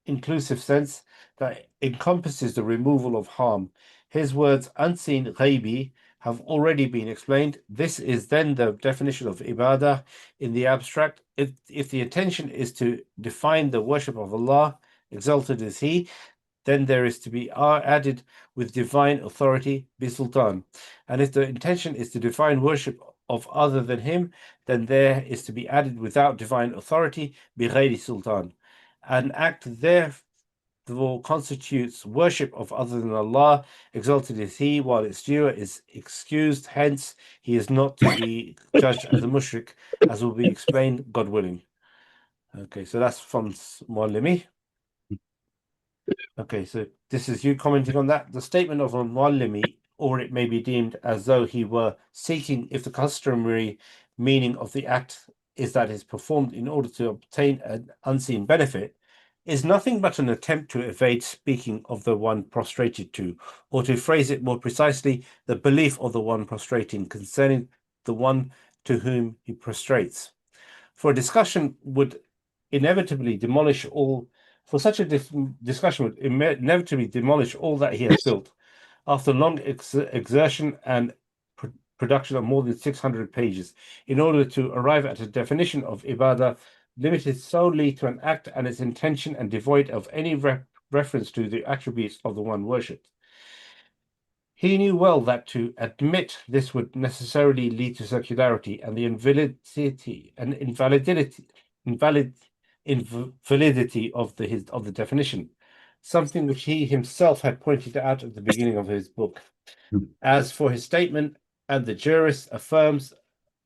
inclusive sense that encompasses the removal of harm. His words unseen ghaibi have already been explained. This is then the definition of ibadah in the abstract. If the intention is to define the worship of Allah, exalted is He, then there is to be added with divine authority, bisultan. And if the intention is to define worship of other than Him, then there is to be added without divine authority, bighayri sultan. An act therefore constitutes worship of other than Allah, exalted is He, while its doer is excused. Hence, he is not to be judged as a mushrik, as will be explained, God willing. Okay, so that's from Muallimi. Okay, so this is you commenting on that. The statement of Al-Muallimi, or it may be deemed as though he were seeking if the customary meaning of the act is that it is performed in order to obtain an unseen benefit, is nothing but an attempt to evade speaking of the one prostrated to, or to phrase it more precisely, the belief of the one prostrating concerning the one to whom he prostrates. For a discussion would inevitably demolish all For such a discussion would inevitably demolish all that he has built. After long exertion and production of more than 600 pages, in order to arrive at a definition of ibadah limited solely to an act and its intention and devoid of any reference to the attributes of the one worshipped. He knew well that to admit this would necessarily lead to circularity and the invalidity of the definition, something which he himself had pointed out at the beginning of his book. As for his statement, and the jurist affirms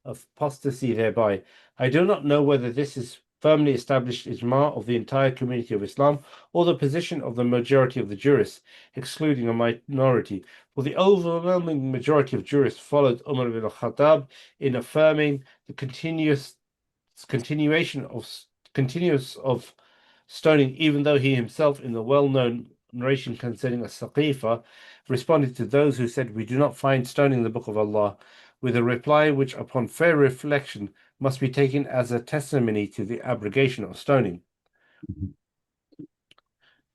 apostasy thereby, I do not know whether this is firmly established ijma of the entire community of Islam, or the position of the majority of the jurists, excluding a minority. For the overwhelming majority of jurists followed Umar ibn al-Khattab in affirming the continuous of stoning, even though he himself, in the well-known narration concerning a Saqifa, responded to those who said, we do not find stoning in the Book of Allah, with a reply which, upon fair reflection, must be taken as a testimony to the abrogation of stoning.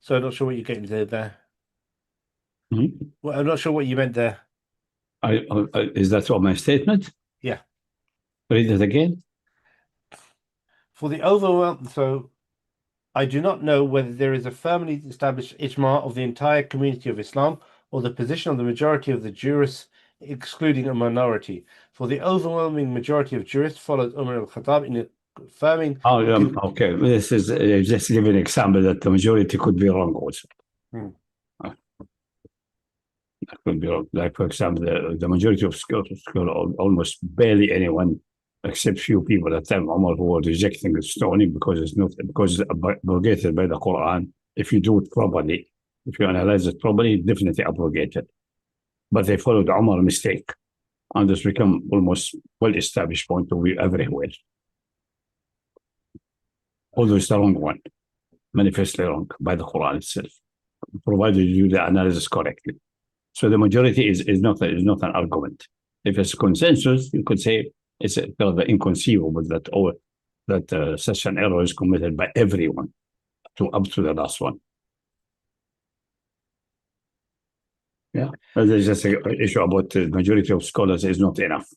So I'm not sure what you're getting to there. Well, I'm not sure what you meant there. Is that all my statement? Yeah. Read it again. For the overwhelm, so I do not know whether there is a firmly established ijma of the entire community of Islam, or the position of the majority of the jurists, excluding a minority. For the overwhelming majority of jurists followed Umar al-Khattab in confirming. Okay. This is just give an example that the majority could be wrong also. That could be wrong. Like, for example, the majority of scholars, almost barely anyone, except few people at the time Umar, who were rejecting the stoning because it's abrogated by the Quran. If you do it properly, if you analyze it properly, definitely abrogated. But they followed Umar's mistake, and this become almost well-established point of view everywhere. Although it's the wrong one, manifestly wrong by the Quran itself, provided you do the analysis correctly. So the majority is not an argument. If it's consensus, you could say it's inconceivable that such an error is committed by everyone up to the last one. Yeah, there's just an issue about the majority of scholars is not enough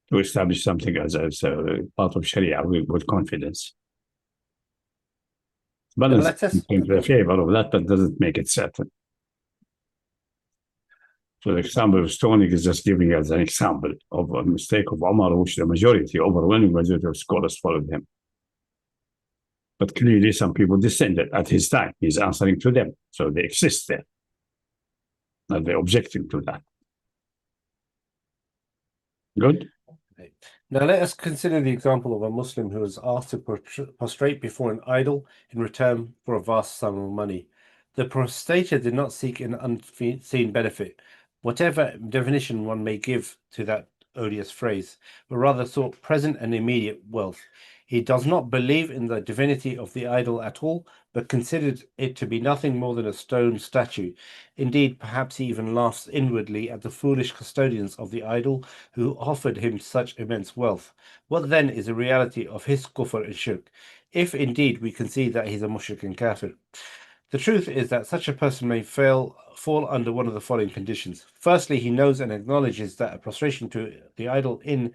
to establish something as a part of Sharia with confidence. But in the favor of that, but doesn't make it certain. So the example of stoning is just giving us an example of a mistake of Umar, which the overwhelming majority of scholars followed him. But clearly some people descended at his time. He's answering to them. So they exist there. And they're objecting to that. Good? Now let us consider the example of a Muslim who was asked to prostrate before an idol in return for a vast sum of money. The prostrator did not seek an unseen benefit, whatever definition one may give to that odious phrase, but rather sought present and immediate wealth. He does not believe in the divinity of the idol at all, but considered it to be nothing more than a stone statue. Indeed, perhaps he even laughs inwardly at the foolish custodians of the idol who offered him such immense wealth. What then is the reality of his kufr and shirk, if indeed we concede that he's a mushrik and kafir? The truth is that such a person may fall under one of the following conditions. Firstly, he knows and acknowledges that a prostration to the idol is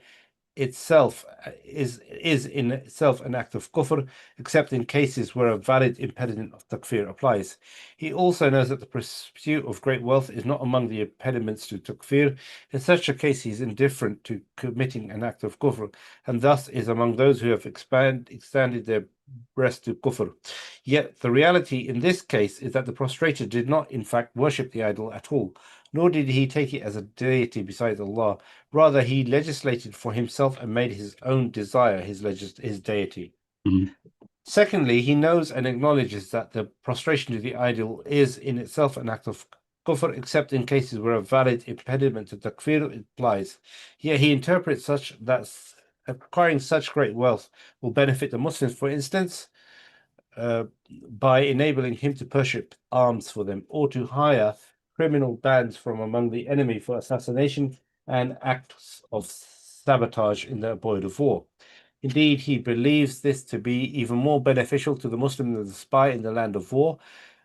in itself an act of kufr, except in cases where a valid impediment of takfir applies. He also knows that the pursuit of great wealth is not among the impediments to takfir. In such a case, he is indifferent to committing an act of kufr, and thus is among those who have extended their breast to kufr. Yet the reality in this case is that the prostrator did not in fact worship the idol at all, nor did he take it as a deity besides Allah. Rather, he legislated for himself and made his own desire his deity. Secondly, he knows and acknowledges that the prostration to the idol is in itself an act of kufr, except in cases where a valid impediment to takfir applies. Yet he interprets such that acquiring such great wealth will benefit the Muslims, for instance, by enabling him to purchase arms for them, or to hire criminal bands from among the enemy for assassination and acts of sabotage in the abode of war. Indeed, he believes this to be even more beneficial to the Muslim than the spy in the land of war,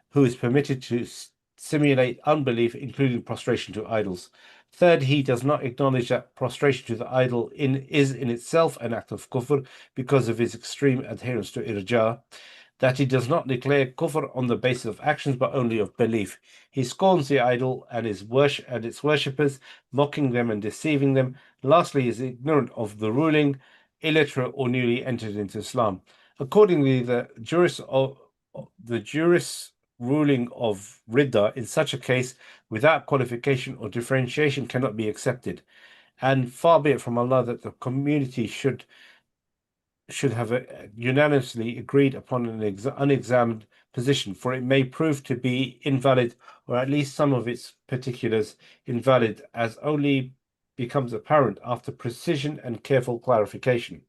who is permitted to simulate unbelief, including prostration to idols. Third, he does not acknowledge that prostration to the idol is in itself an act of kufr because of his extreme adherence to irja, that he does not declare kufr on the basis of actions but only of belief. He scorns the idol and its worshippers, mocking them and deceiving them. Lastly, he is ignorant of the ruling, illiterate or newly entered into Islam. Accordingly, the juris ruling of Ridda in such a case, without qualification or differentiation, cannot be accepted. And far be it from Allah that the community should have unanimously agreed upon an unexamined position, for it may prove to be invalid, or at least some of its particulars invalid, as only becomes apparent after precision and careful clarification.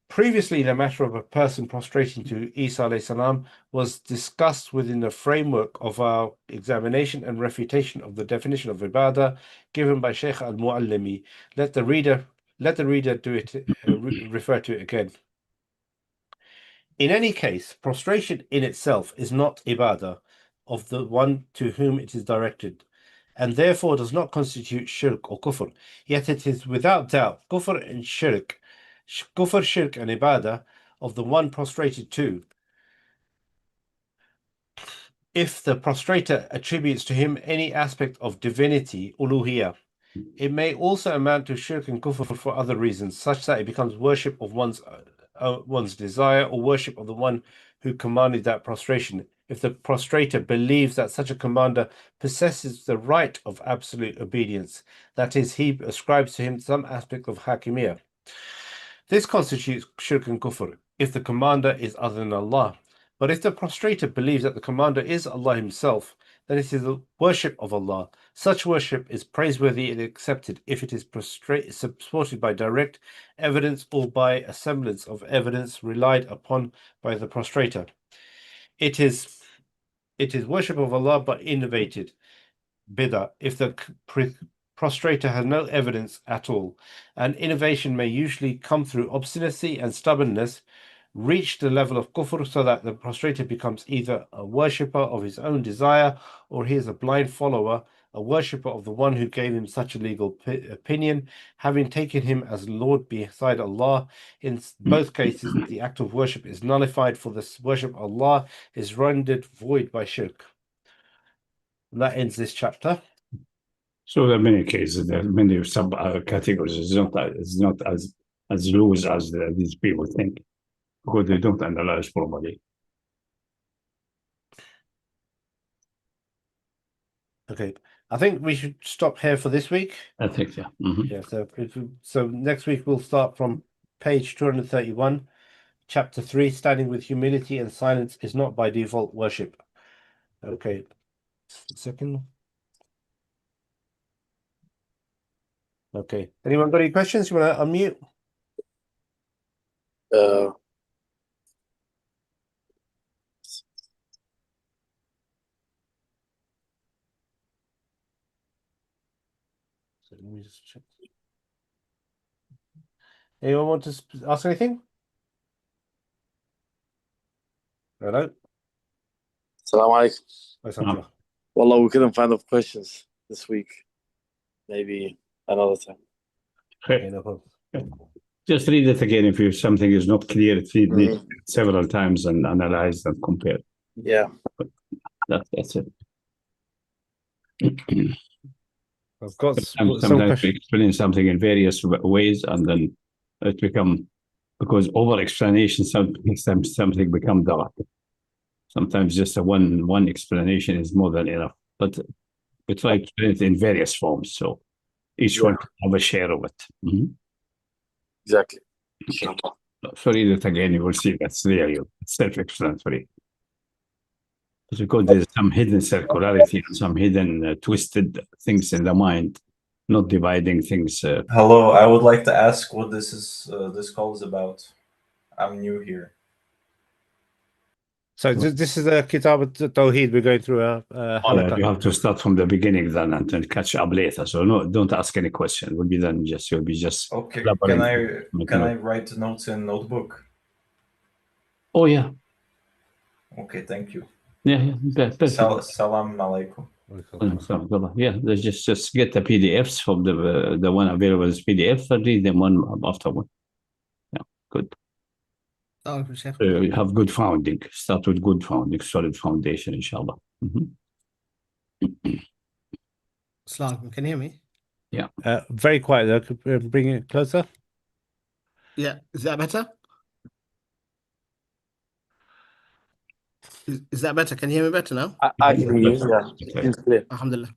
Previously, the matter of a person prostrating to Isa alayhi salam was discussed within the framework of our examination and refutation of the definition of ibadah given by Sheikh al-Muallimi. Let the reader do it, refer to it again. In any case, prostration in itself is not ibadah of the one to whom it is directed, and therefore does not constitute shirk or kufr. Yet it is without doubt kufr, shirk and ibadah of the one prostrated to, if the prostrator attributes to him any aspect of divinity, uluhiyah. It may also amount to shirk and kufr for other reasons, such that it becomes worship of one's desire or worship of the one who commanded that prostration. If the prostrator believes that such a commander possesses the right of absolute obedience, that is, he ascribes to him some aspect of hakimiyah. This constitutes shirk and kufr if the commander is other than Allah. But if the prostrator believes that the commander is Allah himself, then it is the worship of Allah. Such worship is praiseworthy and accepted if it is supported by direct evidence or by a semblance of evidence relied upon by the prostrator. It is worship of Allah but innovated, bid'ah, if the prostrator has no evidence at all. And innovation may usually come through obstinacy and stubbornness, reach the level of kufr, so that the prostrator becomes either a worshipper of his own desire or he is a blind follower, a worshipper of the one who gave him such a legal opinion, having taken him as Lord beside Allah. In both cases, the act of worship is nullified, for the worship of Allah is rendered void by shirk. And that ends this chapter. So there are many cases, there are many sub-categories. It's not as loose as these people think, because they don't analyze properly. Okay, I think we should stop here for this week. I think, yeah. Yeah, so next week we'll start from page 231, chapter 3, standing with humility and silence is not by default worship. Okay, second. Okay, anyone got any questions? You want to unmute? So let me just check. Anyone want to ask anything? Hello? Assalamu alaikum. Assalamu. Wallah, we couldn't find enough questions this week. Maybe another time. Okay, no problem. Just read it again if something is not clear. Read it several times and analyze and compare. Yeah. That's it. I've got sometimes we explain something in various ways, and then it becomes, because over explanation something become dark. Sometimes just a one explanation is more than enough. But we try to explain it in various forms, so each one can have a share of it. Exactly. So read it again, you will see that's really self-explanatory. Because there's some hidden circularity and some hidden twisted things in the mind, not dividing things. Hello, I would like to ask what this call is about. I'm new here. So this is a Kitab Al-Tawheed. We're going through you have to start from the beginning then and then catch up later. So no, don't ask any question. You'll be just okay. Can I write notes in notebook? Oh yeah. Okay, thank you. Yeah. Salam alaikum. Yeah, just get the PDFs from the one available as PDF and read them one after one. Yeah, good. You have good founding. Start with good founding, solid foundation, inshallah. Salam, can you hear me? Yeah. Very quiet though. Could bring it closer. Yeah, is that better? Is that better? Can you hear me better now? I can hear you. Yeah, it's clear. Alhamdulillah.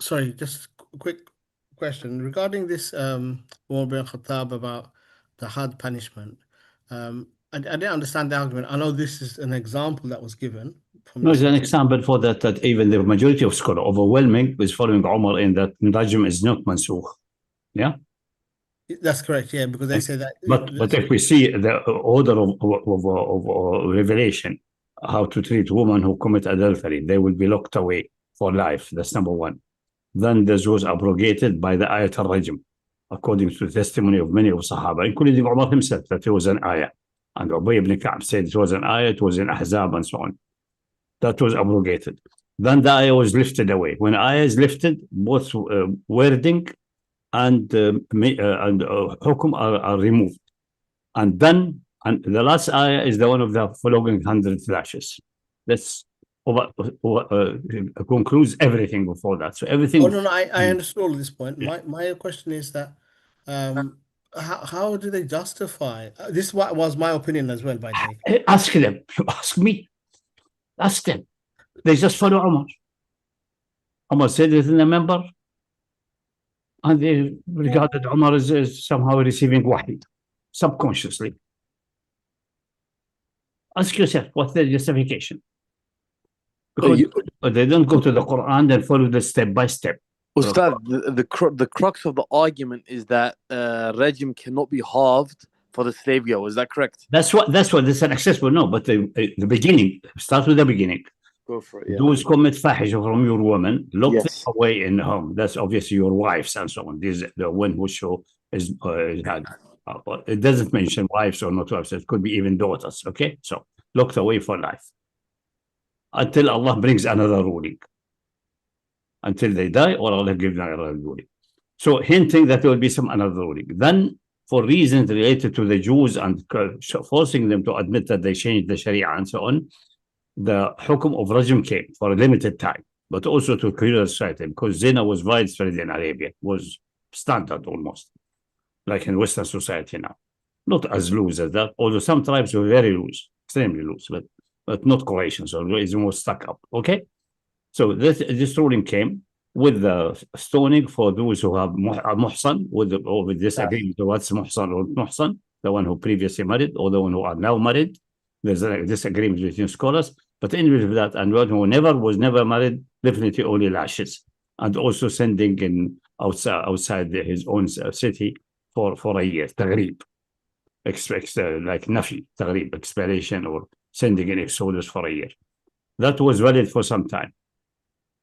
Sorry, just a quick question regarding this Umar bin Khattab about the had punishment. I didn't understand the argument. I know this is an example that was given. No, it's an example for that even the majority of scholars, overwhelming, is following Umar in that Rajm is not mansukh. Yeah? That's correct, yeah, because they say that. But if we see the order of revelation, how to treat women who commit adultery, they will be locked away for life. That's number one. Then this was abrogated by the ayat al-Rajm, according to the testimony of many of Sahaba, including Umar himself, that it was an ayah. And Ubay ibn Ka'b said it was an ayah, it was in Ahzab and so on. That was abrogated. Then the ayah was lifted away. When ayah is lifted, both wording and hukum are removed. And then the last ayah is the one of the following 100 lashes. That's concludes everything before that. So everything. Oh, no, I understood all this point. My question is that how do they justify this? Was my opinion as well, by the way. Ask them. Ask me. Ask them. They just follow Umar. Umar said it in a member, and they regarded Umar as somehow receiving wahi, subconsciously. Ask yourself, what's the justification? Because they don't go to the Quran and follow the step by step. Ustad, the crux of the argument is that regime cannot be halved for the slave girl. Is that correct? That's what this is accessible. No, but the beginning, start with the beginning. Go for it. Yeah. Those commit fahisha from your woman, lock them away in the home. That's obviously your wives and so on. This is the one who show is had. It doesn't mention wives or not wives. It could be even daughters. Okay, so locked away for life until Allah brings another ruling. Until they die, or Allah gives another ruling. So hinting that there will be some another ruling. Then, for reasons related to the Jews and forcing them to admit that they changed the Sharia and so on, the hukum of rajm came for a limited time, but also to clear the society, because zina was widespread in Arabia, was standard almost, like in Western society now. Not as loose as that, although some tribes were very loose, extremely loose, but not Croatian, so it's more stuck up. Okay, so this ruling came with the stoning for those who have muhsan, with this agreement to what's muhsan or muhsan, the one who previously married or the one who are now married. There's a disagreement between scholars, but in with that, and one who was never married, definitely only lashes, and also sending in outside his own city for a year, taghrib, like nafi, taghrib, expiration, or sending in exodus for a year. That was valid for some time.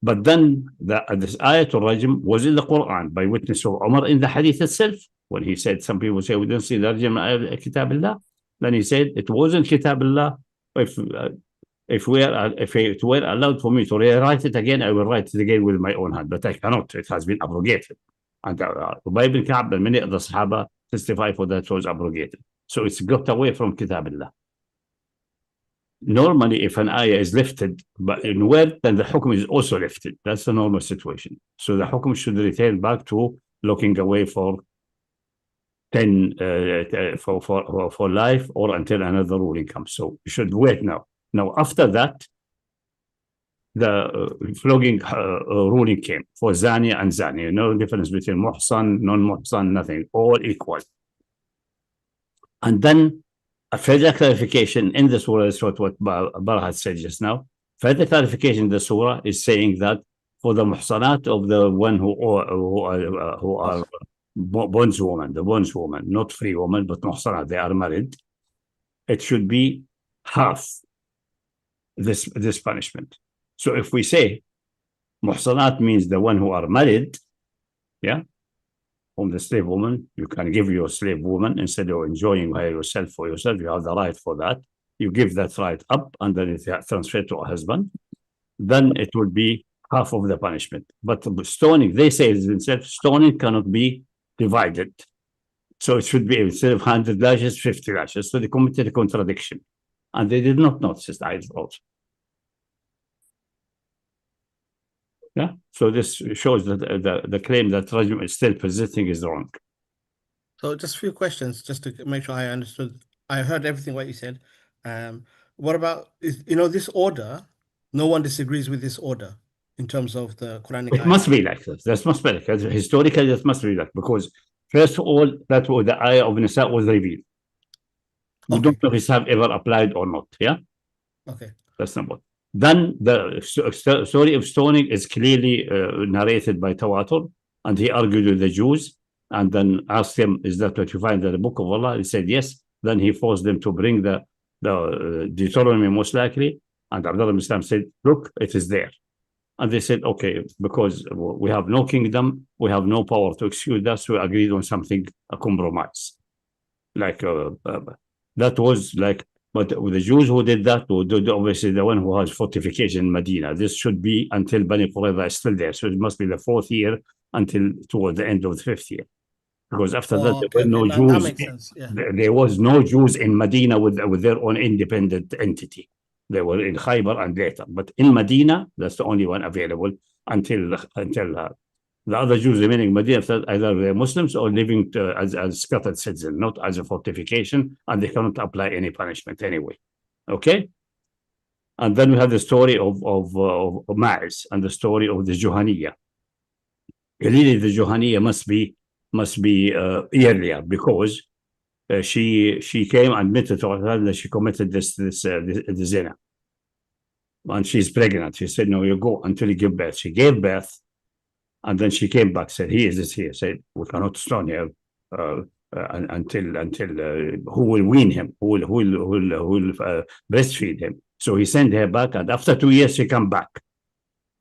But then this ayatul rajm was in the Quran by witness of Umar in the hadith itself, when he said, some people say we don't see the rajm Kitab Allah. Then he said it wasn't Kitab Allah. If it were allowed for me to rewrite it again, I will write it again with my own hand, but I cannot. It has been abrogated. And Ubay ibn Ka'b and many other Sahaba testify for that it was abrogated. So it's got away from Kitab Allah. Normally, if an ayah is lifted but in word, then the hukum is also lifted. That's the normal situation. So the hukum should return back to looking away for 10 for life, or until another ruling comes. So you should wait now. Now, after that, the flogging ruling came for Zani and Zani. No difference between Muhsan, non-Muhsan, nothing, all equal. And then a further clarification in the surah is what Barhat said just now. Further clarification in the surah is saying that for the muhsanat of the one who are bondswoman, the bondswoman, not free woman, but muhsanat, they are married, it should be half this punishment. So if we say muhsanat means the one who are married, yeah, from the slave woman, you can give your slave woman, instead of enjoying her yourself for yourself, you have the right for that. You give that right up, and then it's transferred to a husband. Then it will be half of the punishment. But stoning, they say themselves, stoning cannot be divided. So it should be, instead of 100 lashes, 50 lashes. So they committed a contradiction. And they did not notice it either also. Yeah, so this shows that the claim that rajm is still persisting is wrong. So just a few questions, just to make sure I understood. I heard everything what you said. What about, this order? No one disagrees with this order in terms of the Quranic. It must be like this. That must be like this. Historically, that must be like, because first of all, that was the ayah of Nisa was revealed. We don't know if it's ever applied or not. Yeah. Okay. That's number one. Then the story of stoning is clearly narrated by Tawatur, and he argued with the Jews, and then asked them, is that what you find in the book of Allah? He said, yes. Then he forced them to bring the Deuteronomy, most likely, and Abdullah ibn Islam said, look, it is there. And they said, okay, because we have no kingdom, we have no power to execute that, so we agreed on something, a compromise. Like, that was like, but the Jews who did that, obviously the one who has fortification in Medina, this should be until Bani Qurayza is still there. So it must be the 4th year until toward the end of the 5th year. Because after that, there were no Jews. That makes sense. Yeah. There was no Jews in Medina with their own independent entity. They were in Khaybar and later. But in Medina, that's the only one available until the other Jews remaining in Medina, either they're Muslims or living as scattered citizens, not as a fortification, and they cannot apply any punishment anyway. Okay? And then we have the story of Ma'iz and the story of the Juhaniya. Really, the Juhaniya must be earlier, because she came and admitted to her that she committed this zina. And she's pregnant. She said, no, you go until you give birth. She gave birth. And then she came back, said, he is this here. Said, we cannot stone her until who will wean him, who will breastfeed him. So he sent her back, and after 2 years, she come back.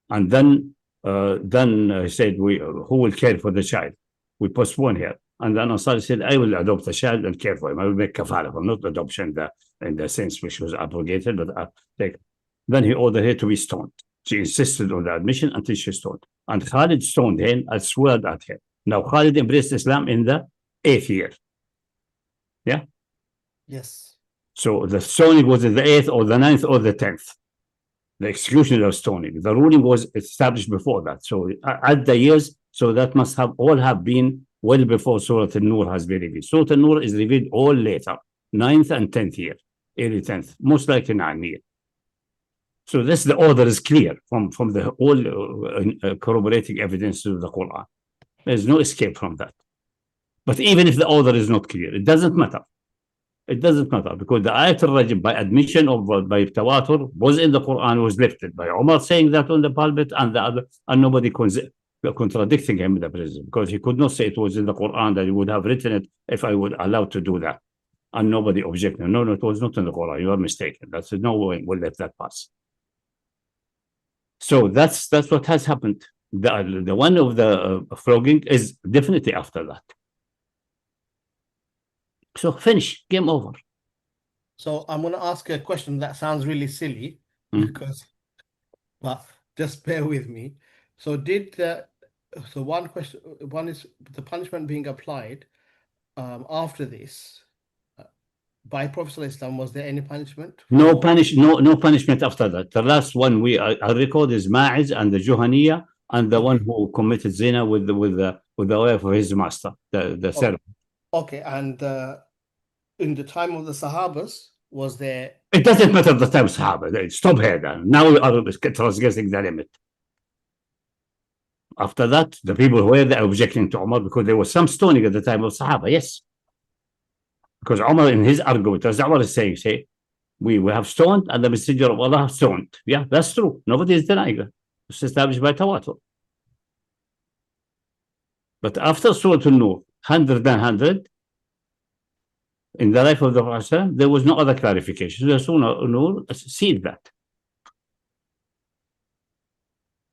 And then he said, who will care for the child? We postpone her. And then Ansari said, I will adopt the child and care for him. I will make kafala, not adoption in the sense which was abrogated, but then he ordered her to be stoned. She insisted on the admission until she stoned. And Khalid stoned her and swore at her. Now, Khalid embraced Islam in the 8th year. Yeah? Yes. So the stoning was in the 8th or the 9th or the 10th. The execution of stoning. The ruling was established before that. So at the years, so that must have all have been well before Surah An-Nur has been revealed. Surah An-Nur is revealed all later, 9th and 10th year, early 10th, most likely 9th year. So this, the order is clear from the all corroborating evidence to the Quran. There's no escape from that. But even if the order is not clear, it doesn't matter. It doesn't matter, because the ayat al-rajm, by admission of by tawatur, was in the Quran, was lifted by Umar saying that on the pulpit, and the other, and nobody contradicting him in the prison, because he could not say it was in the Quran, that he would have written it if I would allow to do that, and nobody objected. No, it was not in the Quran. You are mistaken. That's no way we'll let that pass. So that's what has happened. The one of the flogging is definitely after that. So finish, game over. So I'm going to ask a question that sounds really silly, because, but just bear with me. So so one is the punishment being applied after this by Prophet ﷺ. Was there any punishment? No punishment after that. The last one I record is Ma'iz and the Juhaniya, and the one who committed zina with the wife of his master, the servant. Okay, and in the time of the Sahabas, was there? It doesn't matter the time of Sahaba. Stop here then. Now we are transgressing the limit. After that, the people were objecting to Umar, because there was some stoning at the time of Sahaba, yes. Because Umar, in his argument, as Umar is saying, we have stoned and the Messenger of Allah stoned. Yeah, that's true. Nobody is denying that. It's established by Tawatur. But after Surah An-Nur, 100 and 100, in the life of the Prophet, there was no other clarification. So Surah An-Nur sealed that.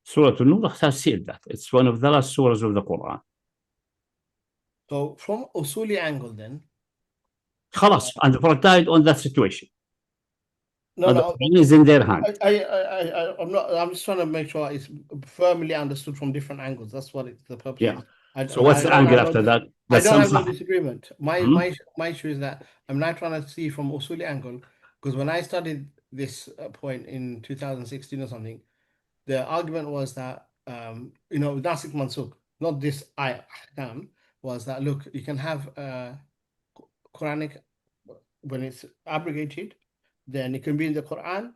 Surah An-Nur has sealed that. It's one of the last surahs of the Quran. So from Usuli angle then, Khalas, and the Prophet died on that situation. no, is in their hand. I'm not. I'm just trying to make sure it's firmly understood from different angles. That's what the purpose Yeah. is. So what's the angle after that? I don't have no disagreement. My issue is that I'm now trying to see from Usuli angle, because when I studied this point in 2016 or something, the argument was that Nasik Mansuk, not this ahkam, was that look, you can have Quranic when it's abrogated, then it can be in the Quran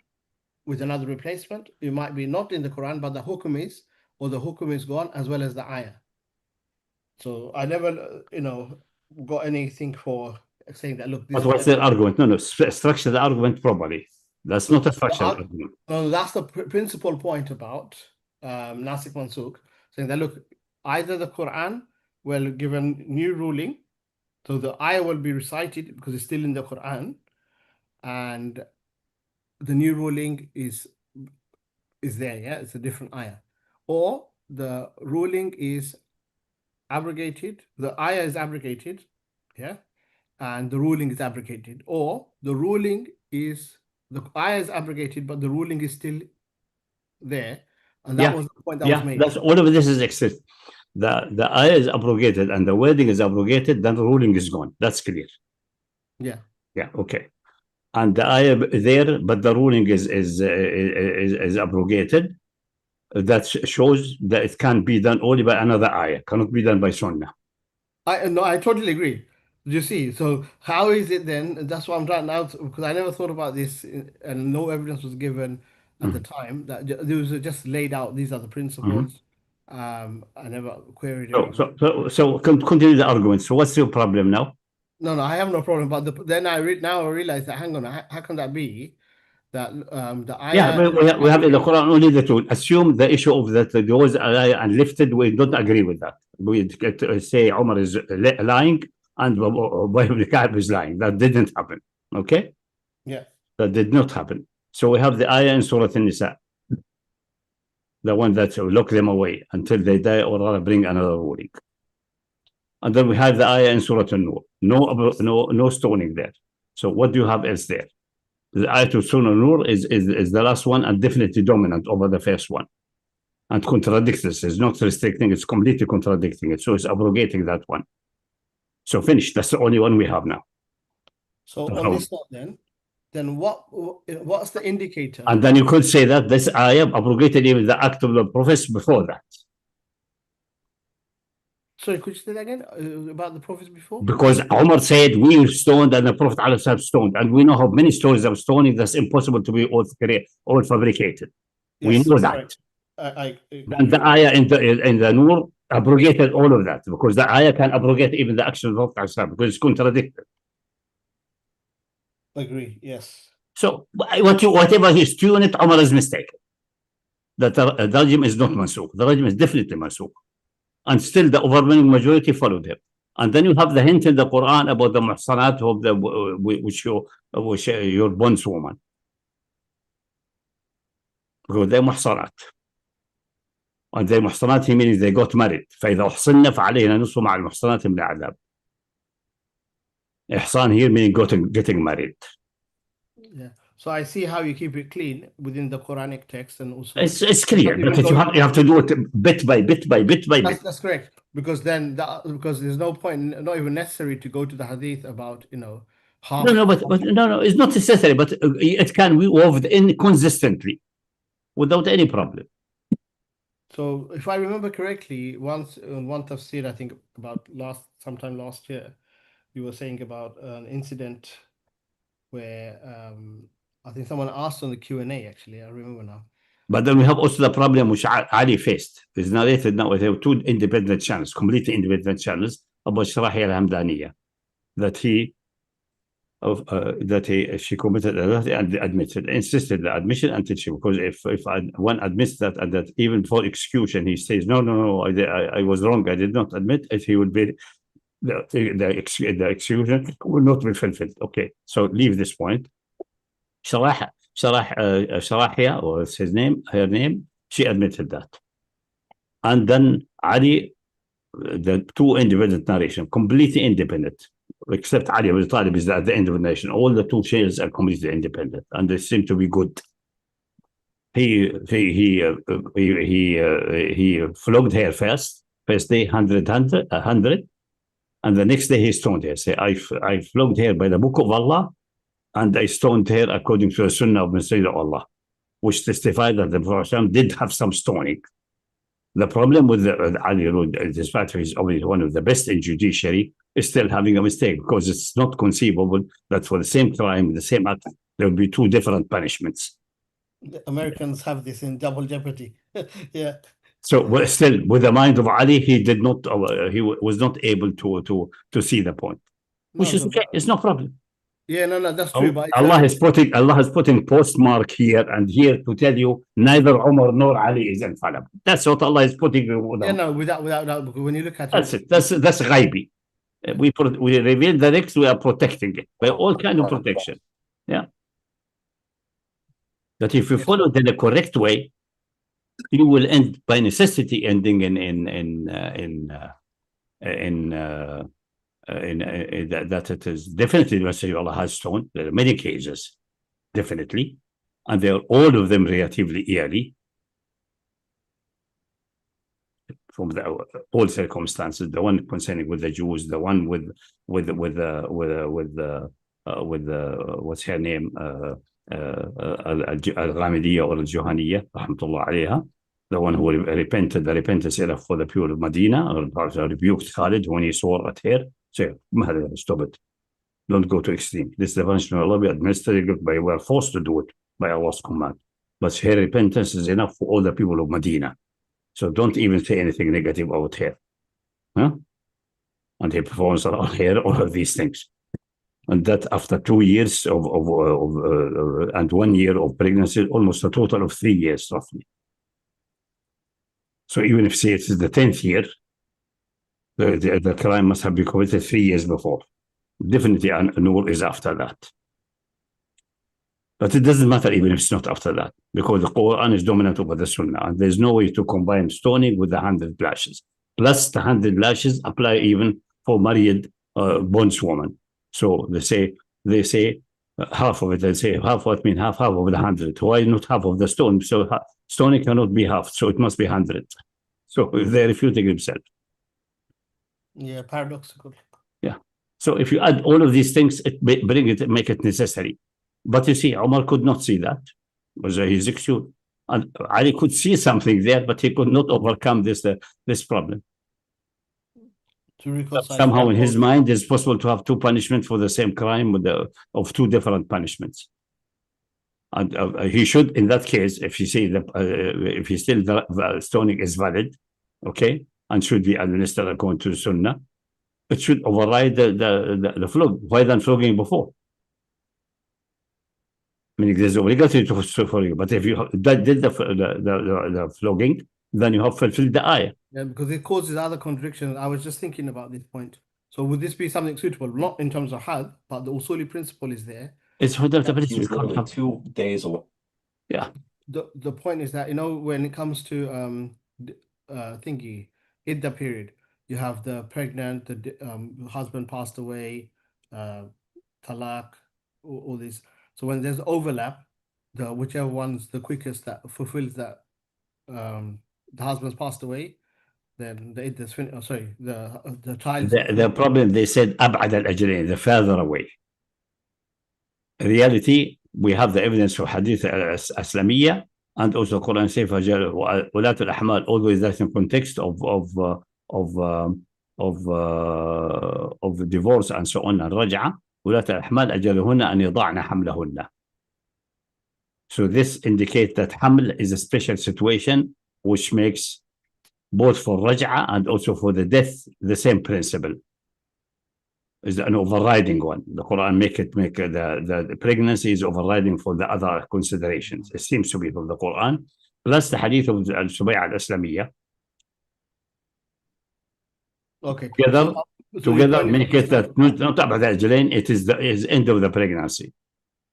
with another replacement. It might be not in the Quran, but the hukum is, or the hukum is gone, as well as the ayah. So I never, got anything for saying that. Look, but what's their argument? No, structure the argument properly. That's not a structural argument. No, that's the principal point about Nasik Mansuk, saying that look, either the Quran will give a new ruling, so the ayah will be recited because it's still in the Quran, and the new ruling is there, yeah, it's a different ayah, or the ruling is abrogated, the ayah is abrogated, yeah, and the ruling is abrogated, or the ruling is, the ayah is abrogated, but the ruling is still there, and that was the point that was made. That's all of this is exist. The ayah is abrogated and the wording is abrogated, then the ruling is gone. That's clear. Yeah. Yeah. Okay. and the ayah there, but the ruling is abrogated. That shows that it can be done only by another ayah, cannot be done by sunnah. No, I totally agree. You see, so how is it then? That's what I'm trying out, because I never thought about this, and no evidence was given at the time. That these were just laid out. These are the principles. I never queried it. So continue the argument. So what's your problem now? No, I have no problem. But then I realize that, hang on, how can that be? That the ayah. Yeah, we have in the Quran only the two. Assume the issue of that those ayah and lifted. We don't agree with that. We say Umar is lying and Ubay ibn Ka'b is lying. That didn't happen. Okay. Yeah. That did not happen. So we have the ayah in Surah An-Nisa, the one that lock them away until they die or rather bring another ruling. And then we have the ayah in Surah An-Nur. No stoning there. So what do you have else there? The ayah to Surah An-Nur is the last one and definitely dominant over the first one. And contradicts this. It's not restricting, it's completely contradicting it. So it's abrogating that one. So finished. That's the only one we have now. So on this note then what's the indicator? And then you could say that this ayah abrogated even the act of the prophets before that. Sorry, could you say that again about the prophets before? Because Umar said we stoned and the Prophet ﷺ stoned, and we know how many stories of stoning that's impossible to be all fabricated. Yes, we know that. And the ayah in the Nur abrogated all of that, because the ayah can abrogate even the action of the Prophet ﷺ, because it's contradicted. Agree. Yes. So whatever he's tuned it, Umar is mistaken. That the rajm is not mansukh. The rajm is definitely mansukh. And still the overwhelming majority followed him. And then you have the hint in the Quran about the muhsanat of the which your bondswoman. Because they're muhsanat. And they're muhsanat, he means they got married. فإذا أحصن فعليهن نصف مع المحصنات من العذاب. Ihsan here meaning getting married. Yeah. So I see how you keep it clean within the Quranic text, and also it's clear, but you have to do it bit by bit. That's correct, because then because there's no point, not even necessary to go to the hadith about half. No, it's not necessary, but it can be woven in consistently without any problem. So if I remember correctly, once in one tafsir, I think about sometime last year, you were saying about an incident where I think someone asked on the Q&A, actually, I remember now. But then we have also the problem which Ali faced. It's narrated now with two independent channels, completely independent channels, about Sharahi al-Hamdaniya, that she committed and admitted, insisted the admission until she, because if one admits that, and that even for execution, he says, no, I was wrong, I did not admit it, he would be, the execution will not be fulfilled. Okay, so leave this point. Sharahia, or it's her name, she admitted that. And then Ali, the two independent narration, completely independent, except Ali ibn Talib is at the end of the nation. All the two chains are completely independent, and they seem to be good. He flogged her first day 100, and the next day he stoned her. Say, I flogged her by the book of Allah, and I stoned her according to the Sunnah of Messenger of Allah, which testified that the Prophet did have some stoning. The problem with Ali, despite he's obviously one of the best in judiciary, is still having a mistake, because it's not conceivable that for the same crime, the same act, there will be two different punishments. The Americans have this in double jeopardy. Yeah. So still, with the mind of Ali, he did not. He was not able to see the point, which is okay. It's no problem. Yeah, no, that's true. But Allah has putting postmark here and here to tell you neither Umar nor Ali is infallible. That's what Allah is putting. Yeah, no, without because when you look at that's it. That's ghaibi. We reveal the next. We are protecting it by all kind of protection. Yeah. That if you follow it in the correct way, you will end by necessity ending that it is definitely the Messenger of Allah has stoned. There are many cases, definitely, and they are all of them relatively early from all circumstances. The one concerning with the Jews, the one with what's her name, Al-Ghamidiyya or Al-Juhaniyya, rahmatullah alayha, the one who repented, the repentance era for the people of Medina, or rebuked Khalid when he swore at her. So, stop it. Don't go to extreme. This is the punishment of Allah. We administered it by, we are forced to do it by Allah's command. But her repentance is enough for all the people of Medina. So don't even say anything negative about her. Huh? And he performs on her all of these things. And that after 2 years and 1 year of pregnancy, almost a total of 3 years roughly. So even if say it is the 10th year, the crime must have been committed 3 years before. Definitely an nur is after that. But it doesn't matter even if it's not after that, because the Quran is dominant over the Sunnah, and there's no way to combine stoning with the 100 lashes. Plus the 100 lashes apply even for married bondswoman. So they say half of it. They say half what mean half of the 100. Why not half of the stone? So stoning cannot be half, so it must be 100. So they're refuting themselves. Yeah, paradoxical. Yeah. So if you add all of these things, make it necessary. But you see, Umar could not see that, because he's executed. And Ali could see something there, but he could not overcome this problem. Somehow in his mind, it's possible to have two punishments for the same crime of two different punishments. And he should, in that case, if you say if he still the stoning is valid, okay, and should be administered according to the Sunnah, it should override the flog. Why than flogging before? Meaning there's obligatory to flog, but if you did the flogging, then you have fulfilled the ayah. Yeah, because it causes other contradictions. I was just thinking about this point. So would this be something suitable, not in terms of had, but the usuli principle is there? It's for the He's literally 2 days away. Yeah. The point is that, you know, when it comes to idda period, you have the pregnant, the husband passed away, talaq, all these. So when there's overlap, whichever one's the quickest that fulfills that, the husband's passed away, then the idda's finished. Oh, sorry, the child. The problem, they said ab'ad al-ajlain, the further away. In reality, we have the evidence of Hadith al-Islamiyya, and also Quran says وَلَاتُ الْأَحْمَالِ, always that's in context of divorce and so on, and raj'a. وَلَاتُ الْأَحْمَالِ أَجَلُهُنَّ أَنْ يَضَعْنَ حَمْلَهُنَّ. So this indicates that haml is a special situation which makes both for raj'a and also for the death the same principle. Is an overriding one. The Quran make the pregnancy is overriding for the other considerations. It seems to be from the Quran, plus the hadith of al-Subay'a al-Islamiyya. Okay. Together make it that not about al-Jalain, it is the end of the pregnancy.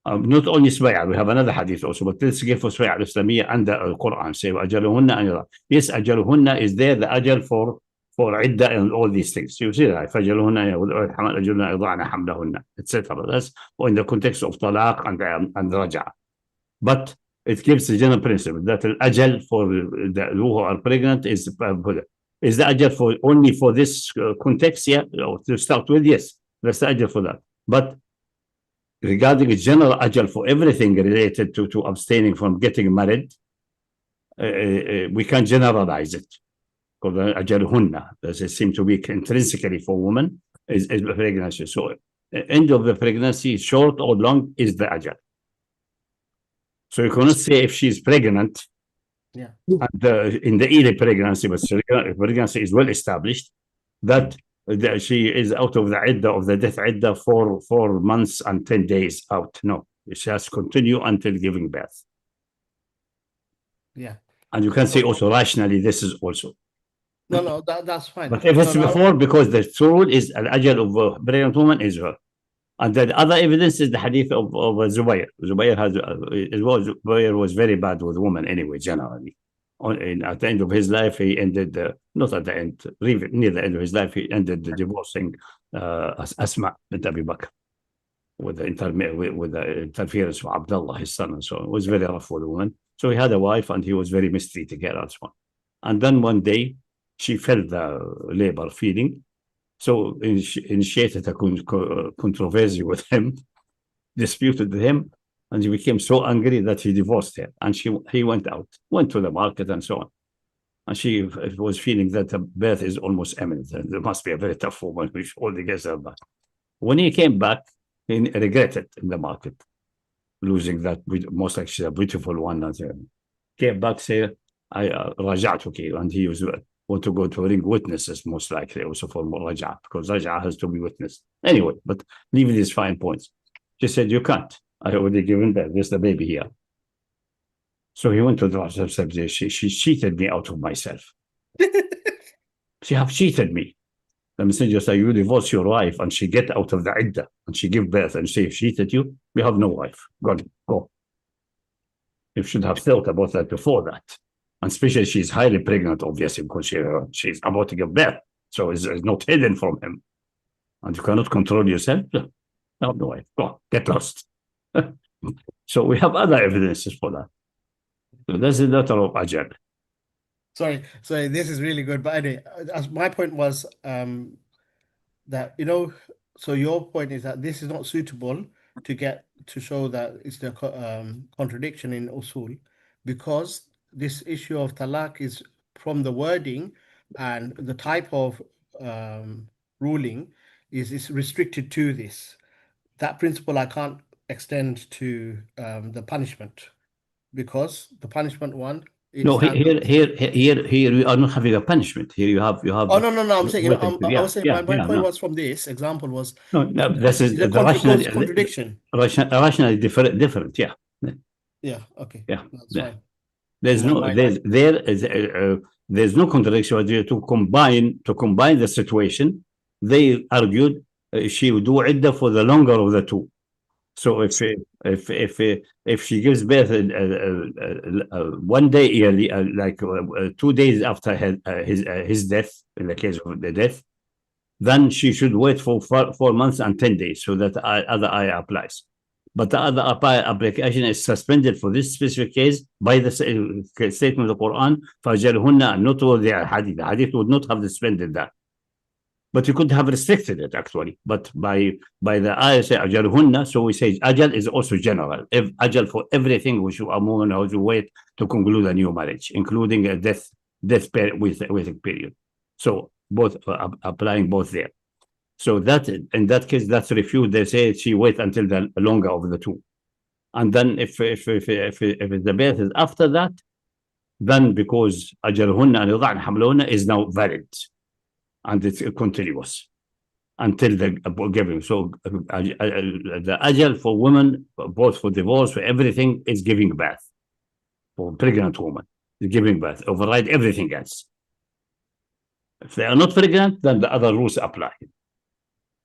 Not only Subay'a, we have another hadith also, but let's give for Subay'a al-Islamiyya and the Quran. Say ajaluhunna an. Yes, ajaluhunna is there, the ajal for idda and all these things. You see that, etc. That's in the context of talaq and raj'a. But it gives the general principle that the ajal for the who are pregnant is the ajal for only for this context. Yeah, to start with, yes, that's the ajal for that. But regarding a general ajal for everything related to abstaining from getting married, we can generalize it. Because ajaluhunna, does it seem to be intrinsically for women, is pregnancy. So end of the pregnancy, short or long, is the ajal. So you cannot say if she's pregnant, yeah, and in the early pregnancy, but pregnancy is well established, that she is out of the idda of the death idda for 4 months and 10 days out. No, she has to continue until giving birth. Yeah. And you can say also rationally, this is also. No, that's fine. But if it's before, because the rule is al-ajal of a pregnant woman is her. And the other evidence is the hadith of Zubayr. Zubayr was very bad with women anyway, generally. At the end of his life, he ended, not at the end, near the end of his life, he ended divorcing Asma bint Abi Bakr with the interference of Abdullah, his son, and so on. It was very rough for the woman. So he had a wife, and he was very mistreating her as well. And then one day, she felt the labor feeling, so initiated a controversy with him disputed with him, and he became so angry that he divorced her, and he went to the market and so on. And she was feeling that the birth is almost imminent, and there must be a very tough woman which only gets her back. When he came back, he regretted in the market, losing that, most like she's a beautiful one. And came back, say, I raja'tuki, and he was want to go to ring witnesses, most likely also for raja', because raja' has to be witnessed. Anyway, but leaving these fine points. She said, you can't. I already given birth. There's the baby here. So he went to the Rasul, said, she cheated me out of myself. She have cheated me. The messenger said, you divorce your wife and she get out of the iddah and she give birth and say, she cheated you, we have no wife. Go. You should have thought about that before that. And especially she's highly pregnant, obviously, because she's about to give birth. So it's not hidden from him. And you cannot control yourself. No wife. Go, get lost. So we have other evidences for that. So that's the letter of Ajal. Sorry, this is really good. But anyway, as my point was that, so your point is that this is not suitable to show that it's the contradiction in usul, because this issue of talaq is from the wording and the type of ruling is restricted to this. That principle I can't extend to the punishment, because the punishment one. No, here we are not having a punishment. Here you have. Oh no! I'm saying, I was saying my point was from this example was. No, this is the rational contradiction. Rationally different. Yeah. Yeah. Okay. Yeah. That's fine. There's no contradiction. To combine the situation, they argued she would do iddah for the longer of the two. So if she gives birth 1 day early, like 2 days after his death, in the case of the death, then she should wait for 4 months and 10 days, so that other ayah applies. But the other application is suspended for this specific case by the statement of the Quran, فَأَجَلْهُنَّ, and not all the hadith. The hadith would not have suspended that. But you could have restricted it, actually. But by the ayah say ajalhunna, so we say ajal is also general. If ajal for everything which you are moving how to wait to conclude a new marriage, including a death waiting period. So both applying both there. So that in that case, that's refused. They say she wait until the longer of the two. And then if the birth is after that, then because ajalhunna and yudha'na hamlahunna is now valid. And it's continuous until the giving. So the ajal for women, both for divorce, for everything, is giving birth. For pregnant woman, giving birth, override everything else. If they are not pregnant, then the other rules apply.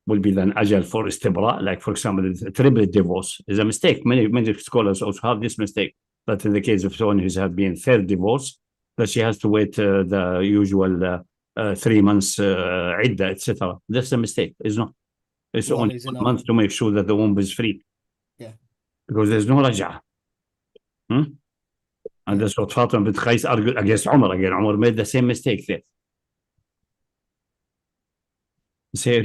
Will be then ajal for istibra, like for example, the triple divorce is a mistake. Many scholars also have this mistake. That in the case of someone who's had been third divorce, that she has to wait the usual 3 months iddah, etc. That's a mistake. It's not. It's only 1 month to make sure that the womb is free. Yeah. Because there's no raja'. And that's what Fatima bint Qais argued against Umar. Again, Umar made the same mistake there. Say,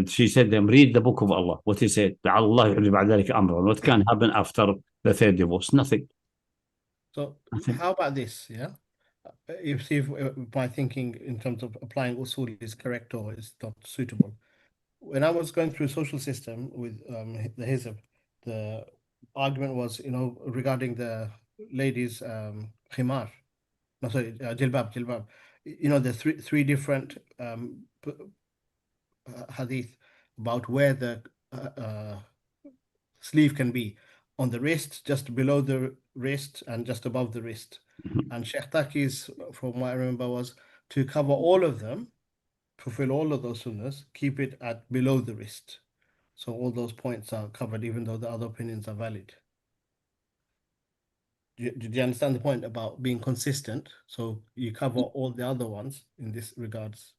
she said them, read the book of Allah. What he said, Allah ba'd dhalika amran. What can happen after the third divorce? Nothing. So how about this? Yeah. You see if my thinking in terms of applying usul is correct or is not suitable. When I was going through social system with the Hizb, the argument was, regarding the ladies' khimar. No, sorry, jilbab. The three different hadith about where the sleeve can be on the wrist, just below the wrist, and just above the wrist. And Sheikh Taki's, from what I remember, was to cover all of them, fulfill all of those sunnahs, keep it at below the wrist. So all those points are covered, even though the other opinions are valid. Did you understand the point about being consistent? So you cover all the other ones in this regards.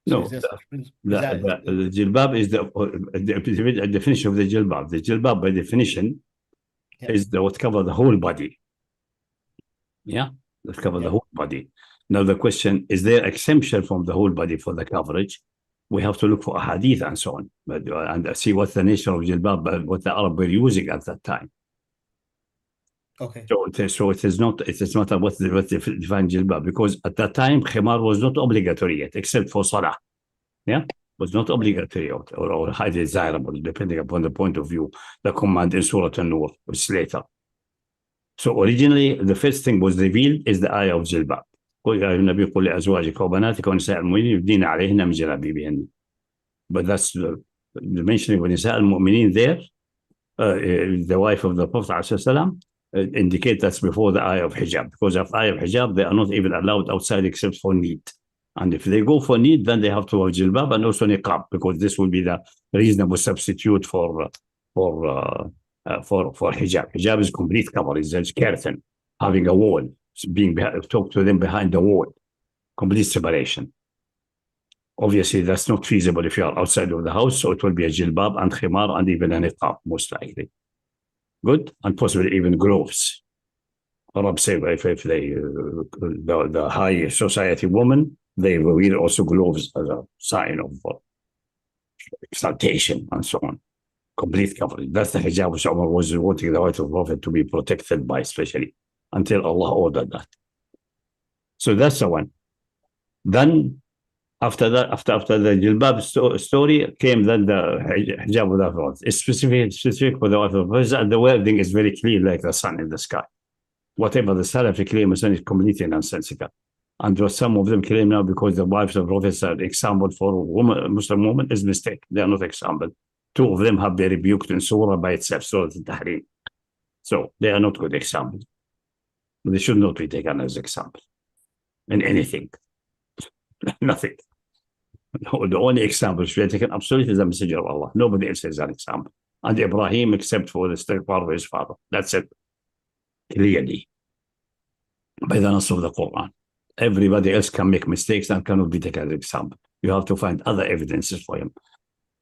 So no, the jilbab is the definition of the jilbab. The jilbab, by definition, is what covers the whole body. Yeah, that covers the whole body. Now the question, is there exemption from the whole body for the coverage? we have to look for a hadith and so on, and see what the nature of jilbab, what the Arab were using at that time. Okay. So it is not what the define jilbab, because at that time khimar was not obligatory yet, except for salah. Yeah, was not obligatory or highly desirable, depending upon the point of view. The command in Surah An-Nur, which is later. So originally, the first thing was revealed is the ayah of jilbab. قل يا النبي قل لأزواجك وبناتك ونساء المؤمنين يبدين عليهن من جلابيبهن. But that's the mentioning of نساء المؤمنين there, the wife of the Prophet ﷺ, indicate that's before the ayah of hijab, because of ayah of hijab they are not even allowed outside except for need, and if they go for need then they have to have jilbab and also niqab, because this will be the reasonable substitute for hijab. Hijab is complete cover, is a curtain having a wall, being talk to them behind the wall, complete separation. Obviously that's not feasible if you are outside of the house, so it will be a jilbab and khimar and even a niqab most likely. Good, and possibly even gloves. Arabs say if they the high society woman, they will wear also gloves as a sign of exaltation and so on. Complete coverage. That's the hijab which Umar was wanting the wife of Prophet to be protected by, especially until Allah ordered that. So that's the one. Then after that, after the jilbab story came then the hijab without words. It's specific for the wife of Prophet, and the wording is very clear, like the sun in the sky. Whatever the Salafi claim is completely nonsensical. And some of them claim now because the wives of prophets are example for woman, Muslim woman is mistake. They are not example. Two of them have been rebuked in Surah by itself, Surah Al-Tahrim. So they are not good examples. They should not be taken as example in anything. Nothing. The only example should be taken absolutely is the Messenger of Allah. Nobody else is an example. And Ibrahim, except for the istighfar of his father. That's it. Clearly. By the nas of the Quran. Everybody else can make mistakes and cannot be taken as example. You have to find other evidences for him.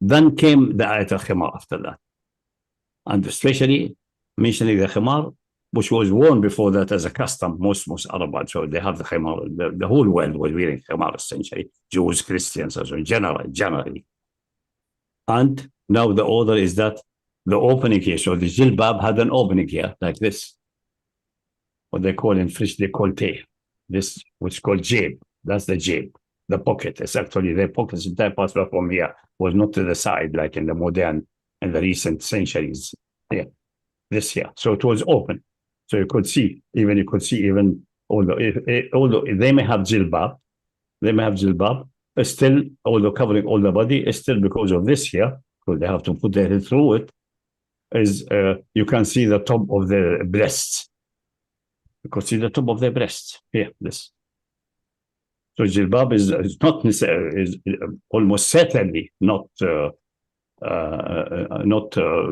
Then came the ayat al-khimar after that. And especially mentioning the khimar, which was worn before that as a custom, most Arab, so they have the khimar, the whole world was wearing khimar essentially, Jews, Christians, also generally. And now the order is that the opening here, so the jilbab had an opening here, like this. What they call in French, they call tay. This, which is called jab, that's the jab. The pocket, it's actually the pocket's entire part from here, was not to the side, like in the modern, in the recent centuries. Yeah, this here. So it was open. So you could see, although they may have jilbab, still, although covering all the body, still because of this here, because they have to put their head through it, is you can see the top of the breasts. You can see the top of their breasts here, this. So jilbab is not necessarily, is almost certainly not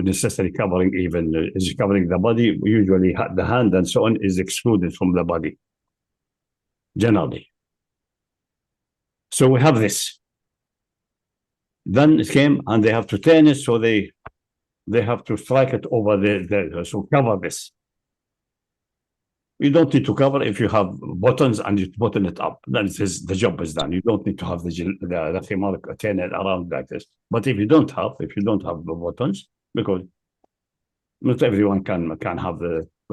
necessarily covering even, is covering the body. Usually the hand and so on is excluded from the body, generally. So we have this. Then it came and they have to turn it, so they have to strike it over so cover this. You don't need to cover if you have buttons and you button it up. Then the job is done. You don't need to have the khimar turn it around like this. But if you don't have the buttons, because not everyone can have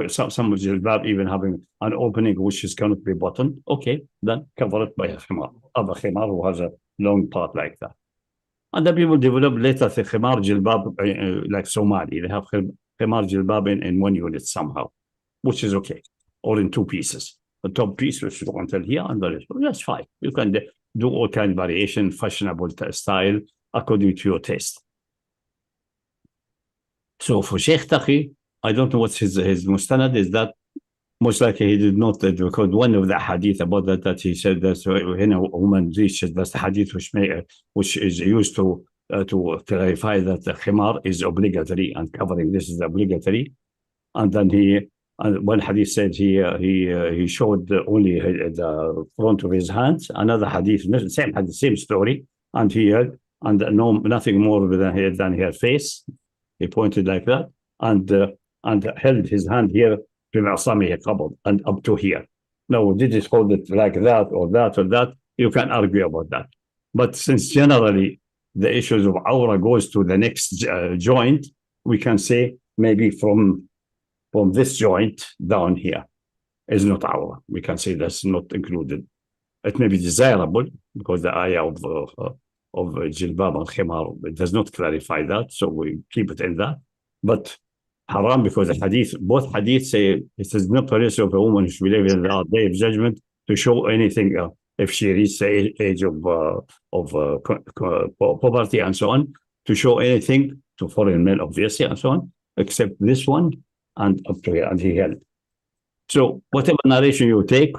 some jilbab even having an opening which cannot be buttoned. Okay, then cover it by a khimar. Other khimar who has a long part like that. And then people develop later the khimar jilbab like Somali. They have khimar jilbab in one unit somehow, which is okay. Or in two pieces. The top piece which go until here and the rest. That's fine. You can do all kind of variation, fashionable style according to your taste. So for Sheikh Taqi, I don't know what's his mustanad is that most likely he did not, because one of the hadith about that he said that when a woman reaches, that's the hadith which is used to clarify that the khimar is obligatory and covering this is obligatory. And then one hadith said he showed only the front of his hands. Another hadith, same story, and he had nothing more than her face. He pointed like that and held his hand here and up to here. Now, did it hold it like that or that or that? You can argue about that. But since generally the issues of aura goes to the next joint, we can say maybe from this joint down here is not aura. We can say that's not included. It may be desirable because the ayah of jilbab and khimar, it does not clarify that, so we keep it in that. But haram, because the hadith, both hadiths say it is not permissible of a woman who believes in the day of judgment to show anything if she reaches the age of poverty and so on, to show anything to foreign men, obviously, and so on, except this one and up to here, and he held. So whatever narration you take,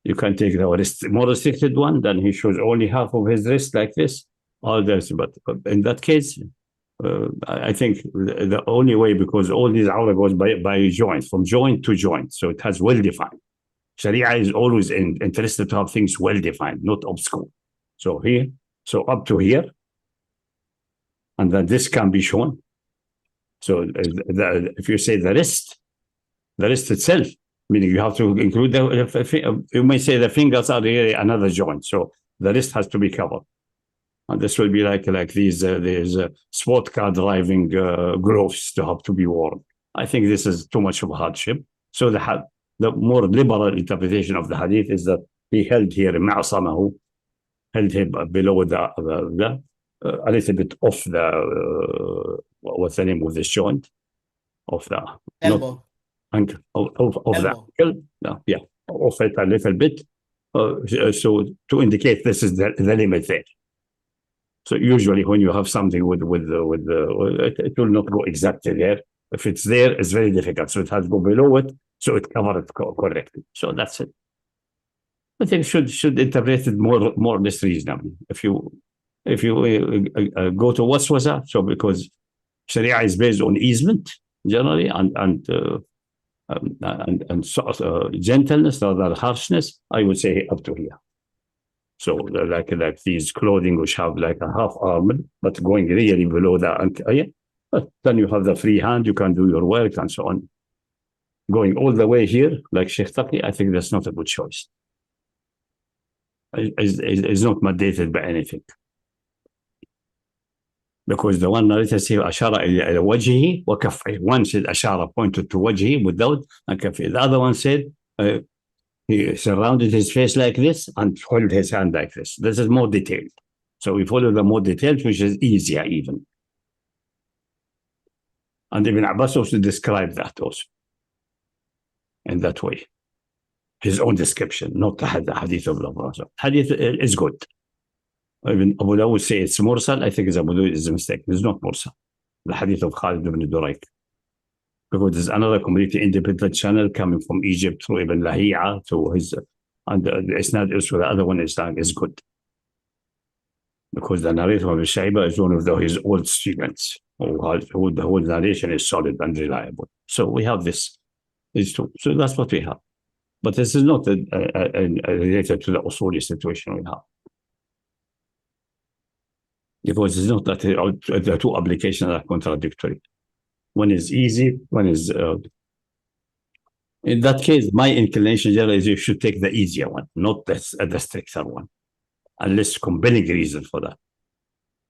you can take the more restricted one, then he shows only half of his wrist like this. All this, but in that case, I think the only way, because all these aura goes by joint, from joint to joint, so it has well defined. Sharia is always interested to have things well defined, not obscure. So here, so up to here, and then this can be shown. So if you say the wrist itself, meaning you have to include you may say the fingers are really another joint, so the wrist has to be covered. And this will be like these sport car driving gloves to have to be worn. I think this is too much of a hardship. So the more liberal interpretation of the hadith is that he held here ma'asamahu, held him below a little bit off the what's the name of this joint? Of the elbow. Ankle, of the ankle, yeah, off it a little bit, so to indicate this is the limit there. So usually when you have something with it will not go exactly there. If it's there, it's very difficult. So it has to go below it, so it covers it correctly. So that's it. I think should interpret it more or less reasonably. If you go to waswasa, so because Sharia is based on easement generally and gentleness rather than harshness, I would say up to here. So like these clothing which have like a half armor, but going really below the ankle, but then you have the free hand, you can do your work and so on. Going all the way here, like Sheikh Taqi, I think that's not a good choice. It's not mandated by anything. Because the one narrator says ashara ila wajhihi wa kaffayhi. One said ashara pointed to wajhi without and kaffayhi. The other one said he surrounded his face like this and held his hand like this. This is more detailed. So we follow the more detailed, which is easier even. And Ibn Abbas also described that also in that way. His own description, not the hadith of the Prophet. Hadith is good. Even Abu Dawud say it's mursal. I think Abu Dawud is a mistake. It's not mursal. The hadith of Khalid ibn Durayk. Because there's another completely independent channel coming from Egypt through Ibn Lahiya to his, and the isnad is for the other one is good. Because the narrator of Shaiba is one of his old students. Who the whole narration is solid and reliable. So we have this. These two. So that's what we have. But this is not related to the Usuli situation we have. Because it's not that the two applications are contradictory. One is easy, one is... in that case, my inclination generally is you should take the easier one, not the stricter one, unless compelling reason for that.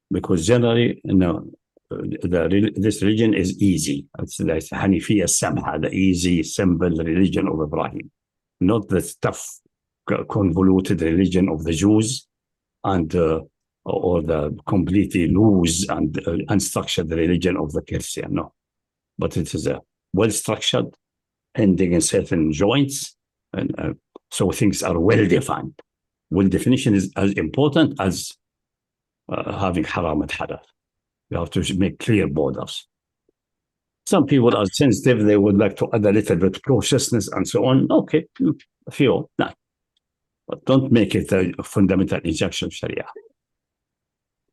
Because generally, no, this religion is easy. It's like Hanifiya Samha, the easy, simple religion of Ibrahim, not the tough, convoluted religion of the Jews and or the completely loose and unstructured religion of the Christian. No, but it is a well-structured, ending in certain joints, and so things are well defined. Well definition is as important as having haram and halal. You have to make clear borders. Some people are sensitive; they would like to add a little bit of cautiousness and so on. Okay, if you no, but don't make it a fundamental injection of Sharia.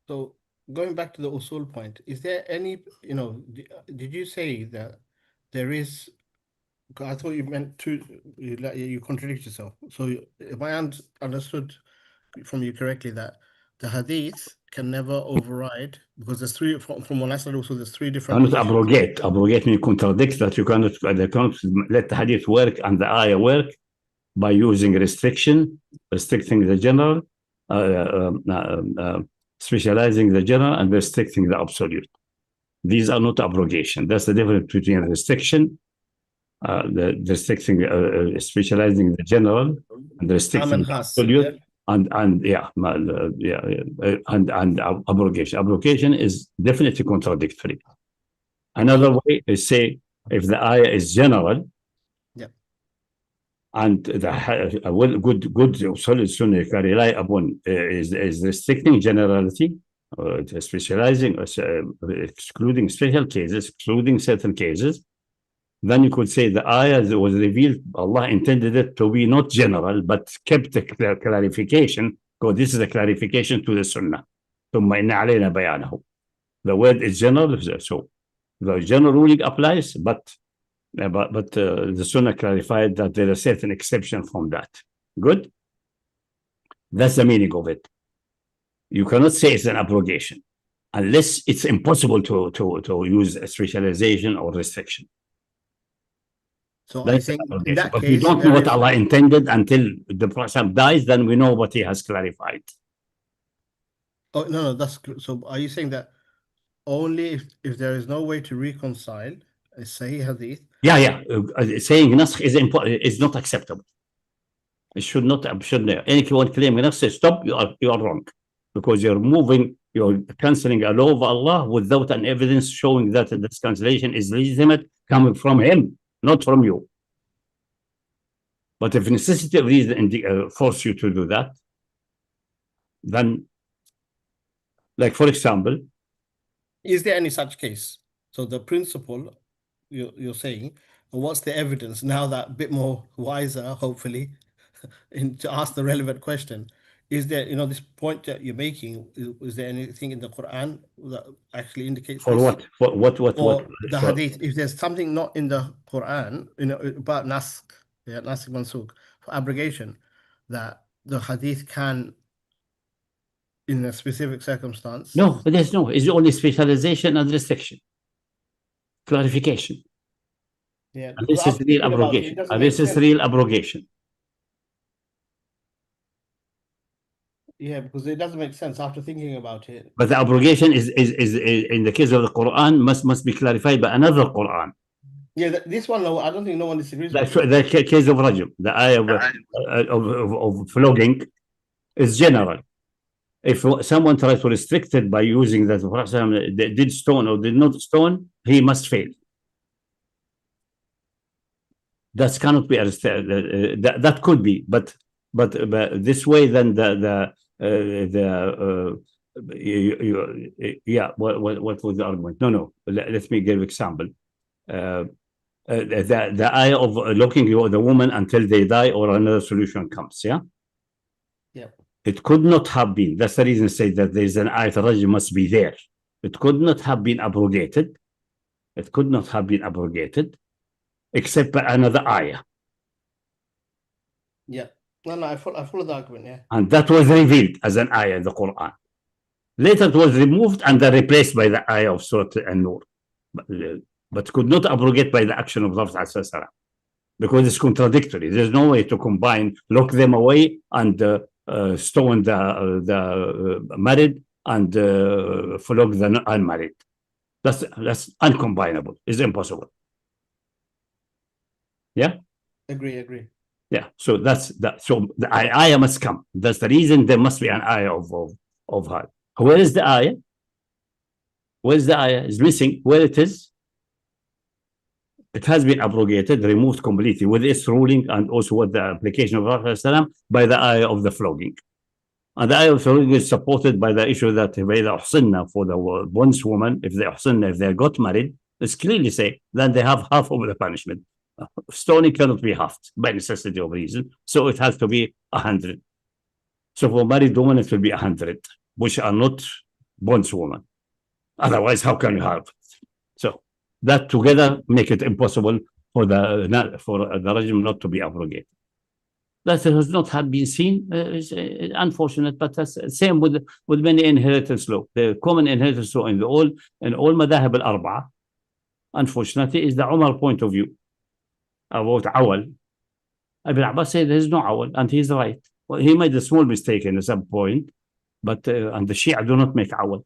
So going back to the usul point, is there any, did you say that there is, I thought you meant to, you contradict yourself. So if I understood from you correctly that the hadith can never override, because there's three, from what I said also, there's three different... Cannot abrogate means contradict, that you cannot let the hadith work and the ayah work by using restricting the general, specializing the general, and restricting the absolute. These are not abrogation. That's the difference between restriction, specializing the general, and restricting the absolute, and abrogation. Abrogation is definitely contradictory. Another way is say if the ayah is general, and the good solid sunnah can rely upon is restricting generality, specializing, excluding special cases, excluding certain cases, then you could say the ayah that was revealed, Allah intended it to be not general, but kept the clarification, because this is a clarification to the sunnah. ثم إن علينا بيانه. The word is general, so the general ruling applies, but the sunnah clarified that there is a certain exception from that. Good? That's the meaning of it. You cannot say it's an abrogation unless it's impossible to use a specialization or restriction. So I think in that but case, we don't know what Allah intended until the Prophet dies, then we know what he has clarified. Oh, no, that's so. Are you saying that only if there is no way to reconcile a Sahih Hadith? Saying naskh is not acceptable. It should not. Anyone claiming naskh, say stop. You are wrong, because you're cancelling a law of Allah without an evidence showing that this cancellation is legitimate coming from him, not from you. But if necessity of reason force you to do that, then, like for example, is there any such case? So the principle you're saying, what's the evidence now that a bit more wiser, hopefully, to ask the relevant question? Is there, this point that you're making, is there anything in the Quran that actually indicates for this? What? The Hadith. If there's something not in the Quran, about naskh, naskh mansukh, for abrogation, that the Hadith can, in a specific circumstance. No, there's no. It's only specialization and restriction, clarification. Yeah, and this is real abrogation. This is real abrogation. Yeah, because it doesn't make sense after thinking about it. But the abrogation is in the case of the Quran must be clarified by another Quran. Yeah, this one, I don't think no one disagrees with. The case of Rajm, the ayah of flogging is general. If someone tries to restrict it by using that the did stone or did not stone, he must fail. That cannot be that could be, but this way, then what was the argument? No. Let me give example. The ayah of locking the woman until they die or another solution comes. Yeah. It could not have been. That's the reason I say that there is an ayat rajm must be there. It could not have been abrogated. It could not have been abrogated, except by another ayah. Yeah. No, I follow the argument. Yeah. And that was revealed as an ayah in the Quran. Later, it was removed and then replaced by the ayah of Surah An-Nur, but could not abrogate by the action of the Prophet ﷺ, because it's contradictory. There's no way to combine, lock them away, and stone the married and flog the unmarried. That's uncombinable. It's impossible. Yeah. Agree. Yeah. So that's that. So the ayah must come. That's the reason there must be an ayah of her. Where is the ayah? Where is the ayah? It's missing. Where it is? It has been abrogated, removed completely with its ruling and also with the application of Prophet by the ayah of the flogging. And the ayah of flogging is supported by the issue that for the bondswoman, if they got married, it's clearly say then they have half of the punishment. Stoning cannot be halved by necessity of reason, so it has to be 100. So for married women, it will be 100, which are not bondswomen. Otherwise, how can you have? So that together make it impossible for the rajm not to be abrogated. That has not have been seen is unfortunate, but that's same with many inheritance law. The common inheritance law in all madhahib al-arba'a, unfortunately, is the Umar point of view about awal. Ibn Abbas said there's no awal, and he's right. Well, he made a small mistake in some point, but and the Shia do not make awal.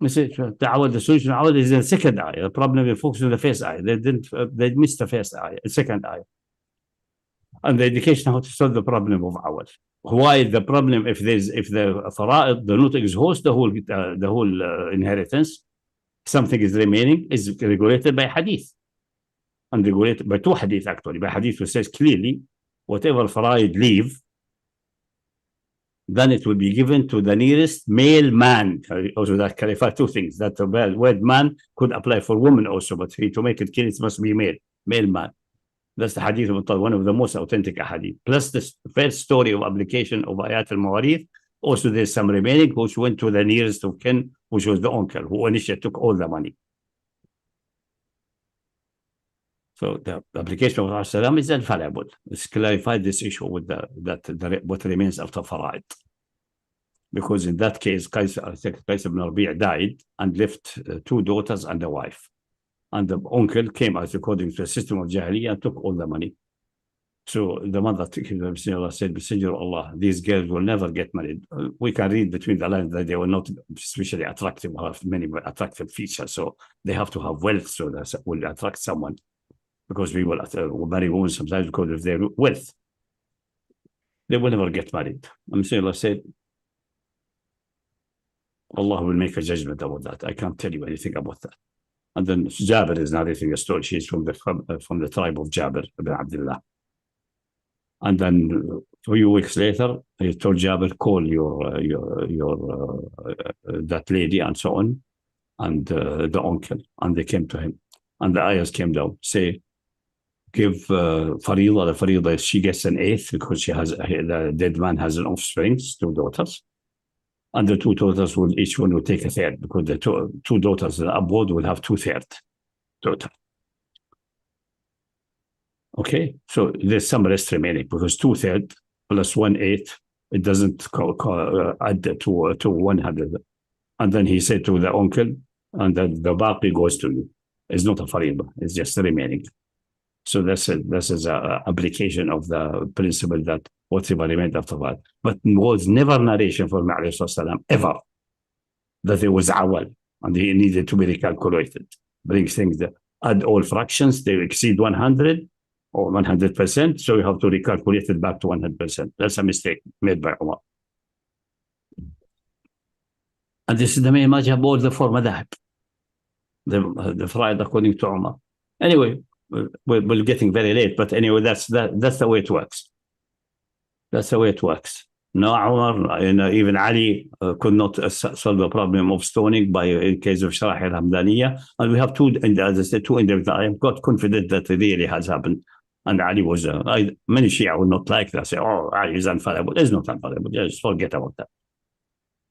The solution of awal is in the second ayah. The problem is focused on the first ayah. They missed the first ayah, the second ayah. And the indication how to solve the problem of awal. Why the problem if the fara'id do not exhaust the whole inheritance, something is remaining, is regulated by hadith. And regulated by two hadith actually. By hadith which says clearly, whatever fara'id leave, then it will be given to the nearest male man. Also that clarifies two things. That the word man could apply for women also, but to make it clear, it must be male man. That's the hadith of one of the most authentic hadith. Plus the first story of application of ayat al-mawarith. Also there's some remaining which went to the nearest of kin, which was the uncle, who initially took all the money. So the application of Rasulullah is infallible. It's clarified this issue with what remains after fara'id. Because in that case, Qais ibn Rabi' died and left two daughters and a wife. And the uncle came out according to the system of Jahiliyyah and took all the money. So the mother said, Messenger of Allah, these girls will never get married. We can read between the lines that they were not especially attractive, have many attractive features. So they have to have wealth so that will attract someone. Because we will marry women sometimes because of their wealth. They will never get married. And Messenger of Allah said, Allah will make a judgment about that. I can't tell you anything about that. And then Jabir is narrating a story. She's from the tribe of Jabir ibn Abdullah. And then a few weeks later, he told Jabir, call that lady and so on, and the uncle. And they came to him. And the ayahs came down, say, give Farida, the Farida, she gets an eighth because she has, the dead man has an offspring, two daughters. And the two daughters will, each one will take a third because the two daughters abroad will have 2/3 total. Okay, so there's some rest remaining because 2/3 plus 1/8, it doesn't add to 100. And then he said to the uncle, and then the baqi goes to you. It's not a fariba, it's just remaining. So this is an application of the principle that whatever remained after that. But was never narration from Muhammad ever that there was awal and he needed to be recalculated. Bring things that add all fractions, they exceed 100 or 100%, so you have to recalculate it back to 100%. That's a mistake made by Umar. And this is the main majhab of all the four madhab. The fara'id according to Umar. Anyway, we're getting very late, but anyway, that's the way it works. That's the way it works. No, Umar, even Ali could not solve the problem of stoning by in case of Sharah al-Hamdaniyah. And we have two individuals. I am quite confident that it really has happened. And Ali was, many Shia will not like that. Say, oh, Ali is infallible. It's not infallible. Just forget about that.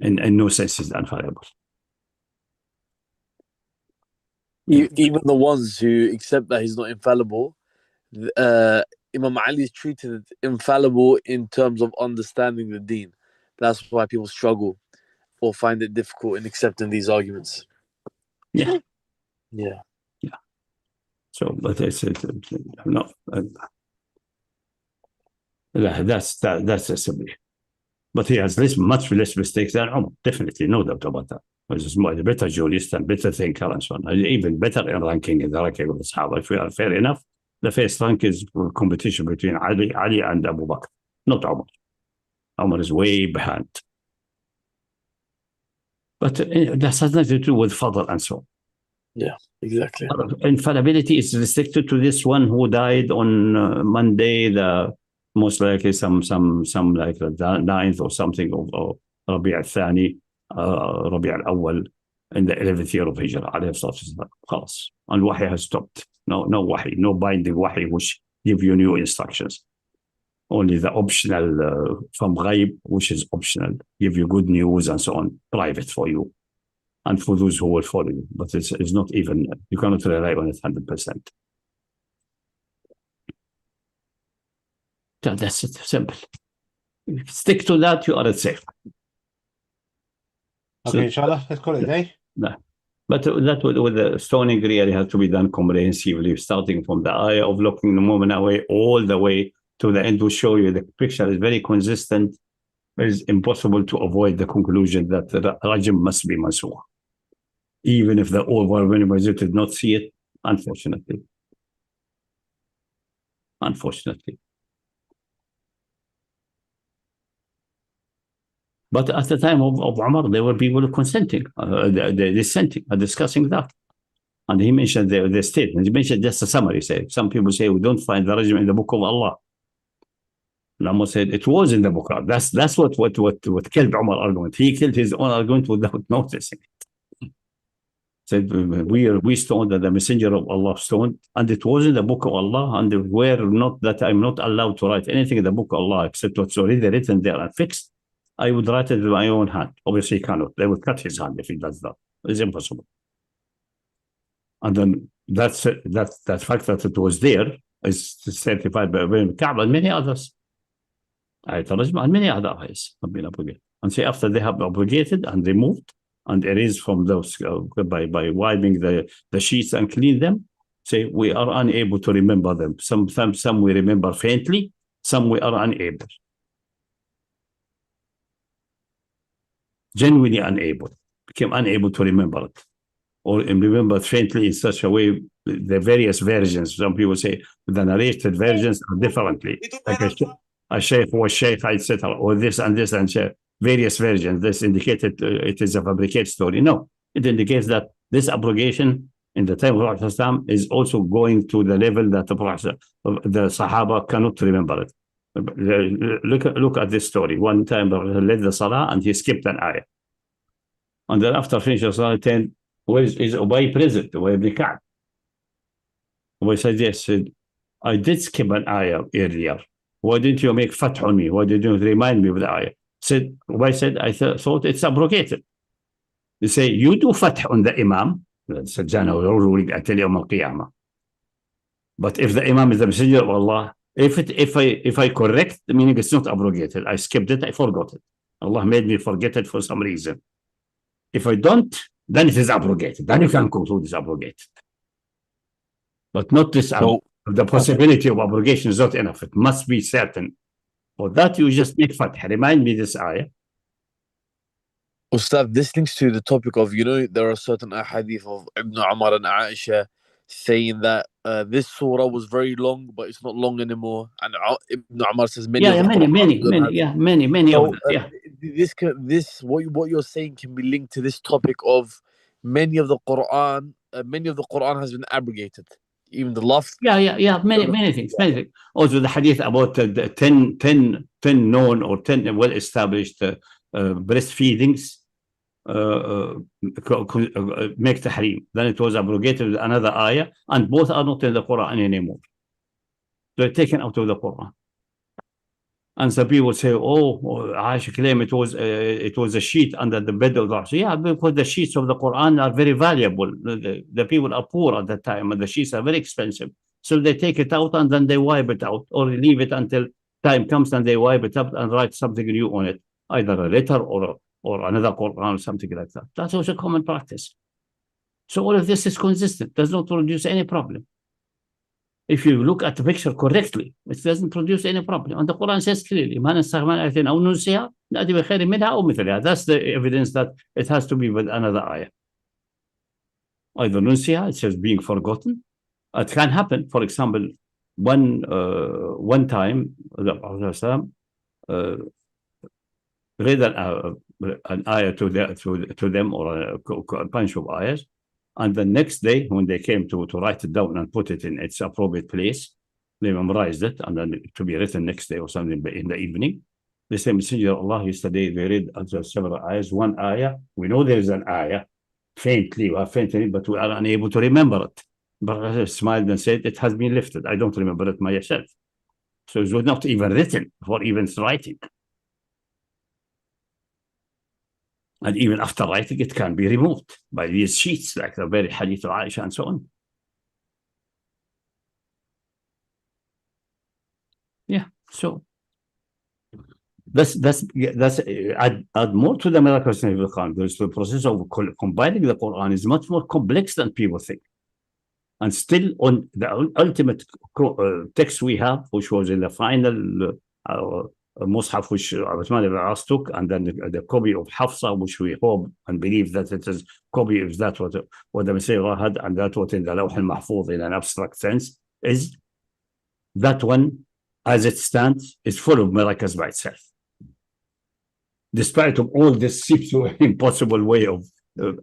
In no sense is infallible. Even the ones who accept that he's not infallible, Imam Ali is treated infallible in terms of understanding the deen. That's why people struggle or find it difficult in accepting these arguments. Yeah. Yeah. Yeah. So, but it's no. That's assembly. But he has much less mistakes than Umar. Definitely, no doubt about that. He's a better jurist and better thinker and so on. Even better in ranking in the ranking of the Sahaba. If we are fair enough, the first rank is competition between Ali and Abu Bakr, not Umar. Umar is way behind. But that has nothing to do with fadl and so on. Yeah, exactly. Infallibility is restricted to this one who died on Monday, the most likely some like the 9th or something of Rabi' al-Thani, Rabi' al-Awwal in the 11th year of Hijrah. And Wahi has stopped. No Wahi, no binding Wahi which give you new instructions. Only the optional from Ghaib, which is optional, give you good news and so on, private for you. And for those who will follow you. But it's not even, you cannot rely on it 100%. That's it, simple. Stick to that, you are safe. Okay, inshallah, let's call it a day. No. But that with the stoning really has to be done comprehensively, starting from the ayah of looking the moment away all the way to the end to show you the picture is very consistent. It is impossible to avoid the conclusion that the rajm must be mansukh. Even if the overwhelming majority did not see it, unfortunately. Unfortunately. But at the time of Umar, there were people consenting, dissenting, discussing that. And he mentioned the statement. He mentioned just a summary. Say some people say we don't find the rajm in the book of Allah. And Umar said it was in the book. That's what killed Umar's argument. He killed his own argument without noticing. Said we stoned that the messenger of Allah stoned, and it was in the book of Allah, and we're not that I'm not allowed to write anything in the book of Allah except what's already written there and fixed. I would write it with my own hand. Obviously, he cannot. They would cut his hand if he does that. It's impossible. And then that fact that it was there is certified by Ibn Ka'b and many others. And many other ayahs have been abrogated. And say after they have abrogated and removed and erased from those by wiping the sheets and clean them, say we are unable to remember them. Some we remember faintly, some we are unable. Genuinely unable, became unable to remember it, or remember it faintly in such a way. The various versions, some people say the narrated versions are differently, like a sheikh was sheikh, etc., or this and this and various versions. This indicated it is a fabricated story. No, it indicates that this abrogation in the time of Prophet is also going to the level that the Sahaba cannot remember it. Look at this story. One time he led the salah and he skipped an ayah. And then after finishing the salah, where is Ubay present? Where Ibn Ka'b? Ubay said, yes, I did skip an ayah earlier. Why didn't you make fath on me? Why did you remind me of the ayah? Ubay said, I thought it's abrogated. They say, you do fath on the imam. That's a general ruling until Yawm al-Qiyamah. But if the imam is the messenger of Allah, if I correct, meaning it's not abrogated. I skipped it, I forgot it. Allah made me forget it for some reason. If I don't, then it is abrogated. Then you can conclude it's abrogated. But not this. The possibility of abrogation is not enough. It must be certain. For that, you just make fath. Remind me this ayah. Ustad, this links to the topic of, there are certain ahadith of Ibn Umar and Aisha saying that this surah was very long, but it's not long anymore. And Ibn Umar says many. Many of that. This what you're saying can be linked to this topic of many of the Quran has been abrogated. Even the lafz. Many things. Also, the hadith about the 10 known or 10 well-established breastfeedings make tahrim. Then it was abrogated with another ayah, and both are not in the Quran anymore. They're taken out of the Quran. And some people say, Aisha claimed it was a sheet under the bed of the Arsh. Yeah, because the sheets of the Quran are very valuable. The people are poor at that time, and the sheets are very expensive. So they take it out and then they wipe it out, or leave it until time comes and they wipe it up and write something new on it, either a letter or another Quran or something like that. That's also common practice. So all of this is consistent, does not produce any problem. If you look at the picture correctly, it doesn't produce any problem. And the Quran says clearly, that's the evidence that it has to be with another ayah. Either nunsiha, it says being forgotten. It can happen. For example, one time, the Prophet read an ayah to them, or a bunch of ayahs, and the next day when they came to write it down and put it in its appropriate place, they memorized it, and then to be written next day or something in the evening. The same Messenger of Allah yesterday, they read several ayahs. One ayah, we know there is an ayah, faintly, but we are unable to remember it. But I smiled and said, it has been lifted. I don't remember it myself. So it was not even written for even writing. And even after writing, it can be removed by these sheets, like the very hadith of Aisha and so on. Yeah, so add more to the miracles in the Quran. There's the process of combining the Quran is much more complex than people think. And still, on the ultimate text we have, which was in the final Mus'haf, which Uthman ibn As took, and then the copy of Hafsa, which we hope and believe that it is copy of that what the Messiah had, and that what in the Lawh al-Mahfuz in an abstract sense, is that one, as it stands, is full of miracles by itself. Despite of all this seems to an impossible way of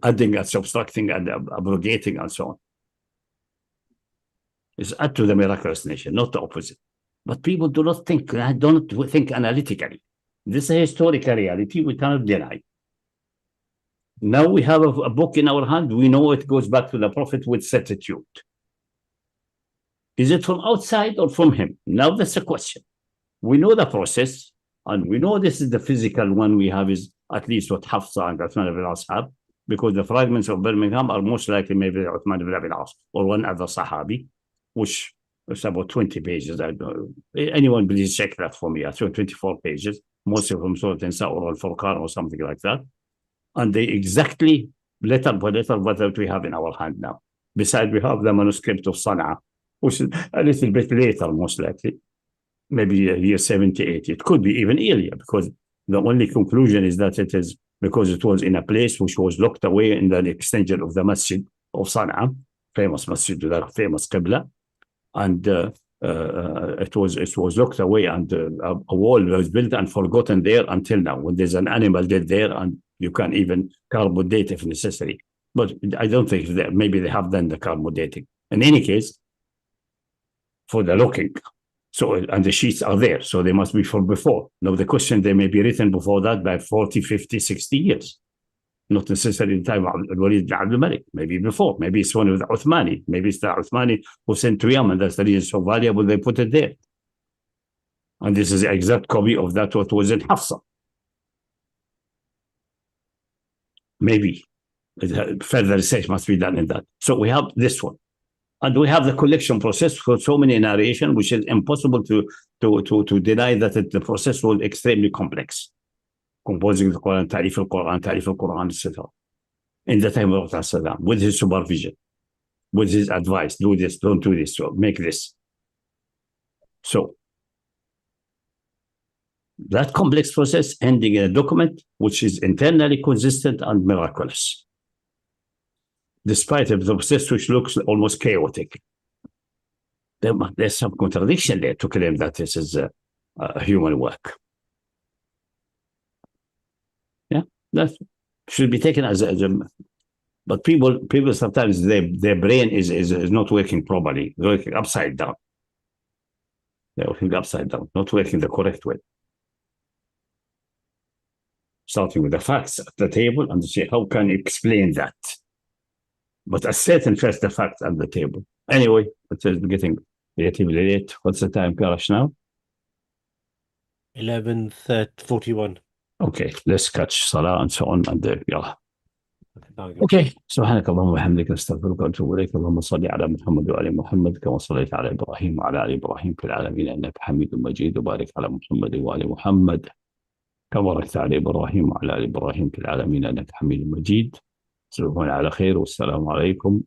adding and subtracting and abrogating and so on. It's add to the miraculous nation, not the opposite. But people do not think analytically. This is a historical reality we cannot deny. Now we have a book in our hand. We know it goes back to the Prophet with certitude. Is it from outside or from him? Now that's a question. We know the process, and we know this is the physical one we have is at least what Hafsa and Uthman ibn As have, because the fragments of Birmingham are most likely maybe Uthman ibn As or one other Sahabi, which is about 20 pages. Anyone please check that for me. I think 24 pages, most of them Surah Nisa or Al-Furqan or something like that. And they exactly letter by letter what we have in our hand now. Besides, we have the manuscript of Sana'a, which is a little bit later, most likely, maybe year 70, 80. It could be even earlier, because the only conclusion is that it is because it was in a place which was locked away in the extension of the masjid of Sana'a, famous masjid, the famous Qibla, and it was locked away, and a wall was built and forgotten there until now, when there's an animal dead there, and you can even carbon date if necessary. But I don't think that maybe they have done the carbon dating. In any case, for the looking. So, and the sheets are there, so they must be from before. Now, the question, they may be written before that by 40, 50, 60 years. Not necessarily in the time of Al-Walid ibn Abdul Malik, maybe before. Maybe it's one of the Uthmani. Maybe it's the Uthmani who sent to Yemen. That's the reason so valuable they put it there. And this is the exact copy of that what was in Hafsa. Maybe. Further research must be done in that. So we have this one. And we have the collection process for so many narration, which is impossible to deny that the process was extremely complex. Composing the Quran, Ta'rif al-Quran, etc. In the time of Prophet, with his supervision, with his advice, do this, don't do this, so make this. So, that complex process ending in a document which is internally consistent and miraculous, despite of the process which looks almost chaotic. There's some contradiction there to claim that this is a human work. Yeah, that should be taken as a but people sometimes their brain is not working properly. They're working upside down. They're working upside down, not working the correct way. Starting with the facts at the table and say, how can you explain that? But ascertain first the facts at the table. Anyway, it's getting relatively late. What's the time, Karash, now? 11:41. Okay, let's catch Salah and so on. And yeah. Okay, سبحانك اللهم وبحمدك نستغفرك ونتوب إليك. اللهم صل على محمد وآل محمد كما صليت على إبراهيم وعلى آل إبراهيم في العالمين إنك حميد مجيد، وبارك على محمد وآل محمد كما باركت على إبراهيم وعلى آل إبراهيم في العالمين إنك حميد مجيد. تصبحون على خير والسلام عليكم.